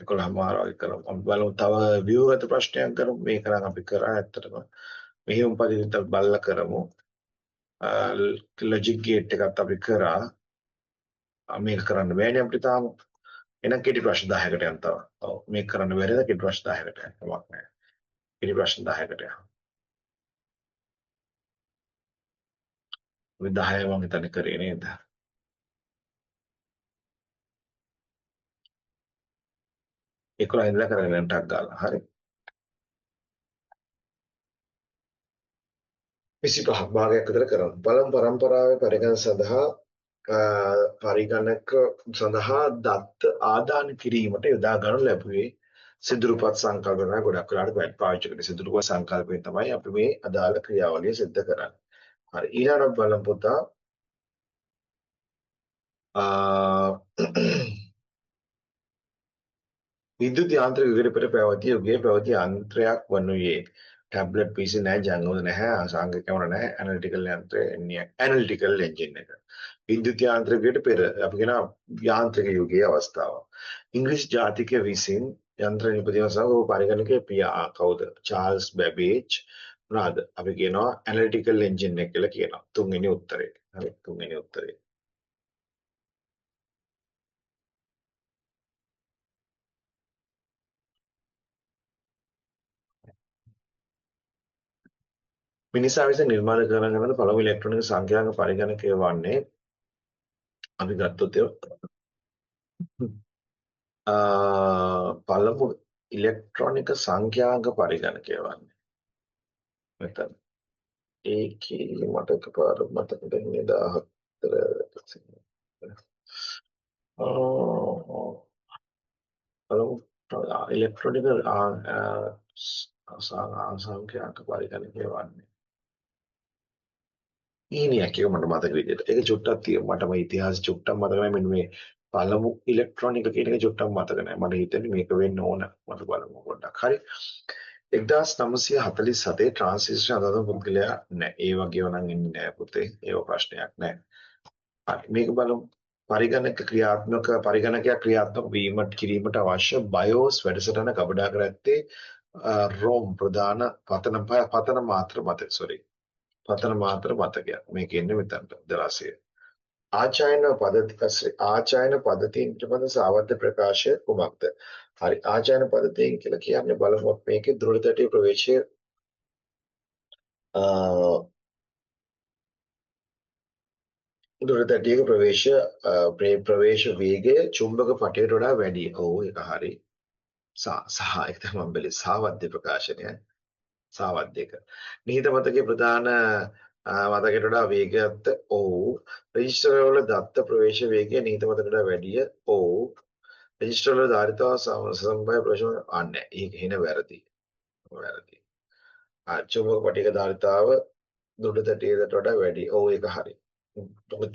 11 මාර වගේ කරමු. අපි බලමු තව ව්‍යුහගත ප්‍රශ්නයක් කරමු. මේක නම් අපි කරා ඇත්තටම. මෙහෙම පරිදිත් අපි බලලා කරමු. ලොජික් ගේට් එකත් අපි කරා. මේක කරන්න බෑනේ අපිට තාම. එහෙනම් කෙටි ප්‍රශ්න 10කට යන්න තව. ඔව් මේක කරන්න බැරිද කෙටි ප්‍රශ්න 10කට යන්න. කමක් නැහැ. කෙටි ප්‍රශ්න 10කට යන්න. අපි 10 මම හිතන්නේ කරේ නේද? 11 ඉඳලා කරගෙන යන්න ටක් ගාලා. හරි. 25ක් භාගයක් විතර කරමු. බලමු පරම්පරාවේ පරිගණක සඳහා පරිගණක සඳහා දත්ත ආදාන කිරීමට යොදා ගන්නු ලැබුවේ සිදුරුපත් සංකල්පන ගොඩක් වෙලාට පාවිච්චි කරන සිදුරුපත් සංකල්පයෙන් තමයි අපි මේ අදාළ ක්‍රියාවලිය සිද්ධ කරන්නේ. හරි ඊළඟට බලමු පුතා විද්‍යුත් යාන්ත්‍රික යුගයට පෙර පැවති යුගයේ පැවති යන්ත්‍රයක් වනුයේ ටැබ්ලට් PC නැහැ ජංගම නැහැ අසංග කැමර නැහැ ඇනලිටිකල් යන්ත්‍රය ඇනලිටිකල් එන්ජින් එක විද්‍යුත් යාන්ත්‍රිකයට පෙර අපි කියන යාන්ත්‍රික යුගයේ අවස්ථාව ඉංග්‍රීසි ජාතිකය විසින් යන්ත්‍ර නිපදවීම සඳහා පරිගණකයේ පියා කවුද චාල්ස් බැබේජ් මොනවාද අපි කියනවා ඇනලිටිකල් එන්ජින් එක කියලා කියනවා තුන්වෙනි උත්තරේ හරි තුන්වෙනි උත්තරේ මිනිසා විසින් නිර්මාණය කරන පළමු ඉලෙක්ට්‍රොනික සංඛ්‍යාංක පරිගණකය වන්නේ අපි ගත්තොත් පළමු ඉලෙක්ට්‍රොනික සංඛ්‍යාංක පරිගණකය වන්නේ මෙතන ඒකේ මට එකපාර මතක දෙන්නේ 14 පළමු ඉලෙක්ට්‍රොනික සංඛ්‍යාංක පරිගණකය වන්නේ ඊනියක් එක මට මතක විදිහට. ඒක චුට්ටක් තියෙනවා. මටම ඉතිහාස චුට්ටක් මතක නැහැ. මෙන්න මේ පළමු ඉලෙක්ට්‍රොනික කියන එක චුට්ටක් මතක නැහැ. මට හිතෙන්නේ මේක වෙන්න ඕන. මට බලමු පොඩ්ඩක්. හරි. 1947 ට්‍රාන්සිස්ටර් හදන පුද්ගලයා නැහැ. ඒ වගේව නම් ඉන්නේ නැහැ පුතේ. ඒව ප්‍රශ්නයක් නැහැ. හරි. මේක බලමු. පරිගණකයක් ක්‍රියාත්මක වීමට කිරීමට අවශ්‍ය BIOS වැඩසටහන ගබඩා කර ඇත්තේ ROM ප්‍රධාන පතන මාත්‍ර මතක sorry පතන මාත්‍ර මතකයක් මේක එන්නේ මෙතනට 16 ආචායන පද්ධතියෙන් පිළිබඳ සාවද්‍ය ප්‍රකාශය කුමක්ද හරි ආචායන පද්ධතියෙන් කියලා කියන්නේ බලමු මේකේ ධෘතටි ප්‍රවේශය ධෘතටියක ප්‍රවේශ වේගය චුම්බක පටයට වඩා වැඩි. ඔව් ඒක හරි. සහ ඒක තමයි මම බැලුවේ සාවද්‍ය ප්‍රකාශනය. සාවද්‍යක. නිහිත මතකයේ ප්‍රධාන මතකයට වඩා වේගයත් ඔව්. රෙජිස්ටර් වල දත්ත ප්‍රවේශ වේගය නිහිත මතකයට වඩා වැඩිය. ඔව්. රෙජිස්ටර් වල ධාරිතාව සමබය ප්‍රශ්න අන්නේ. ඒක හින වැරදි. වැරදි. චුම්බක පටික ධාරිතාව දුඩ තැටියට වඩා වැඩි. ඔව් ඒක හරි.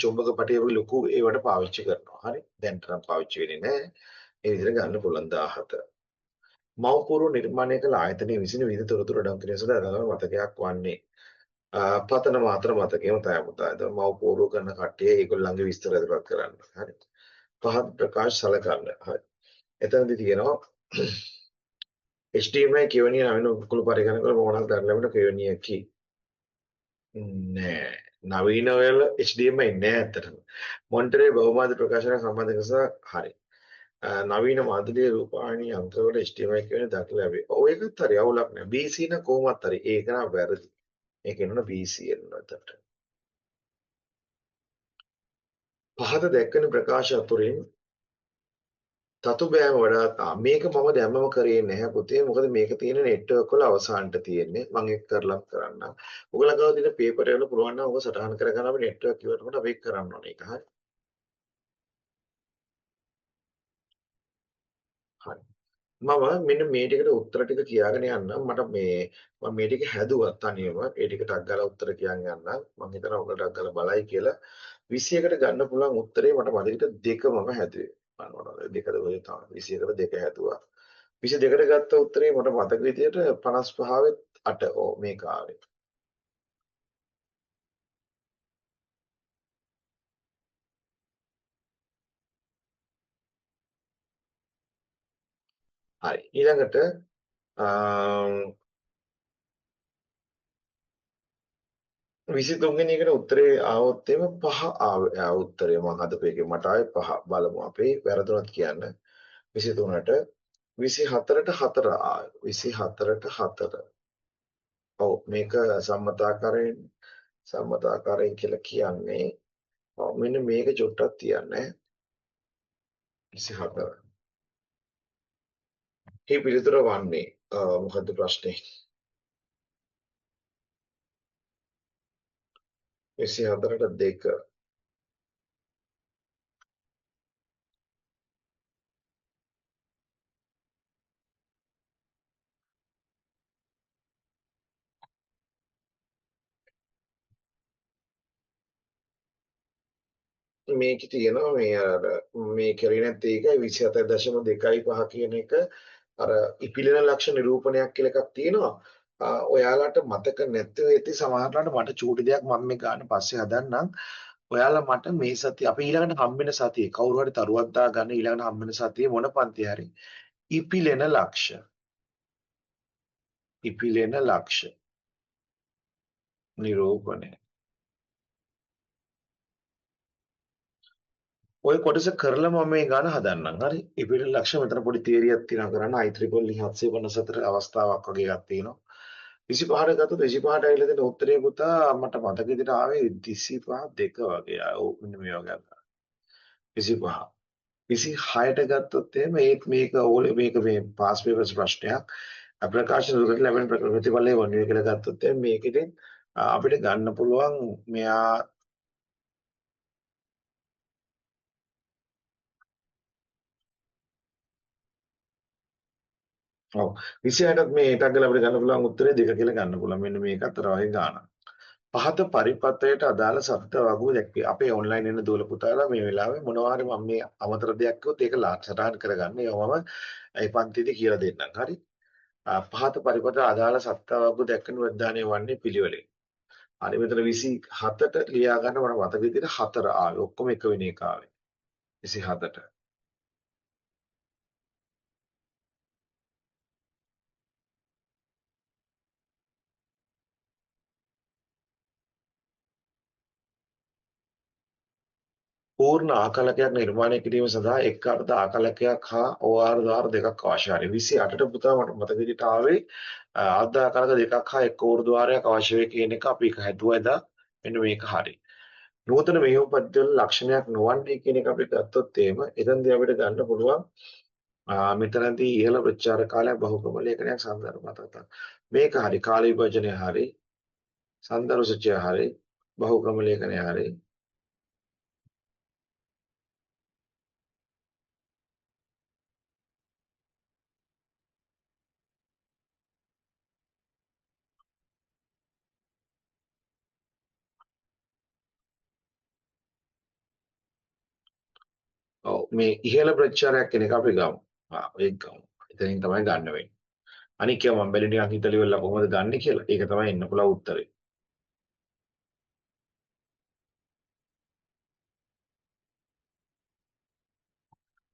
චුම්බක පටිය වගේ ලොකු ඒවට පාවිච්චි කරනවා. හරි. දැන්ට නම් පාවිච්චි වෙන්නේ නැහැ. ඒ විදිහට ගන්න පුළුවන් 17. මව්පොරු නිර්මාණය කළ ආයතනයේ විසින් විවිධ තොරතුරු අඩංගු කිරීම සඳහා අදාළ මතකයක් වන්නේ පතන මාත්‍ර මතකයම තමයි පුතා. එතකොට මව්පොරු කරන කට්ටිය ඒගොල්ලන්ගේ විස්තර ඉදපත් කරන්න. හරි. පහත් ප්‍රකාශ සලකන්න. හරි. එතනදී තියෙනවා HDMI කියවනිය නවීන උපකරණ පරිගණක වල මොනවාද ගන්න ලැබෙන කියවනියකි. නෑ. නවීන වල HDMI නෑ ඇත්තටම. මොන්ටරේ බහුමාධ්‍ය ප්‍රකාශන සම්බන්ධ නිසා හරි. නවීන මාධ්‍ය රූපවාහිනී අංකවල HDMI කියන දක්ල ලැබේ. ඔය එකත් හරි අවුලක් නෑ. BC නම් කොහොමත් හරි. ඒක නම් වැරදි. ඒක එන්න BC එන්න එතකොට. පහත දැක්වෙන ප්‍රකාශ අතුරින් තතු බෑම වඩාත් මේක මම දැම්මම කරේ නැහැ පුතේ. මොකද මේක තියෙන නෙට්වර්ක් වල අවසානට තියෙන්නේ. මම ඒක කරලා කරන්න. ඔයගොල්ලෝ ගාව තියෙන පේපර් වල පුළුවන් නම් ඔක සටහන් කරගන්න අපි නෙට්වර්ක් ඉවරනකොට අපි ඒක කරන්න ඕනේ. ඒක හරි. හරි. මම මෙන්න මේ ටිකට උත්තර ටික කියාගෙන යන්නම්. මට මේ මම මේ ටික හැදුවා තනියම. ඒ ටික ටක් ගාලා උත්තර කියන් යන්නම්. මම හිතනවා ඔයගොල්ලෝ ටක් ගාලා බලයි කියලා. 21කට ගන්න පුළුවන් උත්තරේ මට මතකෙට දෙක මම හැදුවේ. බලන්න දෙකද ඔය තමයි 21කට දෙක හැදුවා. 22කට ගත්ත උත්තරේ මට මතක විදියට 55 8 ඕ මේක ආවේ. හරි. ඊළඟට 23 වෙනි එකට උත්තරේ ආවොත් එimhe පහ උත්තරේ මම හදපු එකේ මට ආවේ පහ බලමු අපේ වැරදුනත් කියන්න 23ට 24ට 4 ආවේ 24ට 4 ඔව් මේක සම්මතාකාරයෙන් කියලා කියන්නේ ඔව් මෙන්න මේක චුට්ටක් තියන්නේ 24 මේ පිළිතුර වන්නේ මොකද්ද ප්‍රශ්නේ 24ට 2 මේකේ තියෙනවා මේ අර මේ කරේ නැත්te ඒකයි 27.25 කියන එක අර ඉපිලෙන ලක්ෂණ නිරූපණයක් කියලා එකක් තියෙනවා. ඔයාලට මතක නැත්නම් ඇති සමහරවිට මට චූටි දෙයක් මම මේ ගන්න පස්සේ හදන්නම්. ඔයාලා මට මේ සතිය අපි ඊළඟට හම්බෙන සතියේ කවුරු හරි තරුවක් දා ගන්න ඊළඟට හම්බෙන සතියේ මොන පන්ති හරි ඉපිලෙන ලක්ෂ නිරූපණය ඔය කොටස කරලා මම මේ ගාන හදන්නම්. හරි. ඉපිලෙන ලක්ෂ මෙතන පොඩි තියරියක් තියෙනවා කරන්න IEEE 754 අවස්ථාවක් වගේ එකක් තියෙනවා. 25ට ගත්තොත් 25ට ඇවිල්ලා දෙන උත්තරේ පුතා මට මතක විදිහට ආවේ 25 දෙක වගේ. ඔව් මෙන්න මේ වගේ අදා. 25. 26ට ගත්තොත් එහෙම ඒත් මේක ඕලේ මේක මේ පාස් පේපර්ස් ප්‍රශ්නයක්. ප්‍රකාශ දුරට ලැබෙන ප්‍රතිඵලය වන්නේ කියලා ගත්තොත් එහෙම මේකෙදී අපිට ගන්න පුළුවන් මෙයා ඔව් 26ටත් මේ ටක් ගාලා අපිට ගන්න පුළුවන් උත්තරේ දෙක කියලා ගන්න පුළුවන්. මෙන්න මේක අතර වගේ ගානක්. පහත පරිපත්‍රයට අදාළ සත්‍ය වගුව දැක්වේ. අපේ ඔන්ලයින් එන දුවල පුතාලා මේ වෙලාවේ මොනවා හරි මම මේ අමතර දෙයක් කිව්වොත් ඒක සටහන් කරගන්න. ඒවම ඒ පන්තියේදී කියලා දෙන්නම්. හරි. පහත පරිපත්‍ර අදාළ සත්‍ය වගුව දැක්වෙන විද්‍යානය වන්නේ පිළිවෙලින්. හරි මෙතන 27ට ලියා ගන්න මට මතක විදිහට 4 ආවේ. ඔක්කොම එක වෙන එක ආවේ. 27ට. පූර්ණ ආකලකයක් නිර්මාණය කිරීම සඳහා එක් අර්ධ ආකලකයක් හා OR ද්වාර දෙකක් අවශ්‍යයි. 28ට පුතා මට මතක විදිහට ආවේ අර්ධ ආකලක දෙකක් හා එක් OR ද්වාරයක් අවශ්‍ය වේ කියන එක අපි හැදුවා එදා. මෙන්න මේක හරි. නූතන මෙහෙයුම් පද්ධතිවල ලක්ෂණයක් නොවන්නේ කියන එක අපි ගත්තොත් එහෙම එතනදී අපිට ගන්න පුළුවන් මෙතනදී ඉහළ ප්‍රචාර කාලයක් බහුක්‍රම ලේඛනයක් සඳහන් මතක. මේක හරි කාල විභජනය හරි සන්දර්භ සූචිය හරි බහුක්‍රම ලේඛනය හරි ඔව් මේ ඉහළ ප්‍රතිචාරයක් කෙනෙක් අපි ගමු. ඒක ගමු. එතනින් තමයි ගන්න වෙන්නේ. අනික මම බැලි නිකන් හිතලා ඉවරලා කොහොමද ගන්න කියලා. ඒක තමයි එන්න පුළුවන් උත්තරේ.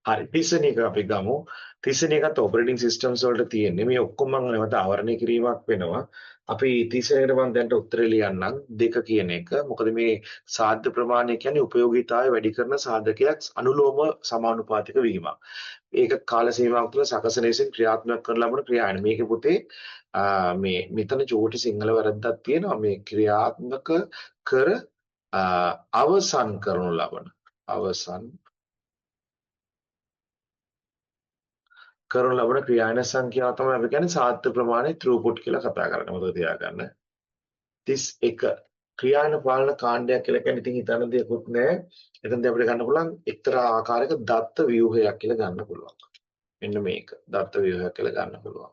හරි 30 එක අපි ගමු. 30 එකත් ඔපරේටිං සිස්ටම්ස් වලට තියෙන්නේ. මේ ඔක්කොම මම නැවත ආවරණය කිරීමක් වෙනවා. අපි 30 එකට මම දැන් උත්තරේ ලියන්නම් 2 කියන එක. මොකද මේ සාධ්‍ය ප්‍රමාණය කියන්නේ උපයෝගීතාවය වැඩි කරන සාධකයක් අනුලෝම සමානුපාතික වීමක්. ඒක කාල සීමාවක් තුළ සකසන ලෙසින් ක්‍රියාත්මක කරන ලබන ක්‍රියාවයි. මේකේ පුතේ මේ මෙතන චෝටි සිංහල වැරද්දක් තියෙනවා. මේ ක්‍රියාත්මක කර අවසන් කරනු ලබන අවසන් කරනු ලබන ක්‍රියායන සංඛ්‍යාව තමයි අපි කියන්නේ සාර්ථක ප්‍රමාණය throughput කියලා කතා කරන්නේ. මතක තියාගන්න. 31 ක්‍රියායන පාලන කාණ්ඩයක් කියලා කියන්නේ ඉතින් හිතන්න දෙයක්වත් නැහැ. එතනදී අපිට ගන්න පුළුවන් එක්තරා ආකාරයක දත්ත ව්‍යුහයක් කියලා ගන්න පුළුවන්. මෙන්න මේක දත්ත ව්‍යුහයක් කියලා ගන්න පුළුවන්.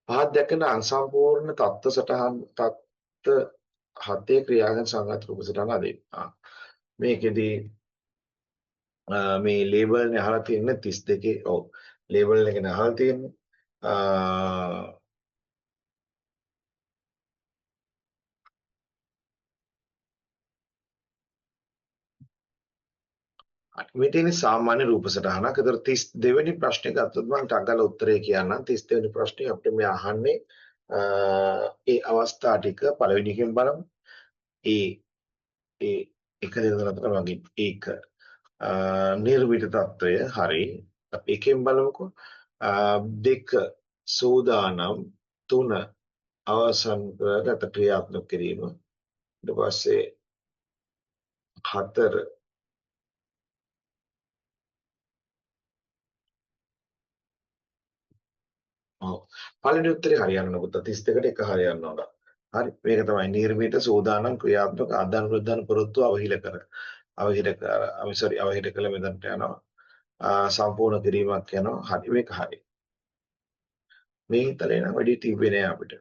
පහත් දැකන අසම්පූර්ණ තත්ත්ව සටහන් තත්ත්ව හතේ ක්‍රියාගෙන සංගත රූප සටහන අදින්. මේකෙදී මේ ලේබල් නේ අහලා තියෙන්නේ 32. ඔව්. ලේබල් එක නේ අහලා තියෙන්නේ. මේ තියෙන සාමාන්‍ය රූප සටහනක්. ඒතර 32 වෙනි ප්‍රශ්නේ ගත්තොත් මම ටග්ගල උත්තරේ කියන්නම්. 32 වෙනි ප්‍රශ්නේ අපිට මේ අහන්නේ ඒ අවස්ථා ටික පළවෙනි එකෙන් බලමු. ඒ ඒ 1 2 3 4 වගේ ඒක නිර්විත తত্ত্বය හරි. අපි එකෙන් බලමුකෝ. 2 සූදානම් 3 අවසන් කරගත ක්‍රියාත්මක කිරීම. ඊට පස්සේ 4 ඔව්. පළවෙනි උත්තරේ හරියන්න ඕන පුතා 32ට එක හරියන්න ඕන. හරි. මේක තමයි නිර්මිත සෝදානම් ක්‍රියාත්මක ආදාන ප්‍රදාන පොරොත්තු අවහිර කර. අවහිර කර. අවහිර කළ මෙතනට යනවා. සම්පූර්ණ කිරීමක් යනවා. හරි මේක හරි. මේ හිතලේ නම් වැඩි තිබ්බේ නෑ අපිට.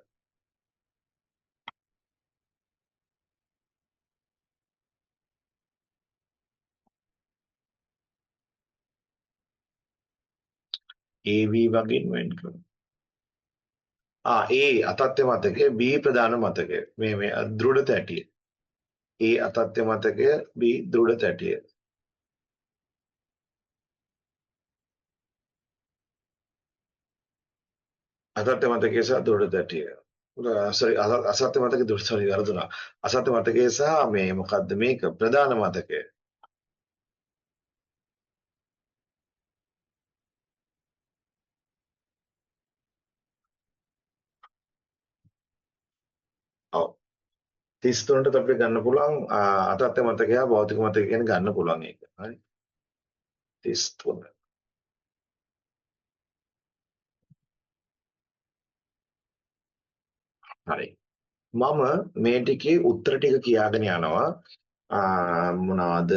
AB වගේ වෙන්න කරනවා. A අතත්්‍ය මතකය B ප්‍රධාන මතකය. මේ දෘඪ තැටිය. A අතත්්‍ය මතකය B දෘಢ තැටිය. අසත්‍ය මතකයේ සහ දෘঢ় තැටිය. sorry අසත්‍ය මතකයේ දෘঢ় sorry වරදුනා. අසත්‍ය මතකයේ සහ මේ මොකද්ද මේක ප්‍රධාන මතකය. ඔව් 33ට අපිට ගන්න පුළුවන් අතත්්‍ය මතකය හා භෞතික මතකය කියන ගන්න පුළුවන් ඒක. හරි 33. හරි. මම මේ ටිකේ උත්තර ටික කියාගෙන යනවා. මොනවාද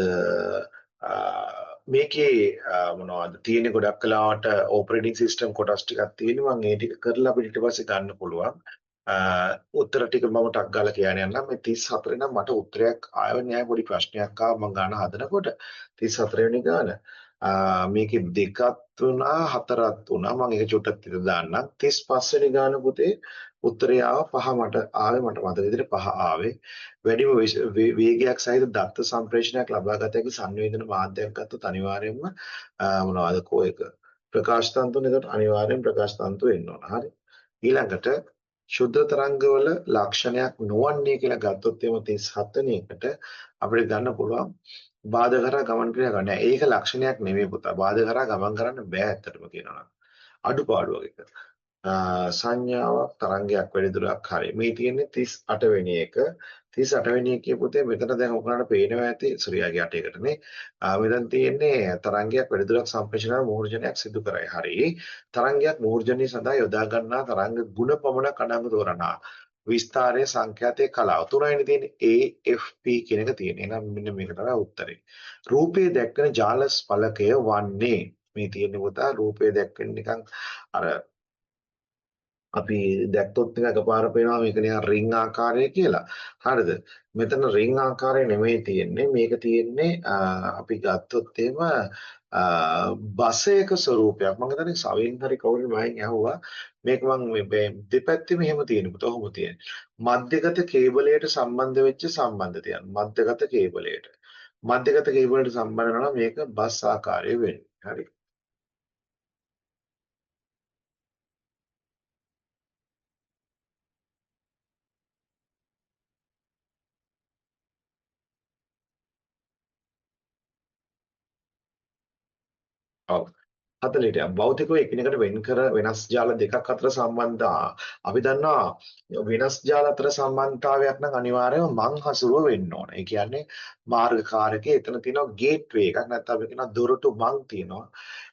මේකේ මොනවද තියෙන්නේ ගොඩක් කලාවට ඔපරේටිං සිස්ටම් කොටස් ටිකක් තියෙනවා. මම ඒ ටික කරලා අපිට ඊට පස්සේ ගන්න පුළුවන්. උත්තර ටික මම ටක් ගාලා කියන්න යන්නම්. මේ 34 නම් මට උත්තරයක් ආව නෑ. පොඩි ප්‍රශ්නයක් ආවා මම ගන්න හදනකොට 34 වෙනි ගාන. මේකේ දෙකක් තුනා හතරක් තුනා මම ඒක චුට්ටක් තිත දාන්නම්. 35 වෙනි ගාන පුතේ උත්තරය ආව පහ මට ආවේ මට මතක විදිහට පහ ආවේ. වැඩිම වේගයක් සහිත දත්ත සම්ප්‍රේෂණයක් ලබා ගත හැකි සංවේදන මාධ්‍යයක් ගත්තොත් අනිවාර්යයෙන්ම මොනවද කෝ එක ප්‍රකාශ තන්තුනේ. ඒකට අනිවාර්යෙන් ප්‍රකාශ තන්තු වෙන්න ඕන. හරි. ඊළඟට ශුද්ධ තරංගවල ලක්ෂණයක් නොවන්නේ කියලා ගත්තොත් එම 37 වෙනි එකට අපිට ගන්න පුළුවන් බාධා කරා ගමන් ක්‍රියා ගන්න. ඒක ලක්ෂණයක් නෙමෙයි පුතා. බාධා කරා ගමන් කරන්න බෑ ඇත්තටම කියනවා නම්. අඩුපාඩුවක් එක. සංඥාවක් තරංගයක් වැඩි දුරක් හරි. මේ තියෙන්නේ 38 වෙනි එක. 38 වෙනි එකේ පුතේ මෙතන දැන් ඔයාලට පේනවා ඇති සූර්යාගේ 8කට නේ. මෙතන තියෙන්නේ තරංගයක් වැඩි දුරක් සම්ප්‍රේෂණ මූර්ජනයක් සිදු කරයි. හරි. තරංගයක් මූර්ජනය සඳහා යොදා ගන්නා තරංග ගුණ පමණක් අඩංගු තෝරනවා. විස්තරයේ සංඛ්‍යාතයේ කලාව තුනයිනේ තියෙන්නේ AFP කියන එක තියෙන්නේ. එහෙනම් මෙන්න මේක තමයි උත්තරේ. රූපයේ දැක්වෙන ජාල ඵලකය වන්නේ මේ තියෙන්නේ පුතා රූපයේ දැක්වෙන නිකන් අර අපි දැක්කොත් එක එකපාර පේනවා මේක නිකන් රින් ආකාරය කියලා. හරිද? මෙතන රින් ආකාරය නෙමෙයි තියෙන්නේ. මේක තියෙන්නේ අපි ගත්තොත් එහෙම බසයක ස්වරූපයක්. මම හිතන්නේ සවින් හරි කවුරු මගෙන් ඇහුවා. මේක මම මේ දෙපැත්තෙම එහෙම තියෙනකොට ඔහොම තියෙන්නේ. මධ්‍යගත කේබලයට සම්බන්ධ වෙච්ච සම්බන්ධතයන්. මධ්‍යගත කේබලයට. මධ්‍යගත කේබලයට සම්බන්ධ වෙනවා මේක බස් ආකාරය වෙන්නේ. හරි. ඔව්. 40ට භෞතිකව එකිනෙකට වෙනස් ජාල දෙකක් අතර අපි දන්නවා වෙනස් ජාල අතර සම්බන්ධතාවයක් නම් අනිවාර්යයෙන්ම මං හසුරුව වෙන්න ඕන. ඒ කියන්නේ මාර්ගකාරකේ එතන තියෙනවා ගේට්වේ එකක් නැත්නම් අපි කියනවා දොරටු මං තියෙනවා.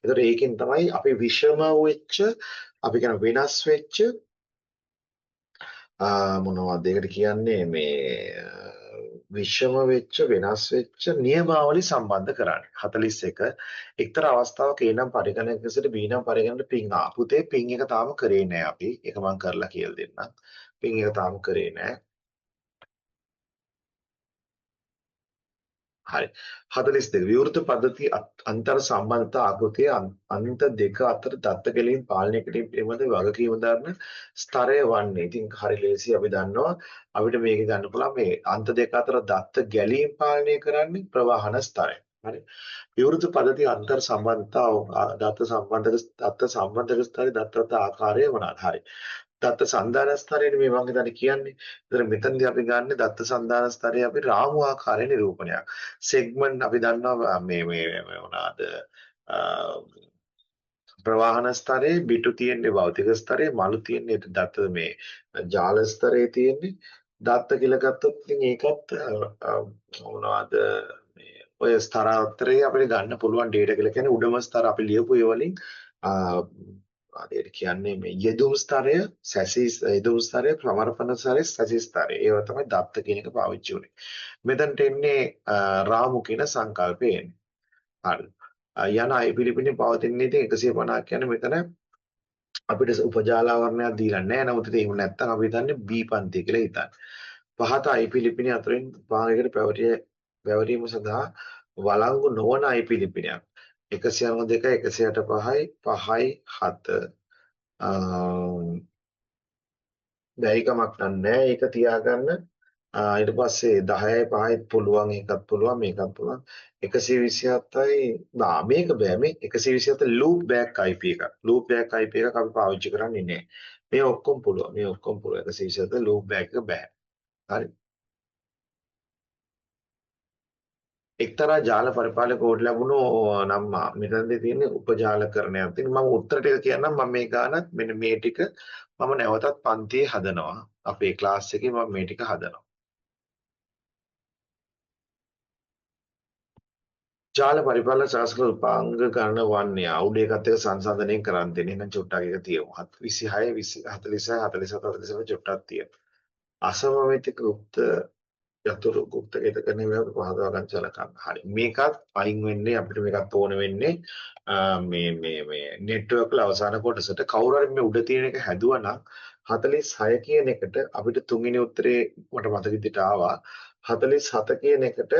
ඒතර ඒකෙන් තමයි අපි විෂම වෙච්ච අපි කියන වෙනස් වෙච්ච මොනවද ඒකට කියන්නේ මේ විෂම වෙච්ච වෙනස් වෙච්ච නියමාවලි සම්බන්ධ කරන්නේ 41 එක්තරා අවස්ථාවක A නම් පරිගණකයක සිට B නම් පරිගණකයට පින් පුතේ පින් එක තාම කරේ නෑ අපි ඒක මම කරලා කියලා දෙන්නම් පින් එක තාම කරේ නෑ හරි 42 විවෘත පද්ධති අන්තර් සම්බන්ධතා ආකෘතිය අන්ත දෙක අතර දත්ත ගැලීම් පාලනය කිරීම පිළිබඳ වගකීම දරන ස්තරය වන්නේ. ඉතින් හරි ලේසි අපි දන්නවා අපිට මේක ගන්න පුළුවන් මේ අන්ත දෙක අතර දත්ත ගැලීම් පාලනය කරන්නේ ප්‍රවාහන ස්තරය. හරි. විවෘත පද්ධති අන්තර් සම්බන්ධතා දත්ත සම්බන්ධක ස්තරය දත්තත ආකාරය වුණා. හරි. දත්ත සංධාන ස්තරයේ මේ මම හිතන්නේ කියන්නේ. ඒතර මෙතනදී අපි ගන්න දත්ත සංධාන ස්තරයේ අපි රාමු ආකාරයේ නිරූපණයක්. සෙග්මන්ට් අපි දන්නවා මේ මොනවාද ප්‍රවාහන ස්තරයේ පිටු තියෙන්නේ භෞතික ස්තරයේ මලු තියෙන්නේ දත්ත මේ ජාල ස්තරයේ තියෙන්නේ දත්ත කියලා ගත්තොත් ඉතින් ඒකත් මොනවද මේ ඔය ස්තරාත්‍රයේ අපිට ගන්න පුළුවන් data කියලා කියන්නේ උඩම ස්තර අපි ලියපු ඒ වලින් ආදේට කියන්නේ මේ යෙදුම් ස්තරය යෙදුම් ස්තරය ප්‍රමර්පණ ස්තරය සැසි ස්තරය ඒවා තමයි දත්ත කියන එක පාවිච්චි උනේ මෙතනට එන්නේ රාමු කියන සංකල්පය එන්නේ හරි යන අය පිළිපිනේ පවතින ඉතින් 150 කියන්නේ මෙතන අපිට උපජාලාවරණයක් දීලා නැහැ. නමුත් ඉතින් එහෙම නැත්නම් අපි හිතන්නේ B පන්තිය කියලා හිතන්නේ. පහත අයි පිලිපිනි අතරින් භාගයකට පැවරීම සඳහා වළංගු නොවන අයි පිලිපිනයක්. 192 185යි 5යි 7 බැයිකමක් නැහැ. ඒක තියාගන්න ඊට පස්සේ 10යි 5යි පුළුවන් ඒකත් පුළුවන් මේකත් පුළුවන් 127යි මේක බෑ මේ 127 ලූප් බෑක් IP එකක් ලූප් බෑක් IP එකක් අපි පාවිච්චි කරන්නේ නැහැ මේ ඔක්කොම පුළුවන් මේ ඔක්කොම පුළුවන් 127 ලූප් බෑක් එක බෑ හරි එක්තරා ජාල පරිපාලක කෝඩ් ලැබුණු නම් මෙතනදී තියෙන්නේ උපජාලකරණයක් තියෙන මම උත්තර ටික කියන්නම් මම මේ ගානත් මෙන්න මේ ටික මම නැවතත් පන්තියේ හදනවා අපේ ක්ලාස් එකේ මම මේ ටික හදනවා ජාල පරිපාලන ශාස්ත්‍ර උපාංග ගණන වන්නේ අවුඩ එකත් එක්ක සංසන්දනය කරන් දෙන්නේ නම් චුට්ටක් එක තියමු 26 46 47 47 චුට්ටක් තියමු අසමමිතික ගුප්ත යතුරු ගුප්ත ගෙතකරන මේවා පහදවා ගන්න සලකන්න. හරි. මේකත් අයින් වෙන්නේ අපිට මේකත් ඕන වෙන්නේ මේ නෙට්වර්ක් වල අවසාන කොටසට කවුරු හරි මේ උඩ තියෙන එක හැදුවා නම් 46 කියන එකට අපිට තුන්වෙනි උත්තරේ මට මතක විදිහට ආවා 47 කියන එකට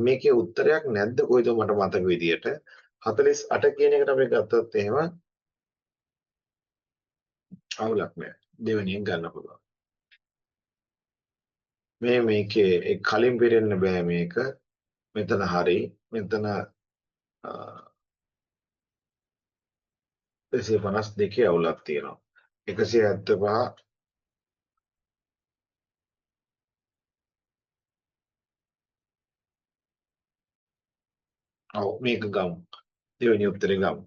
මේකේ උත්තරයක් නැද්ද කොයිද මට මතක විදිහට 48 කියන එකට අපි ගත්තොත් එහෙම අවුලක් නැහැ. දෙවෙනියෙන් ගන්න පුළුවන්. මේකේ කලින් පිරෙන්න බෑ මේක. මෙතන හරි. මෙතන 152 අවුලක් තියෙනවා. 175 ඔව් මේක ගමු. දෙවෙනි උත්තරේ ගමු.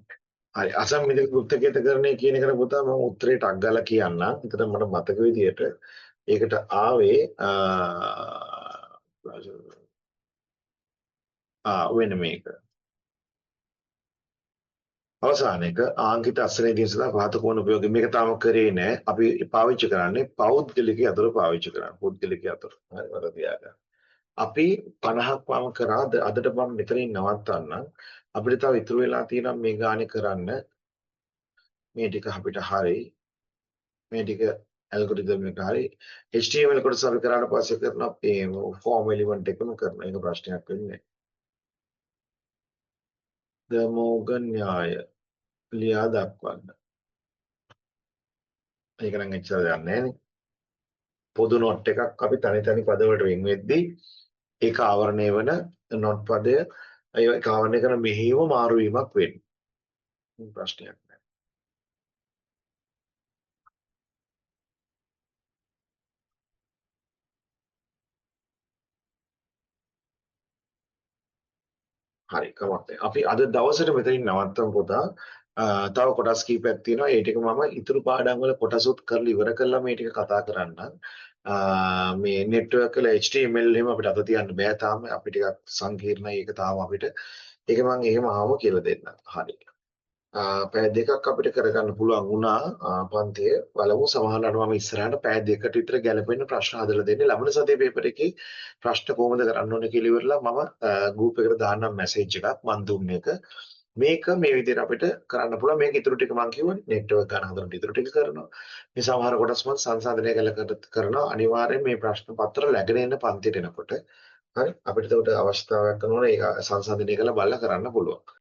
හරි අසම්මිතික කෘත්‍යකේතකරණය කියන එකට පුතා මම උත්තරේ ටක් ගාලා කියන්නම්. එතන මට මතක විදියට ඒකට ආවේ වෙන මේක. අවසාන එක ආංකිත අස්රේ දින සඳහා වාතකෝණ උපයෝගය මේක තාම කරේ නෑ. අපි පාවිච්චි කරන්නේ පෞද්ගලික යතුරු පාවිච්චි කරන්නේ. පුද්ගලික යතුරු. හරි වල තියාගන්න. අපි 50ක් වම කරා අදට මම මෙතනින් නවත්තන්නම්. අපිට තව ඉතුරු වෙලා තියෙනවා මේ ගානේ කරන්න. මේ ටික අපිට හරි මේ ටික ඇල්ගොරිතම් එක හරි HTML කොටස අපි කරාට පස්සේ කරන අපේ ෆෝම් එලිමන්ට් එකම කරන එක ප්‍රශ්නයක් වෙන්නේ ද මෝගන් න්‍යාය ලියා දක්වන්න. ඒක නම් එච්චර දෙයක් නැහැ නේ. පොදු නොට් එකක් අපි තනි තනි පදවලට වෙන් වෙද්දී ඒක ආවරණය වන නොට් පදය ඒක ආවරණය කරන මෙහෙයුම මාරු වීමක් වෙන්නේ. ප්‍රශ්නයක් නැහැ. හරි කමක් නැහැ. අපි අද දවසට මෙතනින් නවත්තමු පුතා. තව කොටස් කීපයක් තියෙනවා. ඒ ටික මම ඉතුරු පාඩම් වල කොටසුත් කරලා ඉවර කළා මේ ටික කතා කරන්නම්. මේ නෙට්වර්ක් වල HTML එහෙම අපිට අත තියන්න බෑ තාම. අපි ටිකක් සංකීර්ණයි ඒක තාම අපිට. ඒක මම එහෙම ආවම කියලා දෙන්නම්. හරි. පැය දෙකක් අපිට කරගන්න පුළුවන් වුණා පන්තිය. බලමු සමහරවිට මම ඉස්සරහට පැය දෙකකට විතර ගැලපෙන ප්‍රශ්න හදලා දෙන්නේ. ලබන සතියේ පේපර් එකේ ප්‍රශ්න කොහොමද කරන්න ඕනේ කියලා ඉවරලා මම ගෲප් එකට දාන්නම් මැසේජ් එකක් මන් දුන්න එක. මේක මේ විදිහට අපිට කරන්න පුළුවන්. මේක ඉතුරු ටික මම කිව්වනේ නෙට්වර්ක් ගන්න හදනකොට ඉතුරු ටික කරනවා. මේ සමහර කොටස් මම සංසන්දනය කරනවා. අනිවාර්යෙන් මේ ප්‍රශ්න පත්‍ර läගෙන එන්න පන්තියට එනකොට. හරි අපිට ඒකට අවස්ථාවක් කරනවා ඒක සංසන්දනය කරලා බලලා කරන්න පුළුවන්.